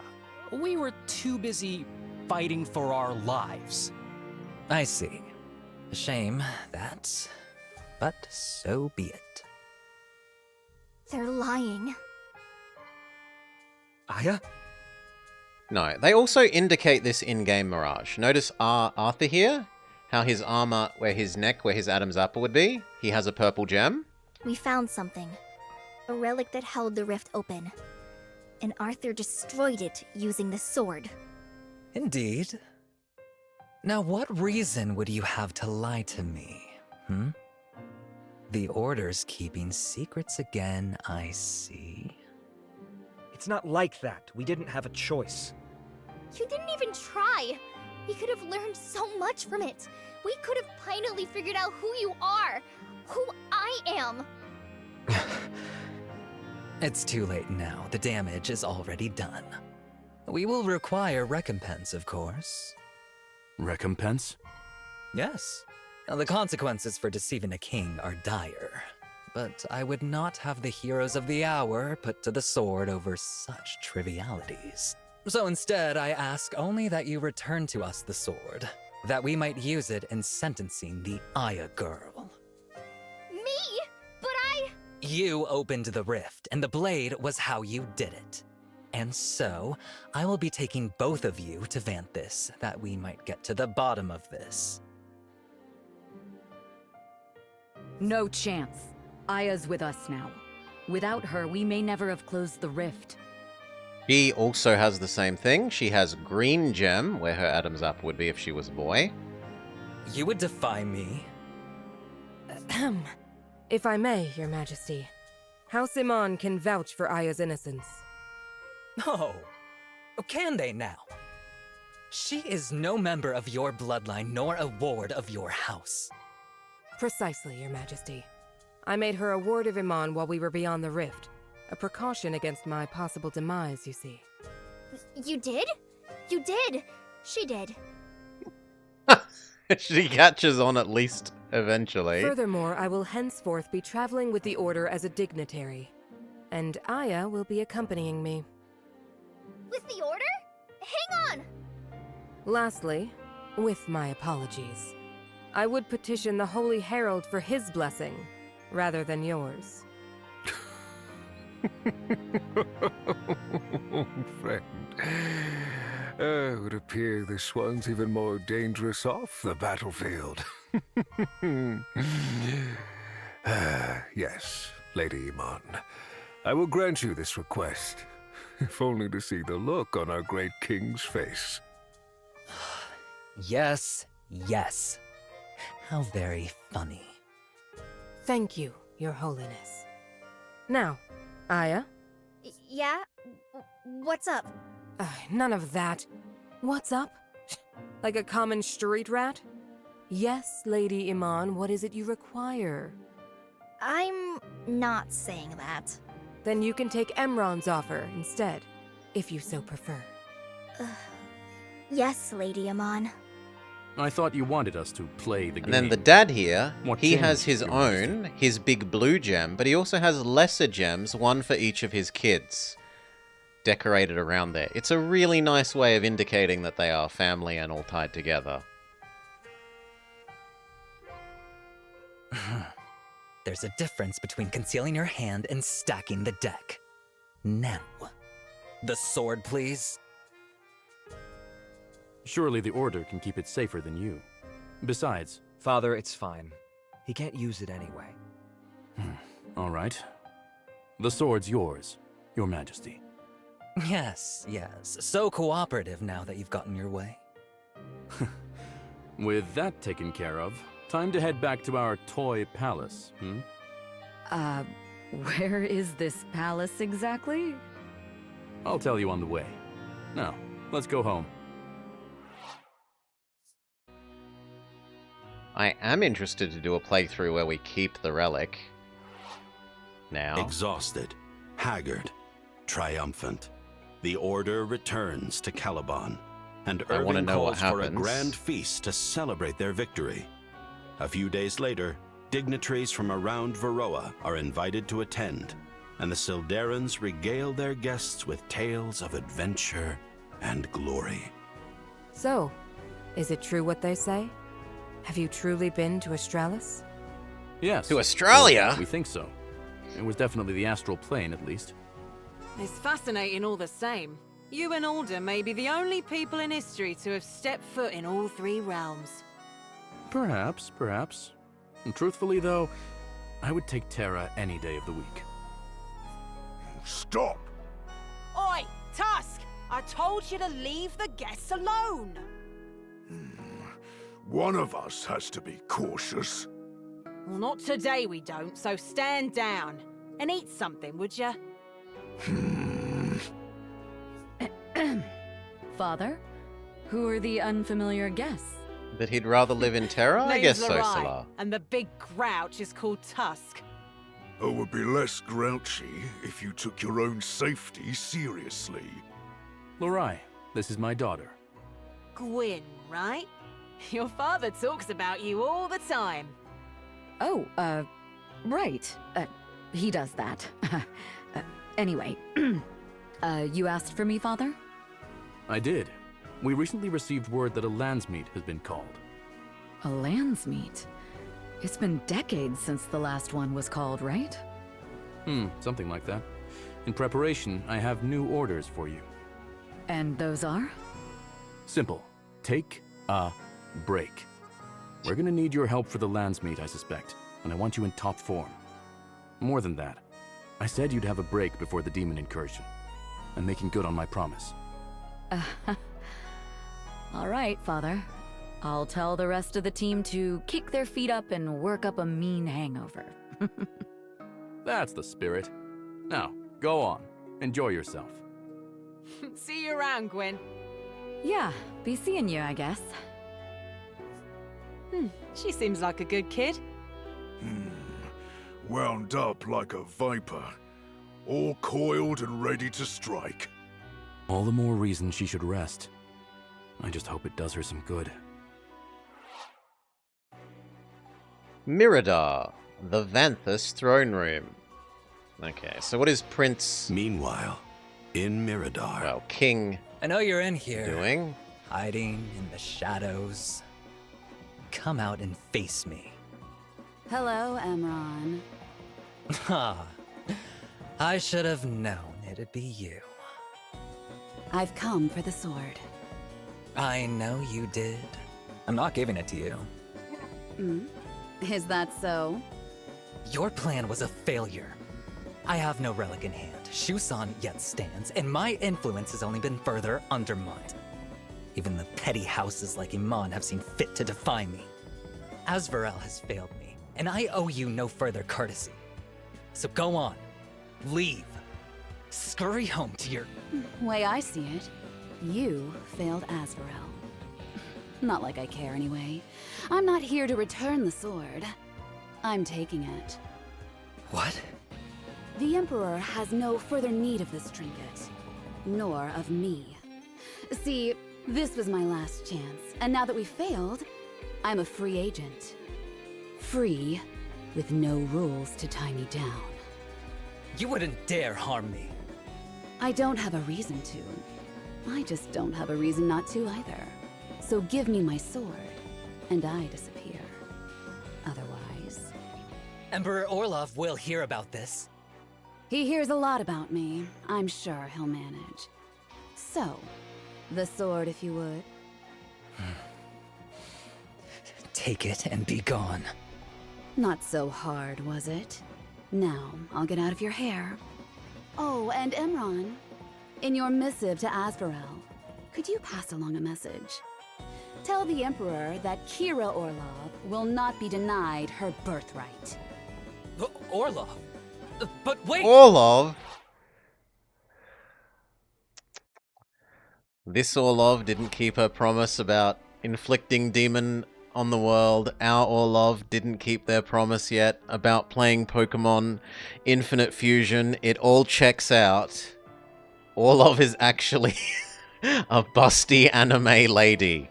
we were too busy fighting for our lives. I see. A shame, that. But so be it. They're lying. Aya? No, they also indicate this in-game Mirage. Notice Arthur here? How his armor, where his neck, where his Adam's apple would be? He has a purple gem. We found something. A relic that held the rift open. And Arthur destroyed it using the sword. Indeed. Now, what reason would you have to lie to me, hmm? The Order's keeping secrets again, I see. It's not like that. We didn't have a choice. You didn't even try. We could have learned so much from it. We could have finally figured out who you are. Who I am. It's too late now. The damage is already done. We will require recompense, of course. Recompense? Yes. Now, the consequences for deceiving a king are dire. But I would not have the heroes of the hour put to the sword over such trivialities. So instead, I ask only that you return to us the sword, that we might use it in sentencing the Aya girl. Me? But You opened the rift, and the blade was how you did it. And so, I will be taking both of you to Vanthus, that we might get to the bottom of this. No chance. Aya's with us now. Without her, we may never have closed the rift. She also has the same thing. She has green gem, where her Adam's apple would be if she was a boy. You would defy me? Ahem. If I may, Your Majesty, House Iman can vouch for Aya's innocence. Oh, can they now? She is no member of your bloodline, nor a ward of your house. Precisely, Your Majesty. I made her a ward of Iman while we were beyond the rift. A precaution against my possible demise, you see. you did? You did. She did. She catches on at least eventually. Furthermore, I will henceforth be traveling with the Order as a dignitary. And Aya will be accompanying me. With the Order? Hang on! Lastly, with my apologies, I would petition the Holy Herald for his blessing, rather than yours. Friend, it would appear this one's even more dangerous off the battlefield. Yes, Lady Iman. I will grant you this request, if only to see the look on our great king's face. Yes, yes. How very funny. Thank you, Your Holiness. Now, Aya? Yeah? What's up? None of that. What's up? Like a common street rat? Yes, Lady Iman, what is it you require? I'm not saying that. Then you can take Emron's offer instead, if you so prefer. Yes, Lady Iman. I thought you wanted us to play the game. And then the dad here, What he has changed, his Your own, his big blue gem, but he also has lesser gems, one for each of his kids, decorated around there. It's a really nice way of indicating that they are family and all tied together. There's a difference between concealing your hand and stacking the deck. Now, the sword, please. Surely the Order can keep it safer than you. Besides... Father, it's fine. He can't use it anyway. All right. The sword's yours, Your Majesty. Yes, yes. So cooperative now that you've gotten your way. With that taken care of, time to head back to our toy palace, Where is this palace exactly? I'll tell you on the way. Now, let's go home. I am interested to do a playthrough where we keep the relic. Now. Exhausted, haggard, triumphant, the Order returns to Caliban, and I wanna Irving know what calls for a happens. grand feast to celebrate their victory. A few days later, dignitaries from around Varroa are invited to attend, and the Sildarans regale their guests with tales of adventure and glory. So, is it true what they say? Have you truly been to Astralis? Yes. To Australia? We think so. It was definitely the astral plane, at least. It's fascinating all the same. You and Alden may be the only people in history to have stepped foot in all three realms. Perhaps, perhaps. And truthfully, though, I would take Terra any day of the week. Stop! Oi, Tusk! I told you to leave the guests alone! One of us has to be cautious. Well, not today we don't, so stand down. And eat something, would you? Father? Who are the unfamiliar guests? That he'd rather live in Terra? I guess Name's so, Larai, Salah. and the big grouch is called Tusk. I would be less grouchy if you took your own safety seriously. Larai, this is my daughter. Gwyn, right? Your father talks about you all the time. Oh, right. He does that. Anyway, you asked for me, Father? I did. We recently received word that a landsmeet has been called. A landsmeet? It's been decades since the last one was called, right? Something like that. In preparation, I have new orders for you. And those are? Simple. Take a break. We're gonna need your help for the landsmeet, I suspect, and I want you in top form. More than that, I said you'd have a break before the demon incursion. I'm making good on my promise. All right, Father. I'll tell the rest of the team to kick their feet up and work up a mean hangover. That's the spirit. Now, go on. Enjoy yourself. See you around, Gwen. Yeah, be seeing you, I guess. She seems like a good kid. Wound up like a viper. All coiled and ready to strike. All the more reason she should rest. I just hope it does her some good. Mirador, the Vanthus throne room. Okay, so what is Prince... Meanwhile, in Mirador... Well, King... I know you're in here. Doing? Hiding in the shadows. Come out and face me. Hello, Emron. Ah, I should have known it'd be you. I've come for the sword. I know you did. I'm not giving it to you. Is that so? Your plan was a failure. I have no relic in hand. Shusan yet stands, and my influence has only been further undermined. Even the petty houses like Iman have seen fit to defy me. Asvarel has failed me, and I owe you no further courtesy. So go on. Leave. Scurry home to your... Way I see it, you failed Asvarel. Not like I care anyway. I'm not here to return the sword. I'm taking it. What? The Emperor has no further need of this trinket, nor of me. See, this was my last chance, and now that we failed, I'm a free agent. Free, with no rules to tie me down. You wouldn't dare harm me. I don't have a reason to. I just don't have a reason not to either. So give me my sword, and I disappear. Otherwise... Emperor Orlov will hear about this. He hears a lot about me. I'm sure he'll manage. So, the sword if you would. Take it and be gone. Not so hard, was it? Now, I'll get out of your hair. Oh, and Emron, in your missive to Asvarel, could you pass along a message? Tell the Emperor that Kira Orlov will not be denied her birthright. Orlov? But wait! Orlov? This Orlov didn't keep her promise about inflicting demon on the world. Our Orlov didn't keep their promise yet about playing Pokemon Infinite Fusion. It all checks out. Orlov is actually a busty anime lady.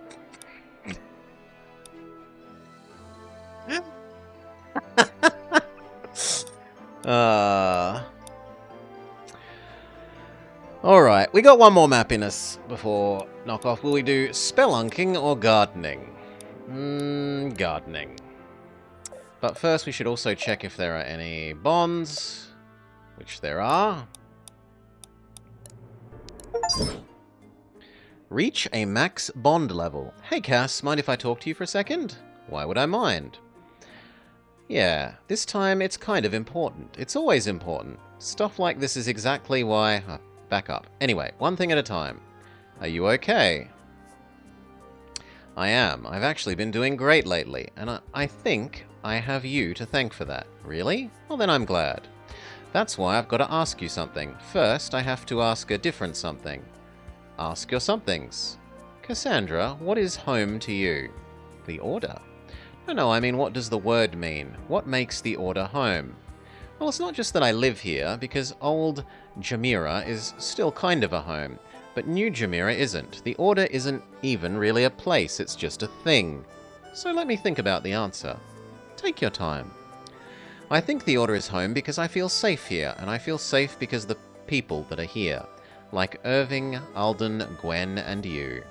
Alright, we got one more map in us before knockoff. Will we do spelunking or gardening? Gardening. But first we should also check if there are any bonds, which there are. Reach a max bond level. Hey Cass, mind if I talk to you for a second? Why would I mind? Yeah, this time it's kind of important. It's always important. Stuff like this is exactly why... back up. Anyway, one thing at a time. Are you okay? I am. I've actually been doing great lately, and I think I have you to thank for that. Really? Well then I'm glad. That's why I've got to ask you something. First, I have to ask a different something. Ask your somethings. Cassandra, what is home to you? The Order. No, I mean, what does the word mean? What makes the Order home? Well, it's not just that I live here, because old Jamira is still kind of a home, But New Jumeirah isn't. The Order isn't even really a place, it's just a thing. So let me think about the answer. Take your time. I think the Order is home because I feel safe here, and I feel safe because of the people that are here. Like Irving, Alden, Gwen, and you.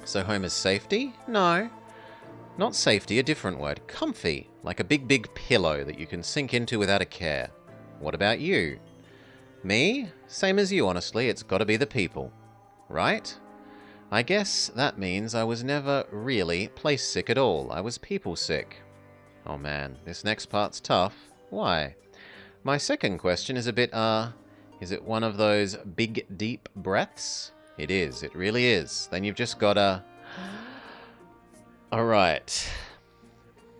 So home is safety? No. Not safety, a different word. Comfy. Like a big pillow that you can sink into without a care. What about you? Me? Same as you, honestly. It's gotta be the people. Right? I guess that means I was never really place sick at all. I was people sick. Oh man, this next part's tough. Why? My second question is a bit, is it one of those big, deep breaths? It is. It really is. Then you've just gotta... Alright.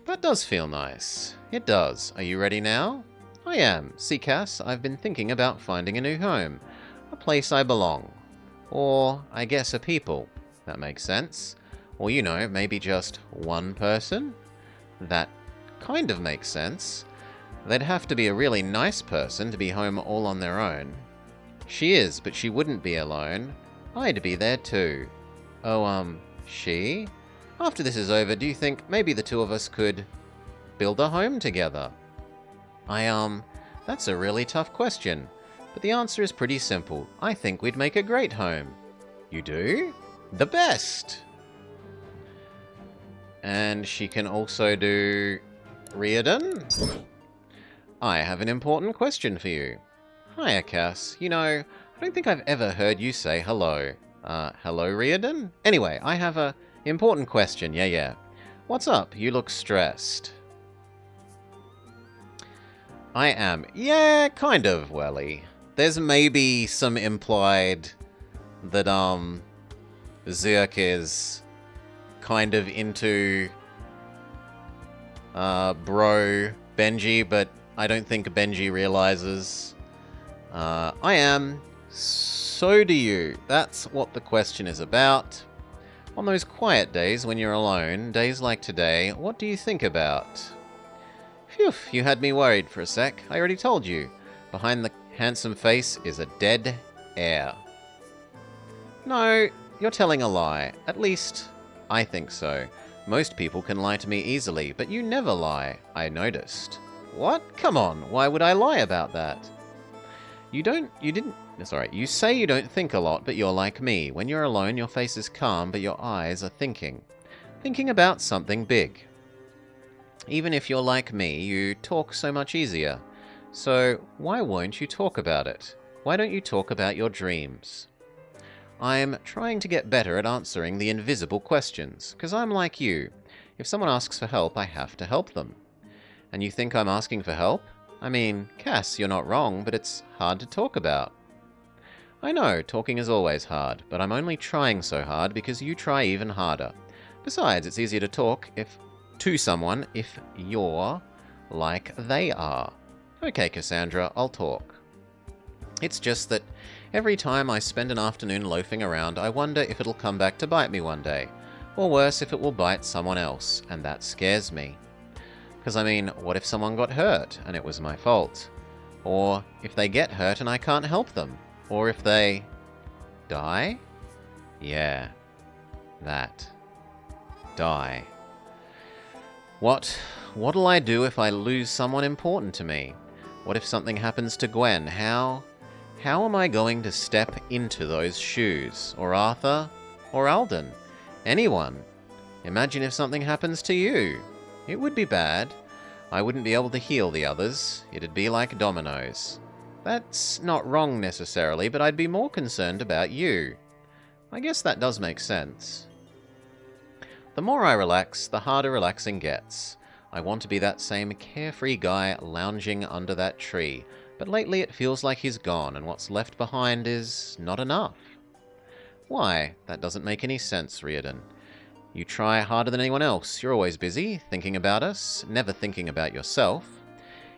That does feel nice. It does. Are you ready now? I am. See, Cass, I've been thinking about finding a new home. A place I belong. Or, I guess, a people. That makes sense. Or, you know, maybe just one person? That kind of makes sense. They'd have to be a really nice person to be home all on their own. She is, but she wouldn't be alone. I'd be there too. Oh, she? After this is over, do you think maybe the two of us could build a home together? That's a really tough question. But the answer is pretty simple. I think we'd make a great home. You do? The best! And she can also do... Riordan? I have an important question for you. Hiya, Cass. You know, I don't think I've ever heard you say hello. Hello, Riordan? Anyway, I have a important question. Yeah. What's up? You look stressed. I am. Yeah, kind of, Welly. There's maybe some implied that, Zerk is kind of into, bro Benji, but I don't think Benji realizes. I am. So do you. That's what the question is about. On those quiet days when you're alone, days like today, what do you think about? Phew, you had me worried for a sec. I already told you. Behind the handsome face is a dead air. No, you're telling a lie. At least, I think so. Most people can lie to me easily, but you never lie, I noticed. What? Come on, why would I lie about that? You say you don't think a lot, but you're like me. When you're alone, your face is calm, but your eyes are thinking. Thinking about something big. Even if you're like me, you talk so much easier. So, why won't you talk about it? Why don't you talk about your dreams? I'm trying to get better at answering the invisible questions, because I'm like you. If someone asks for help, I have to help them. And you think I'm asking for help? I mean, Cass, you're not wrong, but it's hard to talk about. I know, talking is always hard, but I'm only trying so hard because you try even harder. Besides, it's easier to talk to someone if you're like they are. Okay, Cassandra, I'll talk. It's just that every time I spend an afternoon loafing around, I wonder if it'll come back to bite me one day. Or worse, if it will bite someone else, and that scares me. Because, I mean, what if someone got hurt, and it was my fault? Or if they get hurt and I can't help them? Or if they... die? Yeah. That. Die. What'll I do if I lose someone important to me? What if something happens to Gwen? How am I going to step into those shoes? Or Arthur? Or Alden? Anyone? Imagine if something happens to you. It would be bad. I wouldn't be able to heal the others. It'd be like dominoes. That's not wrong necessarily, but I'd be more concerned about you. I guess that does make sense. The more I relax, the harder relaxing gets. I want to be that same carefree guy lounging under that tree, but lately it feels like he's gone and what's left behind is not enough. Why? That doesn't make any sense, Riordan. You try harder than anyone else. You're always busy, thinking about us, never thinking about yourself.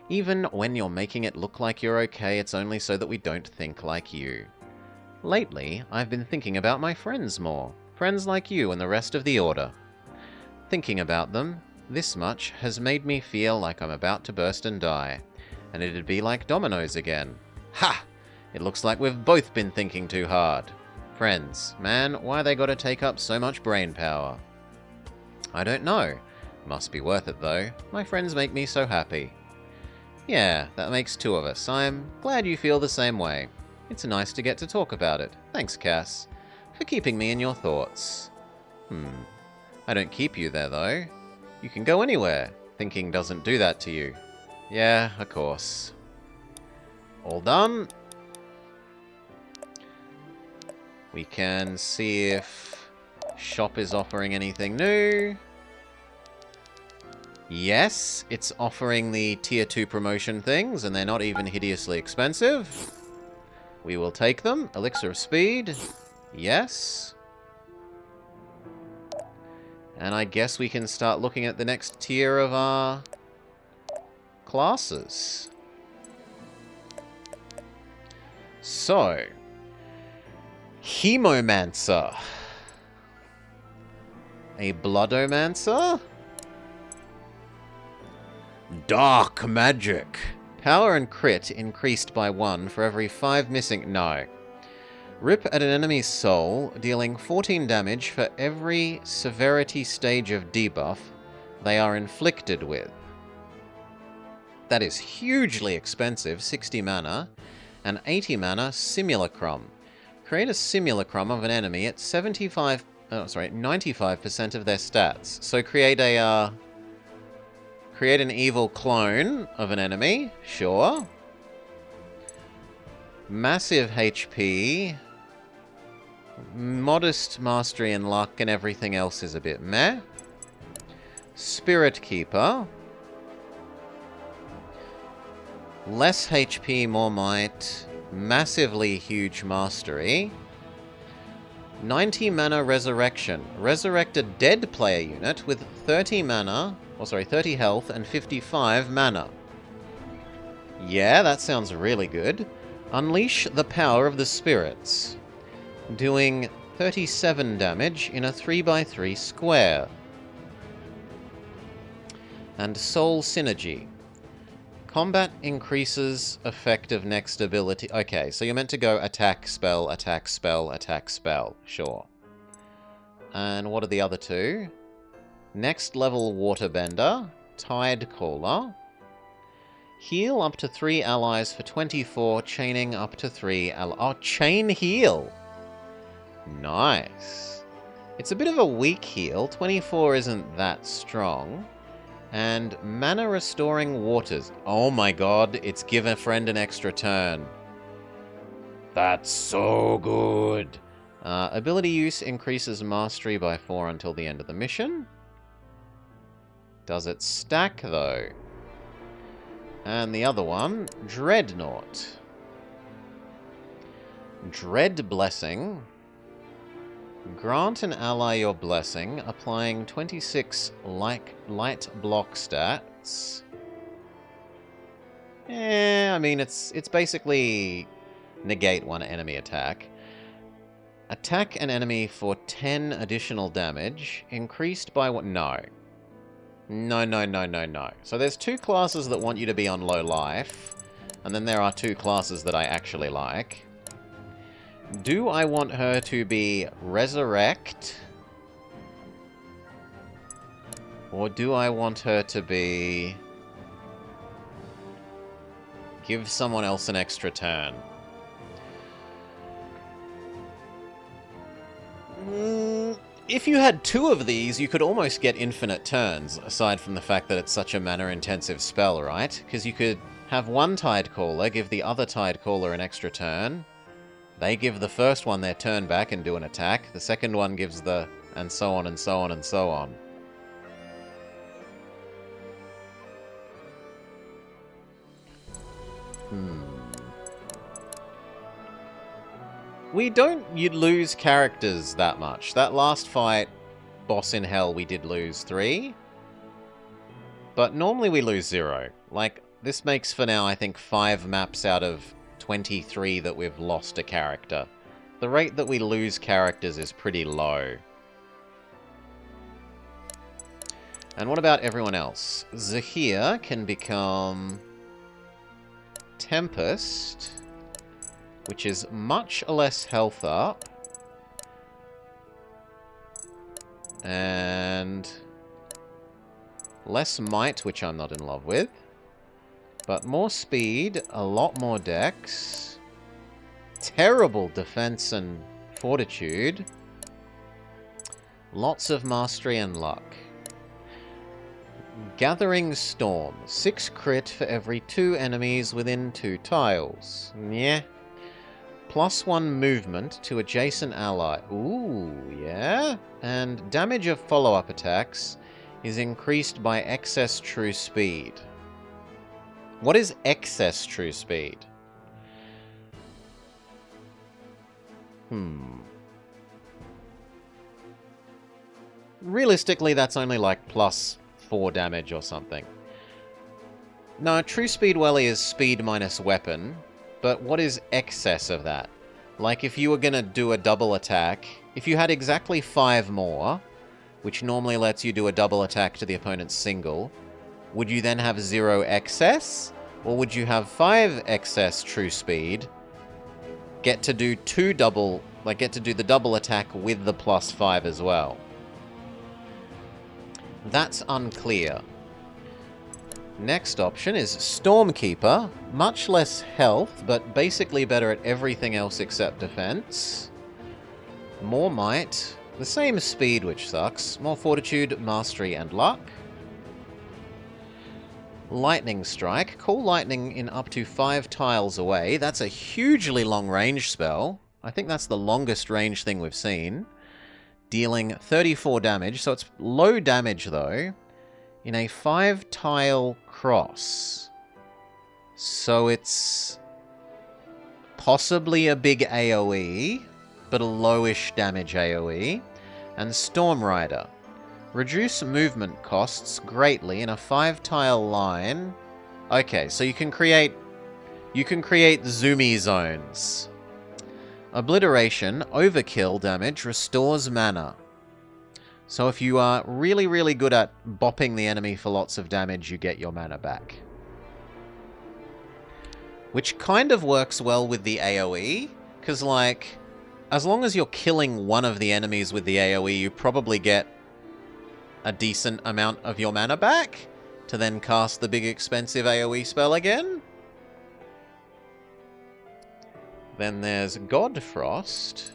Even when you're making it look like you're okay, it's only so that we don't think like you. Lately, I've been thinking about my friends more. Friends like you and the rest of the Order. Thinking about them, this much has made me feel like I'm about to burst and die. And it'd be like dominoes again. Ha! It looks like we've both been thinking too hard. friends. Man, why they gotta take up so much brain power? I don't know. Must be worth it, though. My friends make me so happy. Yeah, that makes 2 of us. I'm glad you feel the same way. It's nice to get to talk about it. Thanks, Cass, for keeping me in your thoughts. I don't keep you there, though. You can go anywhere. Thinking doesn't do that to you. Yeah, of course. All done. We can see if shop is offering anything new. Yes, it's offering the tier 2 promotion things, and they're not even hideously expensive. We will take them. Elixir of Speed. Yes. And I guess we can start looking at the next tier of our classes. So, Hemomancer. A Bloodomancer? Dark Magic. Power and crit increased by 1 for every 5 missing... No. Rip at an enemy's soul, dealing 14 damage for every severity stage of debuff they are inflicted with. That is hugely expensive, 60 mana, and 80 mana Simulacrum. Create a Simulacrum of an enemy at 95% of their stats. So create an evil clone of an enemy, sure. Massive HP. Modest mastery and luck, and everything else is a bit meh. Spirit Keeper. Less HP, more might. Massively huge mastery. 90 mana Resurrection. Resurrect a dead player unit with 30 health and 55 mana. Yeah, that sounds really good. Unleash the power of the spirits. Doing 37 damage in a 3x3 square. And Soul Synergy. Combat increases effective next ability. Okay, so you're meant to go attack, spell, attack, spell, attack, spell. Sure. And what are the other 2? Next level Waterbender. Tide Caller. Heal up to 3 allies for 24, chaining up to 3 allies. Oh, chain heal! Nice. It's a bit of a weak heal. 24 isn't that strong. And Mana Restoring Waters. Oh my god, it's give a friend an extra turn. That's so good. Ability use increases mastery by 4 until the end of the mission. Does it stack, though? And the other one, Dreadnought. Dread Blessing. Grant an ally your blessing, applying 26 light block stats. I mean, it's basically negate 1 enemy attack. Attack an enemy for 10 additional damage, increased by what? No. No. So there's 2 classes that want you to be on low life, and then there are 2 classes that I actually like. Do I want her to be Resurrect? Or do I want her to be... Give someone else an extra turn? If you had 2 of these, you could almost get infinite turns, aside from the fact that it's such a mana-intensive spell, right? Because you could have one Tidecaller, give the other Tidecaller an extra turn. They give the first one their turn back and do an attack. The second one gives the... and so on and so on and so on. We don't lose characters that much. That last fight, boss in hell, we did lose 3. But normally we lose 0. Like, this makes for now, I think, 5 maps out of 23 that we've lost a character. The rate that we lose characters is pretty low. And what about everyone else? Zahir can become Tempest, which is much less health up, And less might, which I'm not in love with. But more speed, a lot more dex. Terrible defense and fortitude. Lots of mastery and luck. Gathering Storm. 6 crit for every 2 enemies within 2 tiles. Yeah. +1 movement to adjacent ally. Ooh, yeah. And damage of follow-up attacks is increased by excess true speed. What is excess true speed? Realistically, that's only like +4 damage or something. No, true speed welly is speed minus weapon, but what is excess of that? Like if you were gonna do a double attack, if you had exactly 5 more, which normally lets you do a double attack to the opponent's single, would you then have 0 excess? Or would you have 5 excess true speed, get to do the double attack with the +5 as well? That's unclear. Next option is Stormkeeper. Much less health, but basically better at everything else except defense. More might. The same speed, which sucks. More fortitude, mastery, and luck. Lightning Strike. Call lightning in up to 5 tiles away. That's a hugely long range spell. I think that's the longest range thing we've seen. Dealing 34 damage, so it's low damage though, in a 5-tile cross. So it's possibly a big AoE, but a lowish damage AoE. And Storm Rider. Reduce movement costs greatly in a 5-tile line. Okay, so you can create zoomy zones. Obliteration, overkill damage, restores mana. So if you are really, really good at bopping the enemy for lots of damage, you get your mana back. Which kind of works well with the AoE, because like, as long as you're killing one of the enemies with the AoE, you probably get a decent amount of your mana back to then cast the big expensive AoE spell again. Then there's Godfrost.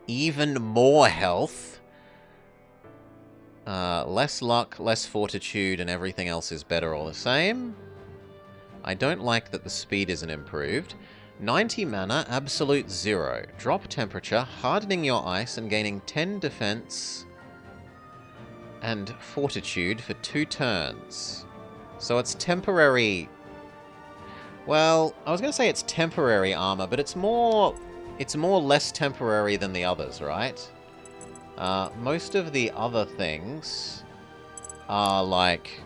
Even more health. Less luck, less fortitude, and everything else is better all the same. I don't like that the speed isn't improved. 90 mana, absolute 0. Drop temperature, hardening your ice and gaining 10 defense and fortitude for 2 turns. So it's temporary. Well, I was going to say it's temporary armor, but it's more less temporary than the others, right? Most of the other things are like...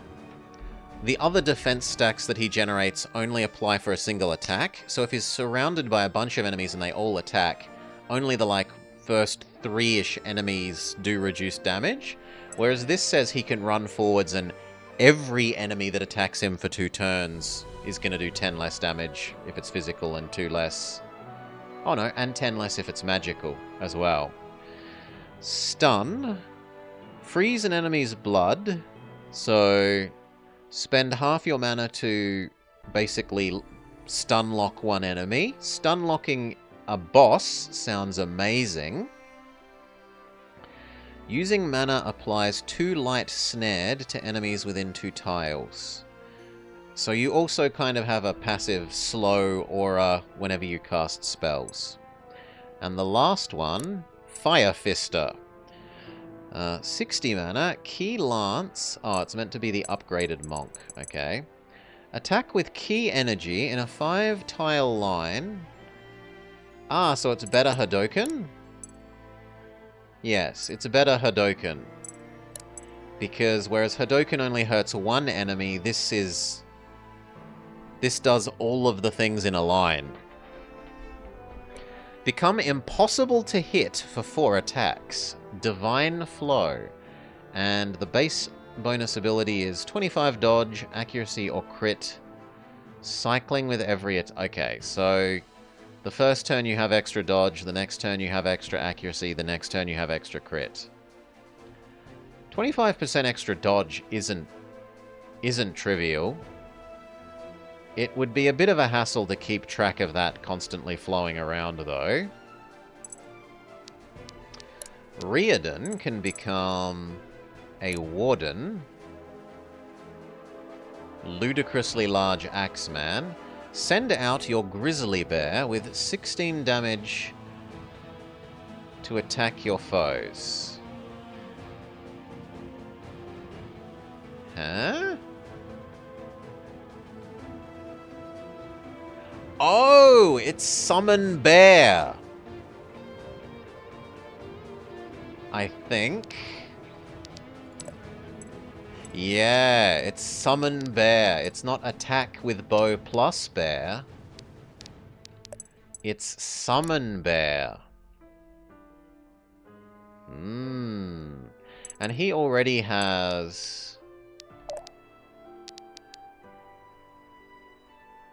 The other defense stacks that he generates only apply for a single attack, so if he's surrounded by a bunch of enemies and they all attack, only the, like, first 3-ish enemies do reduce damage, whereas this says he can run forwards and every enemy that attacks him for 2 turns is going to do 10 less damage if it's physical and 2 less... Oh no, and 10 less if it's magical as well. Stun. Freeze an enemy's blood, so... Spend half your mana to basically stun lock one enemy. Stun locking a boss sounds amazing. Using mana applies 2 light snared to enemies within 2 tiles. So you also kind of have a passive slow aura whenever you cast spells. And the last one, Fire Fister. 60 mana, Key Lance. Oh, it's meant to be the upgraded Monk. Okay. Attack with Key Energy in a 5-tile line. Ah, so it's better Hadoken? Yes, it's a better Hadoken. Because whereas Hadoken only hurts one enemy, this does all of the things in a line. Become impossible to hit for 4 attacks. Divine Flow. And the base bonus ability is 25 dodge, accuracy or crit. Cycling with every... Okay, so The first turn you have extra dodge, the next turn you have extra accuracy, the next turn you have extra crit. 25% extra dodge isn't trivial. It would be a bit of a hassle to keep track of that constantly flowing around, though. Riordan can become a warden. Ludicrously large axeman. Send out your grizzly bear with 16 damage to attack your foes. Huh? Oh, it's Summon Bear. I think. Yeah, it's Summon Bear. It's not attack with bow plus bear. It's Summon Bear. And he already has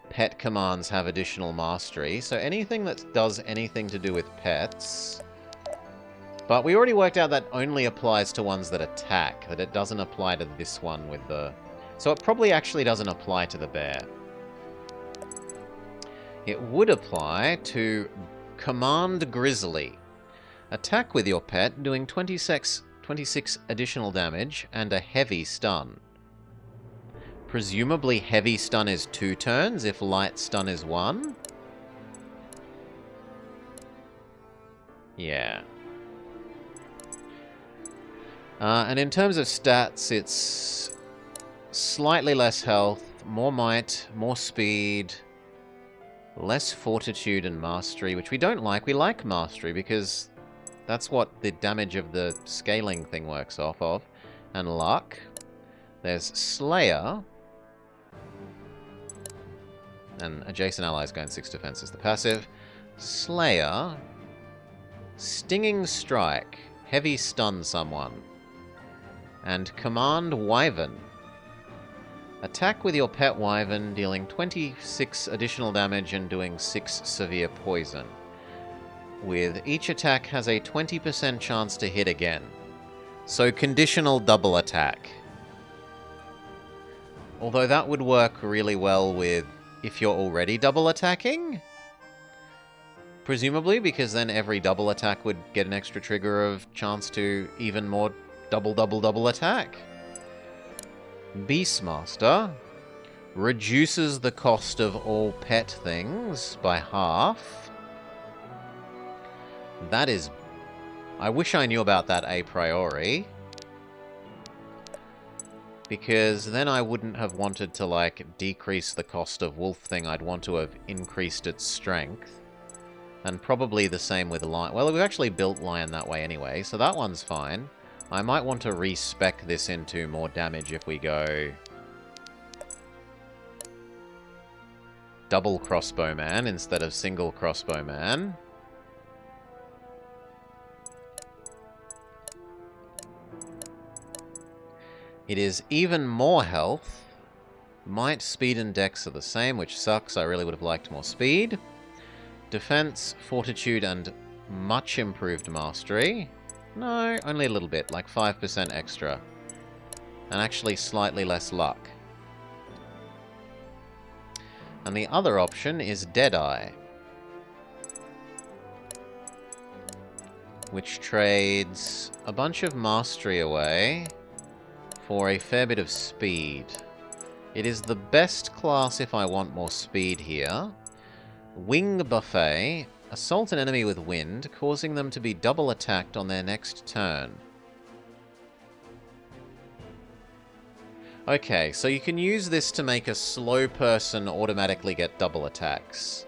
pet commands have additional mastery, so anything that does anything to do with pets. But we already worked out that only applies to ones that attack, that it doesn't apply to this one with the... So it probably actually doesn't apply to the bear. It would apply to Command Grizzly. Attack with your pet, doing 26 additional damage and a heavy stun. Presumably heavy stun is 2 turns, if light stun is 1. Yeah. And in terms of stats, it's slightly less health, more might, more speed, less fortitude and mastery, which we don't like. We like mastery because that's what the damage of the scaling thing works off of. And luck. There's Slayer. And adjacent allies gain 6 defense is the passive. Slayer. Stinging Strike. Heavy stun someone. And Command Wyvern. Attack with your pet Wyvern, dealing 26 additional damage and doing 6 severe poison. With each attack has a 20% chance to hit again. So conditional double attack. Although that would work really well with if you're already double attacking. Presumably, because then every double attack would get an extra trigger of chance to even more double attack. Beastmaster reduces the cost of all pet things by half. That is... I wish I knew about that a priori. Because then I wouldn't have wanted to, like, decrease the cost of wolf thing. I'd want to have increased its strength. And probably the same with lion. Well, we've actually built lion that way anyway, so that one's fine. I might want to respec this into more damage if we go double crossbowman instead of single crossbowman. It is even more health. Might, speed, and dex are the same, which sucks. I really would have liked more speed. Defense, fortitude, and much improved mastery. No, only a little bit, like 5% extra. And actually slightly less luck. And the other option is Deadeye, which trades a bunch of mastery away for a fair bit of speed. It is the best class if I want more speed here. Wing Buffet. Assault an enemy with wind, causing them to be double attacked on their next turn. Okay, so you can use this to make a slow person automatically get double attacks.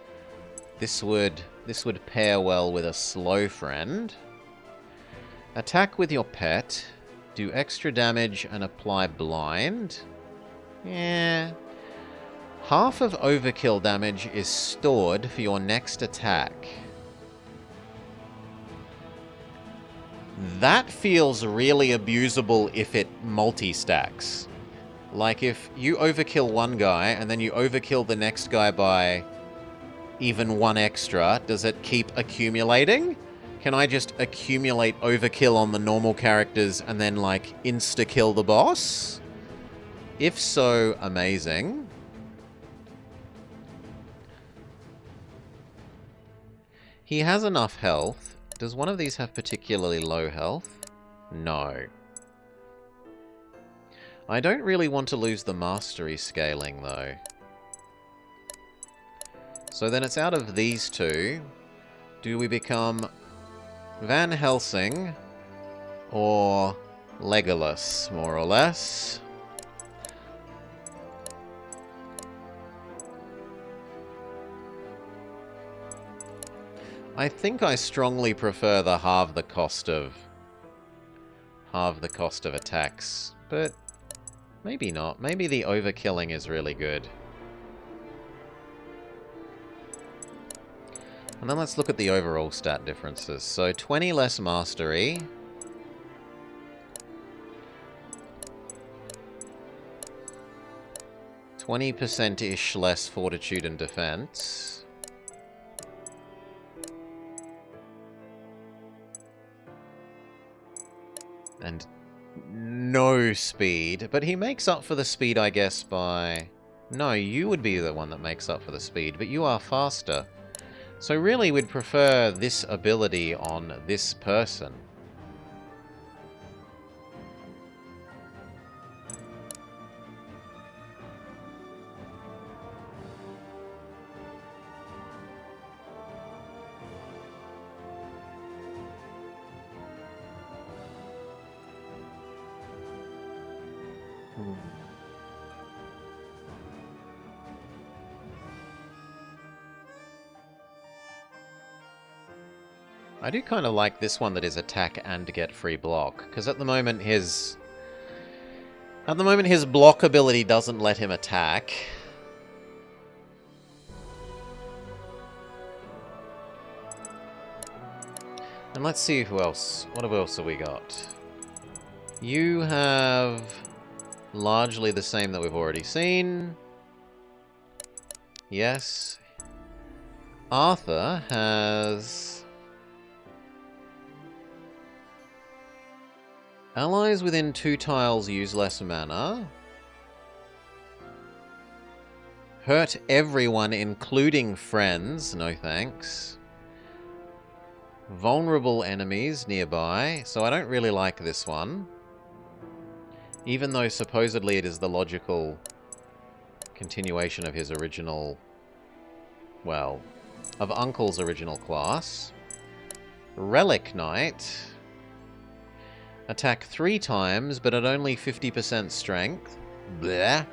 This would pair well with a slow friend. Attack with your pet. Do extra damage and apply blind. Yeah. Half of overkill damage is stored for your next attack. That feels really abusable if it multi-stacks. Like if you overkill one guy and then you overkill the next guy by even one extra, does it keep accumulating? Can I just accumulate overkill on the normal characters and then, like, insta-kill the boss? If so, amazing. He has enough health. Does one of these have particularly low health? No. I don't really want to lose the mastery scaling, though. So then it's out of these two. Do we become Van Helsing or Legolas, more or less? I think I strongly prefer the halve the cost of attacks, but maybe not. Maybe the overkilling is really good. And then let's look at the overall stat differences. So 20 less mastery. %-ish less fortitude and defense. And no speed. But he makes up for the speed, I guess, by... No, you would be the one that makes up for the speed, but you are faster. So really, we'd prefer this ability on this person. I do kind of like this one that is attack and get free block, because at the moment his block ability doesn't let him attack. And let's see who else. What else have we got? You have largely the same that we've already seen. Yes. Arthur has... Allies within 2 tiles use less mana. Hurt everyone, including friends. No thanks. Vulnerable enemies nearby. So I don't really like this one. Even though supposedly it is the logical continuation of his original... Well, of Uncle's original class. Relic Knight. Attack 3 times, but at only 50% strength. Bleh.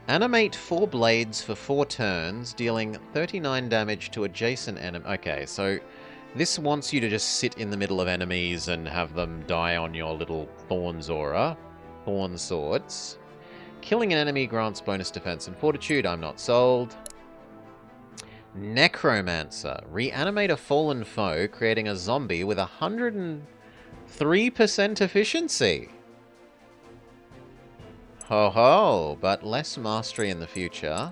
Animate 4 blades for 4 turns, dealing 39 damage to adjacent enemy. Okay, so this wants you to just sit in the middle of enemies and have them die on your little Thorns aura. Thorn swords. Killing an enemy grants bonus defense and fortitude. I'm not sold. Necromancer. Reanimate a fallen foe, creating a zombie with 103% efficiency. Ho ho, but less mastery in the future.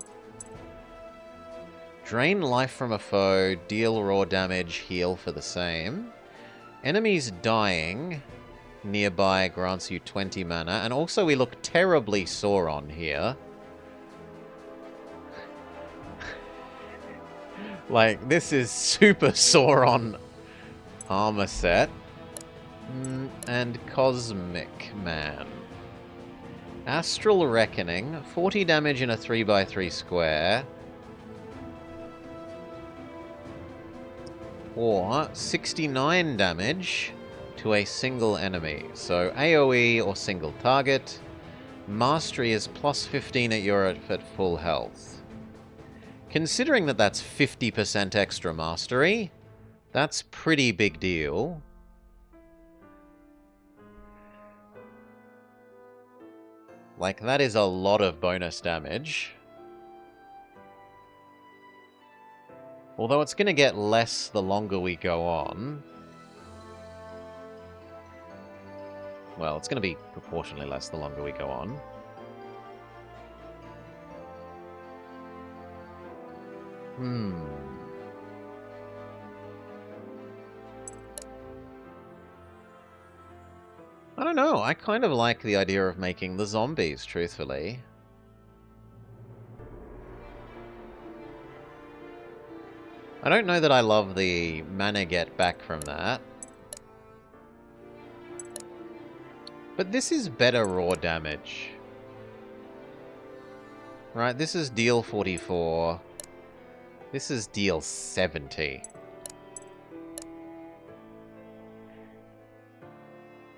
Drain life from a foe, deal raw damage, heal for the same. Enemies dying nearby grants you 20 mana, and also we look terribly Sauron here. Like, this is super Sauron armor set. And Cosmic Man. Astral Reckoning, 40 damage in a 3x3 square. Or 69 damage to a single enemy. So AoE or single target. Mastery is plus 15 at your at full health. Considering that that's 50% extra mastery, that's pretty big deal. Like, that is a lot of bonus damage. Although it's going to get less the longer we go on. Well, it's going to be proportionally less the longer we go on. don't know. I kind of like the idea of making the zombies, truthfully. I don't know that I love the mana get back from that. But this is better raw damage. Right, this is deal 44. This is deal 70.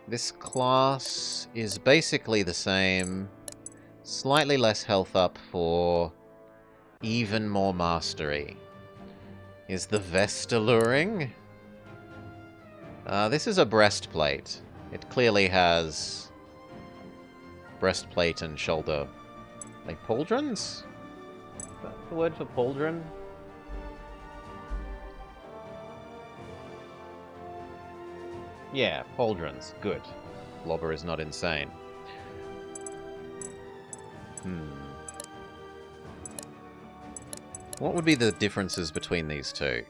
This class is basically the same. Slightly less health up for even more mastery. Is the vest alluring? This is a breastplate. It clearly has breastplate and shoulder. Like pauldrons? Is that the word for pauldron? Yeah, pauldrons. Good. Blobber is not insane. What would be the differences between these two?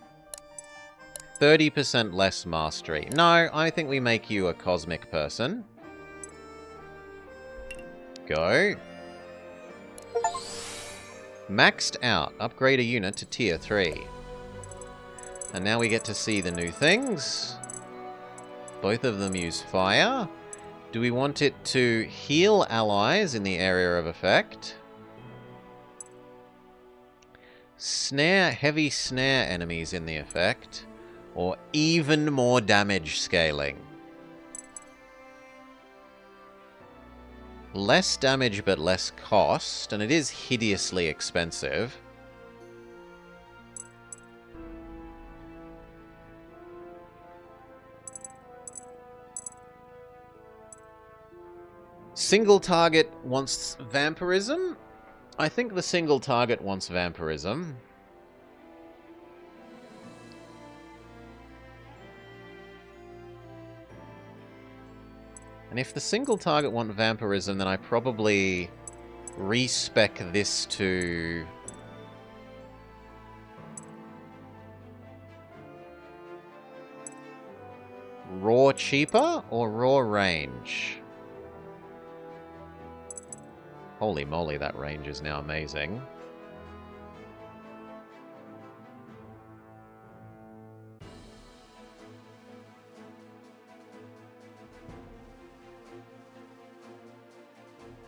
30% less mastery. No, I think we make you a cosmic person. Go. Maxed out. Upgrade a unit to tier 3. And now we get to see the new things. Both of them use fire. Do we want it to heal allies in the area of effect? Snare heavy snare enemies in the effect. Or even more damage scaling. Less damage but less cost, and it is hideously expensive. Single target wants vampirism? I think the single target wants vampirism. And if the single target want vampirism, then I probably respec this to... raw cheaper or raw range? Holy moly, that range is now amazing.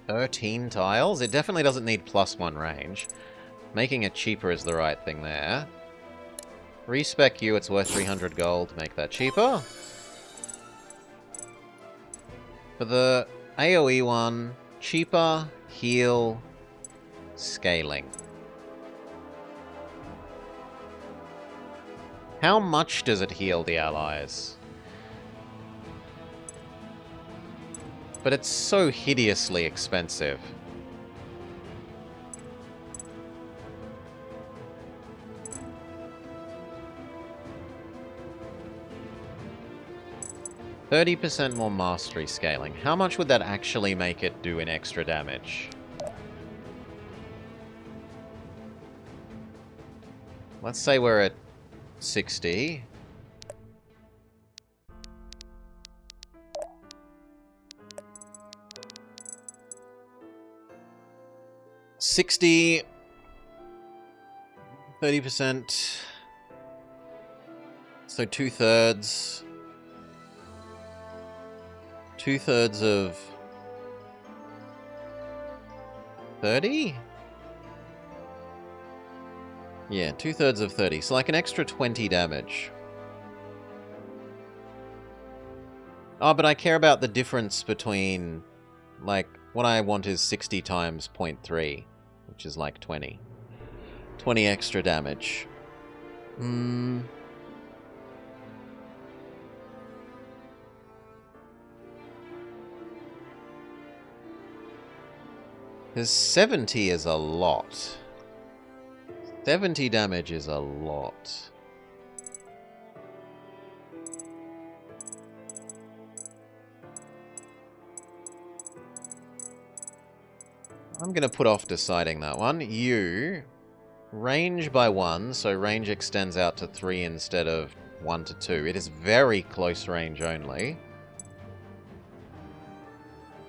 $13 tiles? It definitely doesn't need +1 range. Making it cheaper is the right thing there. Respec you, it's worth 300 gold. Make that cheaper. For the AoE one, cheaper, heal, scaling. How much does it heal the allies? But it's so hideously expensive. %30 more mastery scaling. How much would that actually make it do in extra damage? Let's say we're at 60. $60, 30%, so 2/3. 2/3 of 30? Yeah, 2/3 of 30, so like an extra 20 damage. Oh, but I care about the difference between, like, what I want is 60 times 0.3, which is like 20. 20 extra damage. Because 70 is a lot. 70 damage is a lot. I'm going to put off deciding that one. You, range by 1, so range extends out to 3 instead of 1 to 2. It is very close range only.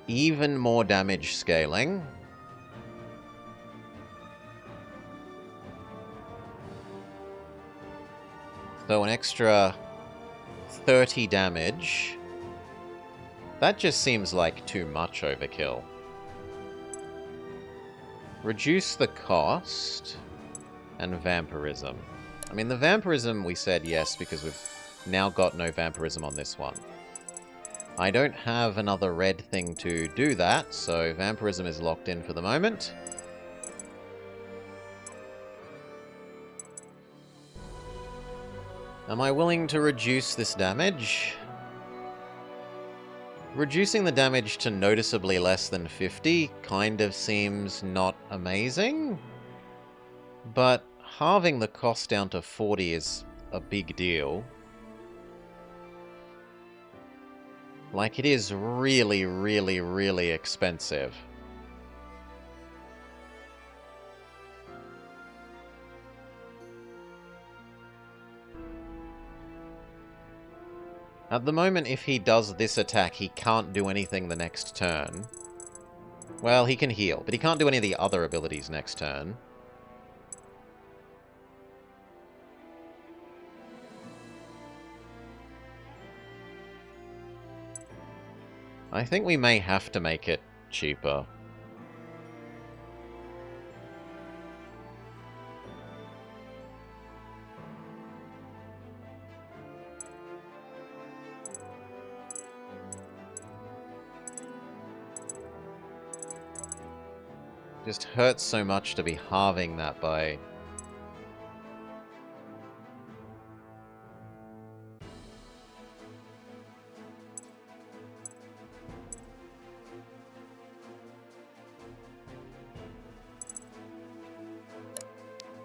even more damage scaling. So an extra 30 damage. That just seems like too much overkill. Reduce the cost and vampirism. I mean, the vampirism we said yes because we've now got no vampirism on this one. I don't have another red thing to do that, so vampirism is locked in for the moment. Am I willing to reduce this damage? Reducing the damage to noticeably less than 50 kind of seems not amazing, but halving the cost down to 40 is a big deal. Like, it is really, really, really expensive. At the moment, if he does this attack, he can't do anything the next turn. Well, he can heal, but he can't do any of the other abilities next turn. I think we may have to make it cheaper. Just hurts so much to be halving that by...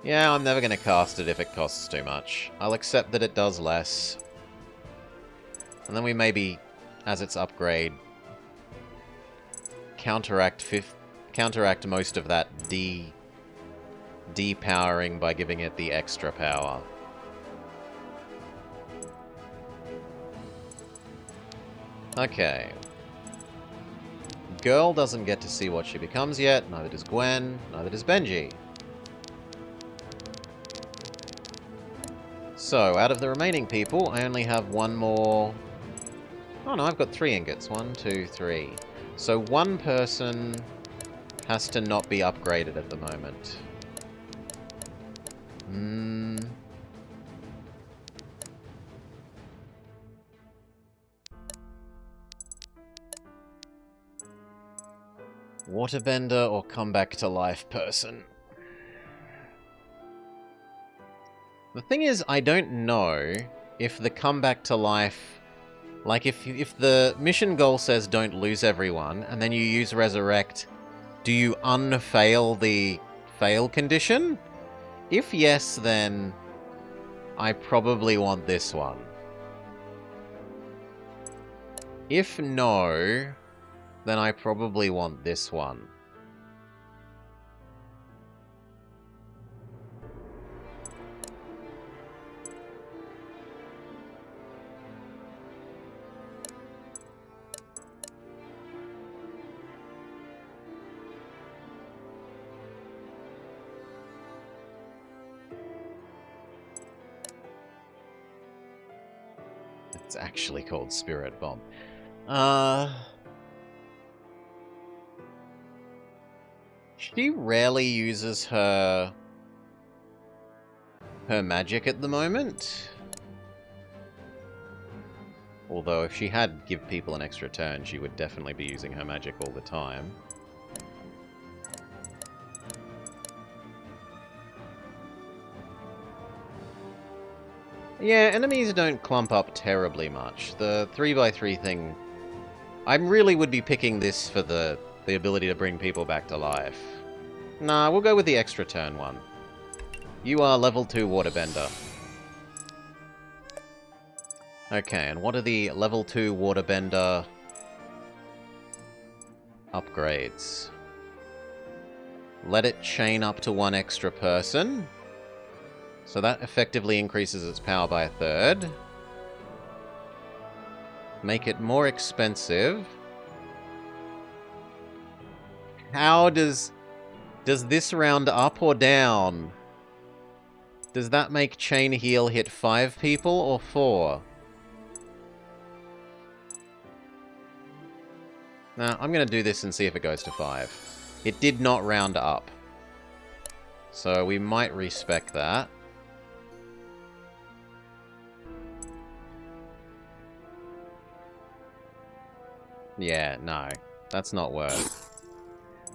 Yeah, I'm never going to cast it if it costs too much. I'll accept that it does less. And then we maybe, as its upgrade, counteract most of that depowering by giving it the extra power. Okay. Girl doesn't get to see what she becomes yet, neither does Gwen, neither does Benji. So, out of the remaining people, I only have one more... Oh no, I've got 3 ingots. 1, 2, 3. So one person has to not be upgraded at the moment. Waterbender or come back to life person? The thing is, I don't know if the comeback to life... Like, if the mission goal says don't lose everyone, and then you use Resurrect, do you unfail the fail condition? If yes, then I probably want this one. If no, then I probably want this one. It's actually called Spirit Bomb. She rarely uses her magic at the moment. Although if she had give people an extra turn, she would definitely be using her magic all the time. Yeah, enemies don't clump up terribly much. The 3x3 thing... I really would be picking this for the ability to bring people back to life. Nah, we'll go with the extra turn one. You are level 2 Waterbender. Okay, and what are the level 2 Waterbender upgrades? Let it chain up to 1 extra person. So that effectively increases its power by 1/3. Make it more expensive. How does this round up or down? Does that make chain heal hit 5 people or 4? Nah, I'm gonna do this and see if it goes to 5. It did not round up. So we might respec that. Yeah, no. That's not worth.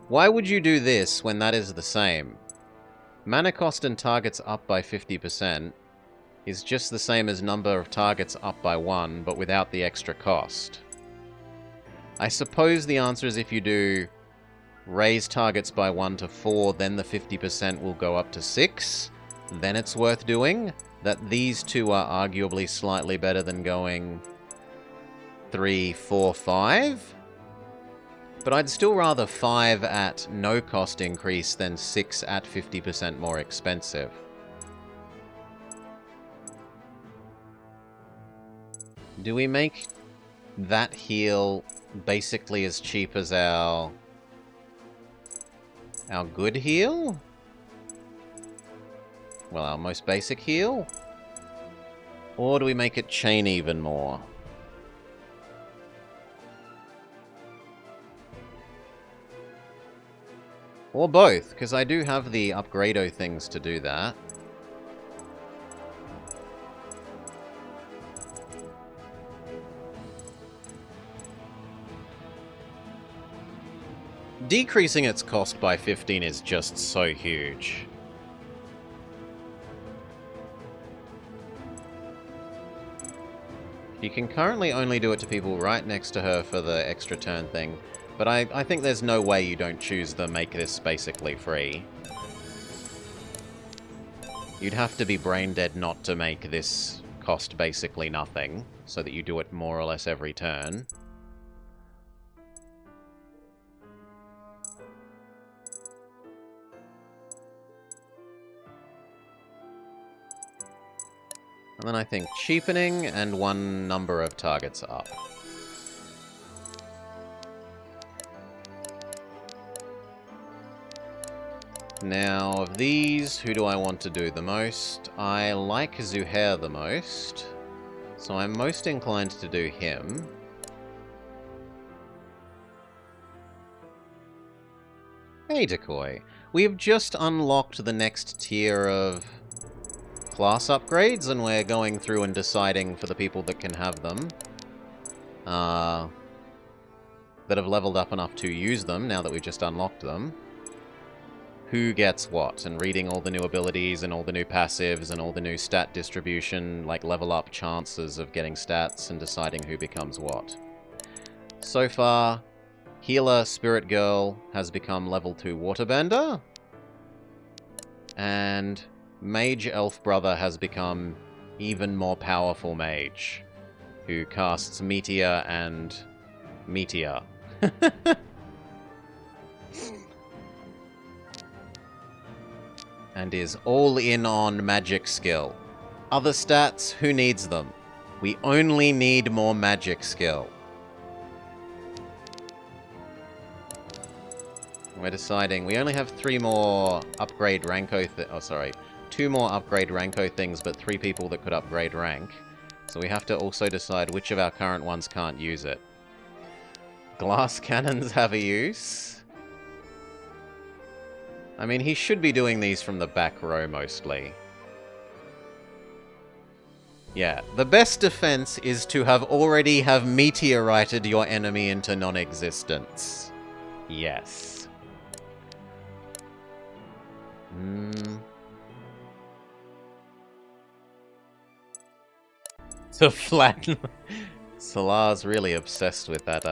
Why would you do this when that is the same? Mana cost and targets up by 50% is just the same as number of targets up by 1, but without the extra cost. I suppose the answer is if you do raise targets by 1 to 4, then the 50% will go up to 6. Then it's worth doing. That these two are arguably slightly better than going 3, 4, 5. But I'd still rather 5 at no cost increase than 6 at 50% more expensive. Do we make that heal basically as cheap as our good heal? Well, our most basic heal? Or do we make it chain even more? Or both, because I do have the upgrado things to do that. Decreasing its cost by 15 is just so huge. You can currently only do it to people right next to her for the extra turn thing. But I think there's no way you don't choose the make this basically free. You'd have to be brain dead not to make this cost basically nothing, so that you do it more or less every turn. And then I think cheapening and 1 number of targets up. Now, of these, who do I want to do the most? I like Zuhair the most, so I'm most inclined to do him. Hey, Decoy. We have just unlocked the next tier of class upgrades, and we're going through and deciding for the people that can have them. That have leveled up enough to use them, now that we've just unlocked them. Who gets what, and reading all the new abilities and all the new passives and all the new stat distribution, like level up chances of getting stats and deciding who becomes what. So far, Healer Spirit Girl has become level 2 Waterbender, and Mage Elf Brother has become even more powerful mage, who casts Meteor and Meteor. And is all in on magic skill. Other stats, who needs them? We only need more magic skill. We're deciding, we only have 3 more upgrade Ranko two more upgrade Ranko things, but 3 people that could upgrade rank. So we have to also decide which of our current ones can't use it. Glass cannons have a use. I mean, he should be doing these from the back row, mostly. Yeah, the best defense is to already have meteorited your enemy into non-existence. Yes. To flatten... Salar's really obsessed with that,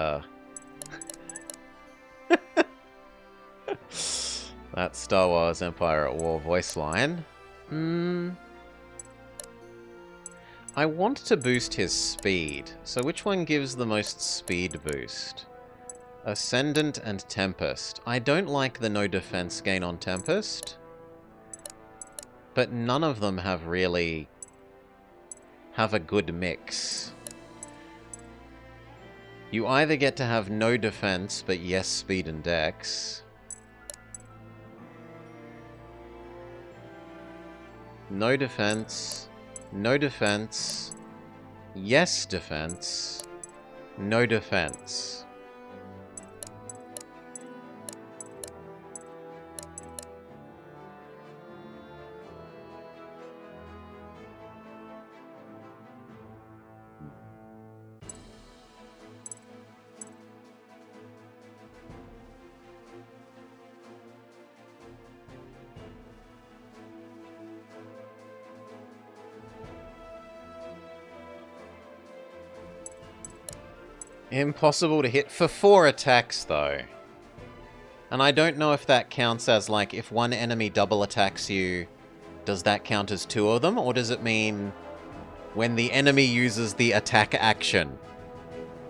that Star Wars Empire at War voice line. I want to boost his speed, so which one gives the most speed boost? Ascendant and Tempest. I don't like the no defense gain on Tempest, but none of them have a good mix. You either get to have no defense, but yes speed and dex, No defense. No defense. Yes defense. No defense. Impossible to hit for 4 attacks, though. And I don't know if that counts as, like, if one enemy double attacks you, does that count as 2 of them? Or does it mean when the enemy uses the attack action?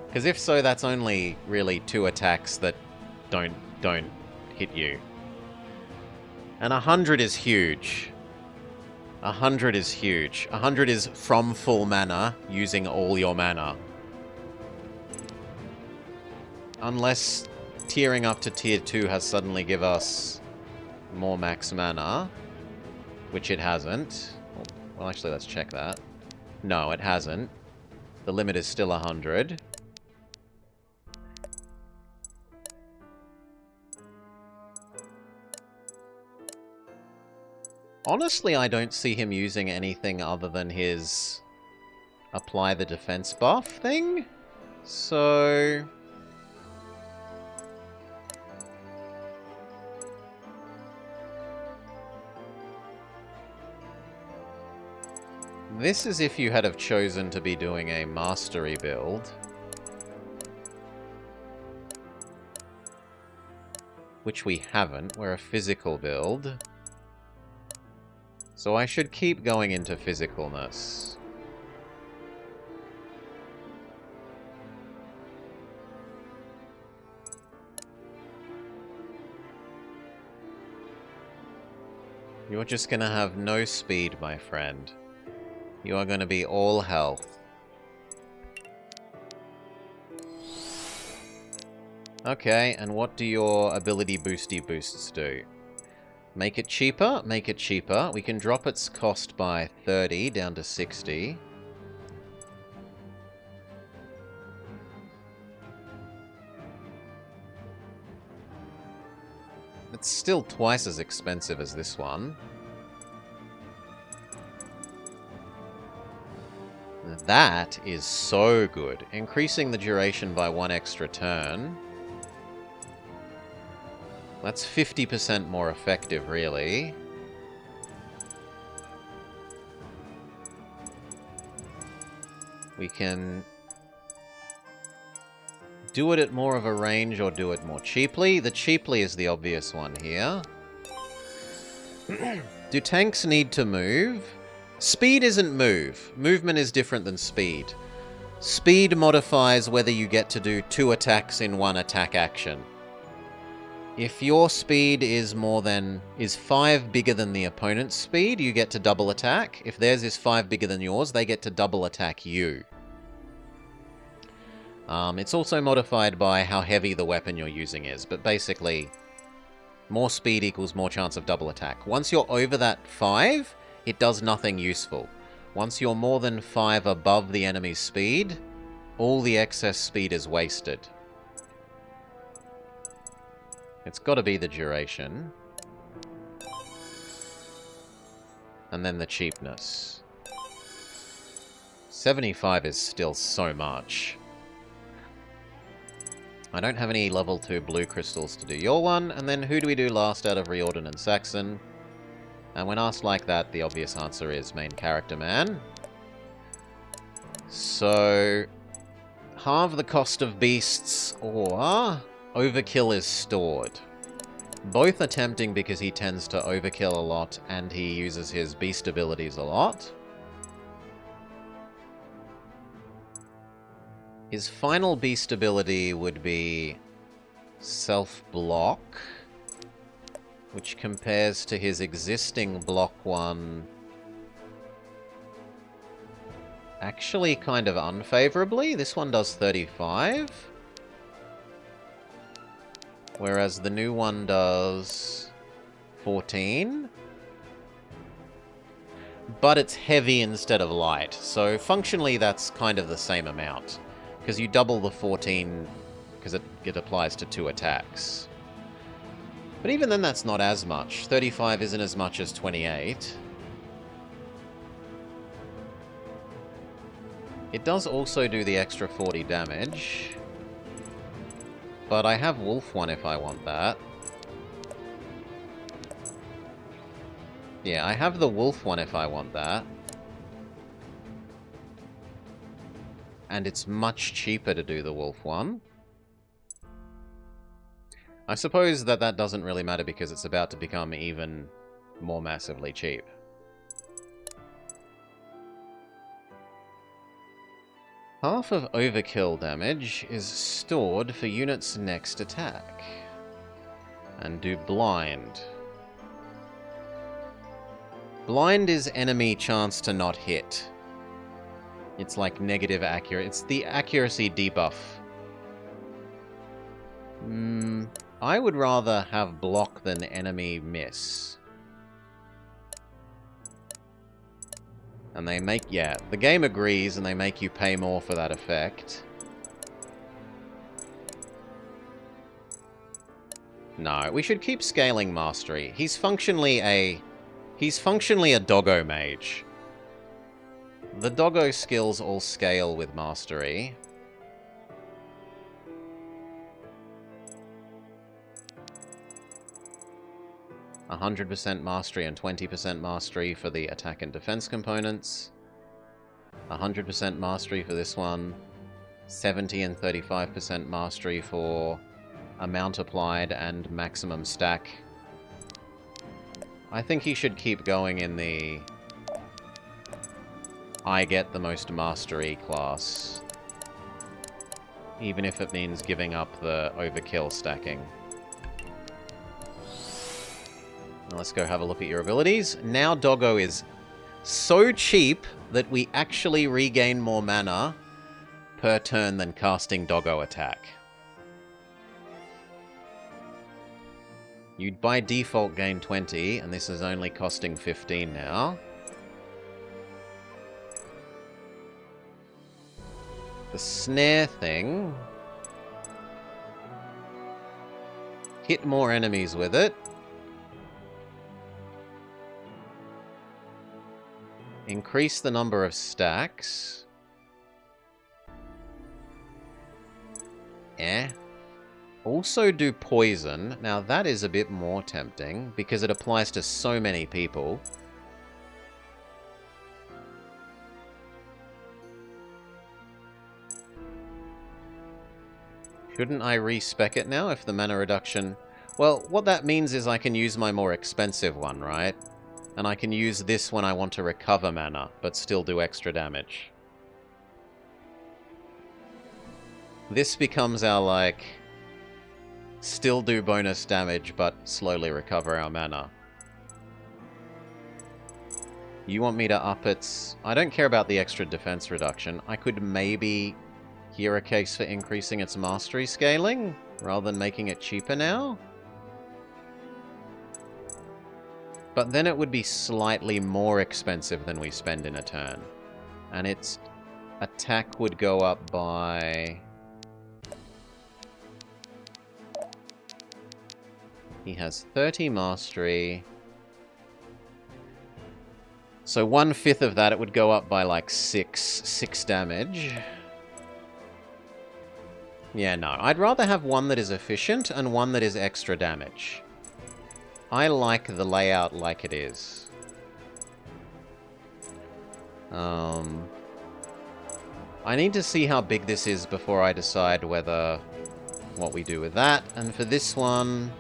Because if so, that's only really 2 attacks that don't hit you. And 100 is huge. 100 is huge. 100 is from full mana, using all your mana. Unless tiering up to tier 2 has suddenly give us more max mana, which it hasn't. Well, actually, let's check that. No, it hasn't. The limit is still 100. Honestly, I don't see him using anything other than his apply the defense buff thing. So this is if you had have chosen to be doing a mastery build. Which we haven't. We're a physical build. So I should keep going into physicalness. You're just gonna have no speed, my friend. You are gonna be all health. Okay, and what do your ability boosty boosts do? Make it cheaper? Make it cheaper. We can drop its cost by 30 down to 60. It's still twice as expensive as this one. That is so good. Increasing the duration by 1 extra turn. That's 50% more effective, really. We can do it at more of a range or do it more cheaply. The cheaply is the obvious one here. Do tanks need to move? Speed isn't move. Movement is different than speed. Speed modifies whether you get to do 2 attacks in 1 attack action. If your speed is 5 bigger than the opponent's speed, you get to double attack. If theirs is 5 bigger than yours, they get to double attack you. It's also modified by how heavy the weapon you're using is, but basically, more speed equals more chance of double attack. Once you're over that 5, it does nothing useful. Once you're more than 5 above the enemy's speed, all the excess speed is wasted. It's got to be the duration. And then the cheapness. 75 is still so much. I don't have any level 2 blue crystals to do your one. And then who do we do last out of Riordan and Saxon? And when asked like that, the obvious answer is main character man. So, halve the cost of beasts or overkill is stored. Both are tempting because he tends to overkill a lot and he uses his beast abilities a lot. His final beast ability would be self-block, which compares to his existing block one actually kind of unfavorably. This one does 35. Whereas the new one does 14. but it's heavy instead of light. So functionally that's kind of the same amount, because you double the 14 because it applies to 2 attacks. But even then that's not as much. 35 isn't as much as 28. It does also do the extra 40 damage. But I have Wolf one if I want that. Yeah, I have the Wolf one if I want that. And it's much cheaper to do the Wolf one. I suppose that doesn't really matter because it's about to become even more massively cheap. Half of overkill damage is stored for units' next attack. And do blind. Blind is enemy chance to not hit. It's like negative accuracy. It's the accuracy debuff. I would rather have block than enemy miss. And they make, yeah, the game agrees and they make you pay more for that effect. No, we should keep scaling Mastery. He's functionally a Doggo Mage. The Doggo skills all scale with Mastery. A 100% Mastery and 20% Mastery for the attack and defense components. 100% Mastery for this one. 70 and 35% Mastery for amount applied and maximum stack. I think he should keep going in the I get the most Mastery class. Even if it means giving up the overkill stacking. Now let's go have a look at your abilities. Now Doggo is so cheap that we actually regain more mana per turn than casting Doggo attack. You'd by default gain 20, and this is only costing 15 now. The snare thing. Hit more enemies with it. Increase the number of stacks. Also do poison. Now that is a bit more tempting, because it applies to so many people. Shouldn't I respec it now if the mana reduction... Well, what that means is I can use my more expensive one, right? And I can use this when I want to recover mana, but still do extra damage. This becomes our, like... Still do bonus damage, but slowly recover our mana. You want me to up its... I don't care about the extra defense reduction. I could maybe hear a case for increasing its mastery scaling, rather than making it cheaper now. But then it would be slightly more expensive than we spend in a turn. And its attack would go up by... He has 30 mastery. So 1/5 of that, it would go up by like 6 damage. Yeah, no. I'd rather have one that is efficient and one that is extra damage. I like the layout like it is. I need to see how big this is before I decide what we do with that. And for this one...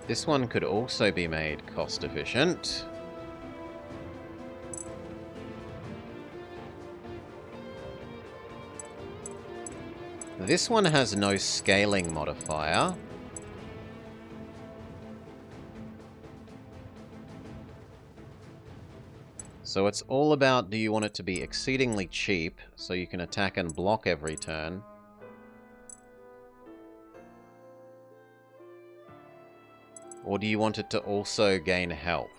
This one could also be made cost efficient. This one has no scaling modifier. So it's all about, do you want it to be exceedingly cheap, so you can attack and block every turn? Or do you want it to also gain health?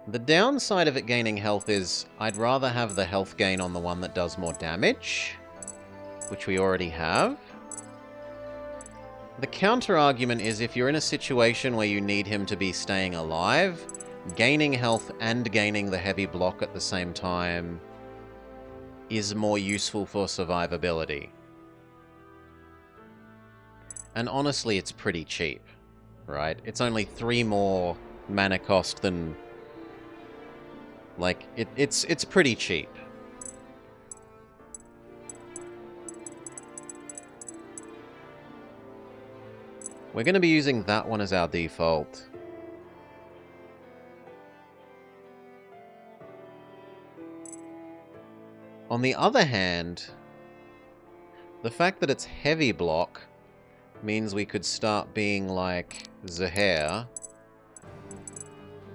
The downside of it gaining health is I'd rather have the health gain on the one that does more damage, which we already have. The counter-argument is if you're in a situation where you need him to be staying alive, gaining health and gaining the heavy block at the same time is more useful for survivability. And honestly, it's pretty cheap, right? It's only 3 more mana cost than... Like, it's pretty cheap. We're going to be using that one as our default. On the other hand, the fact that it's heavy block means we could start being like Zahair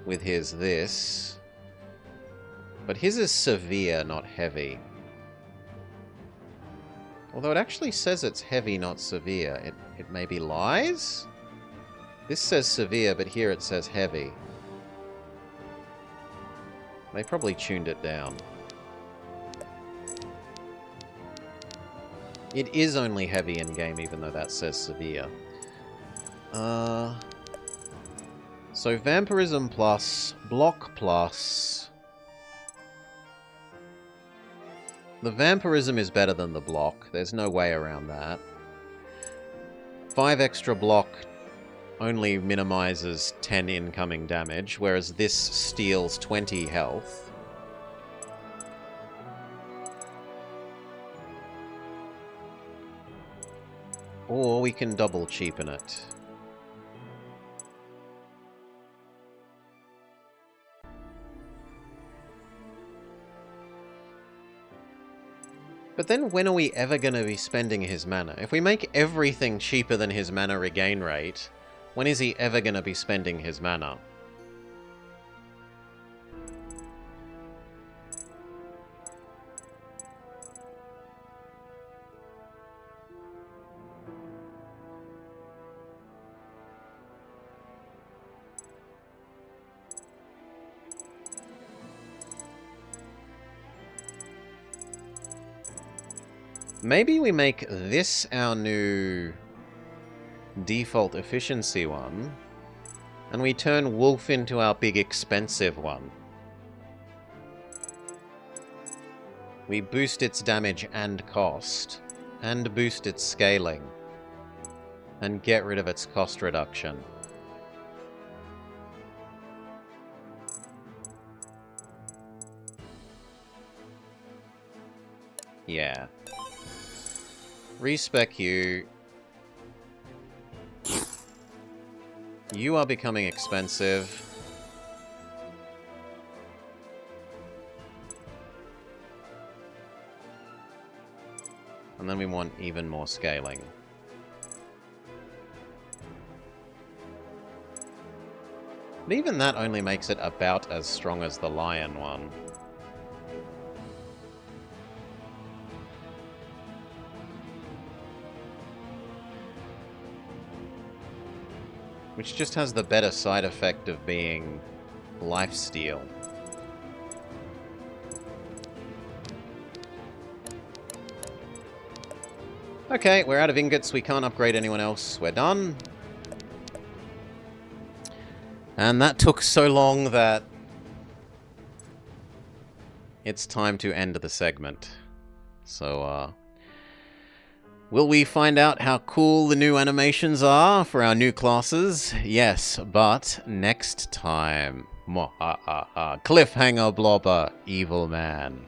with his this. But his is severe, not heavy. Although it actually says it's heavy, not severe. It maybe lies? This says severe, but here it says heavy. They probably tuned it down. It is only heavy in-game, even though that says severe. So Vampirism plus, Block plus... The Vampirism is better than the Block. There's no way around that. 5 extra Block only minimizes 10 incoming damage, whereas this steals 20 health. Or we can double cheapen it. But then when are we ever going to be spending his mana? If we make everything cheaper than his mana regain rate, when is he ever going to be spending his mana? Maybe we make this our new default efficiency one, and we turn Wolf into our big expensive one. We boost its damage and cost, and boost its scaling, and get rid of its cost reduction. Yeah. Respec you. You are becoming expensive. And then we want even more scaling. But even that only makes it about as strong as the lion one. Which just has the better side effect of being lifesteal. Okay, we're out of ingots. We can't upgrade anyone else. We're done. And that took so long that it's time to end the segment. So, will we find out how cool the new animations are for our new classes? Yes, but next time. Cliffhanger Blobber, evil man.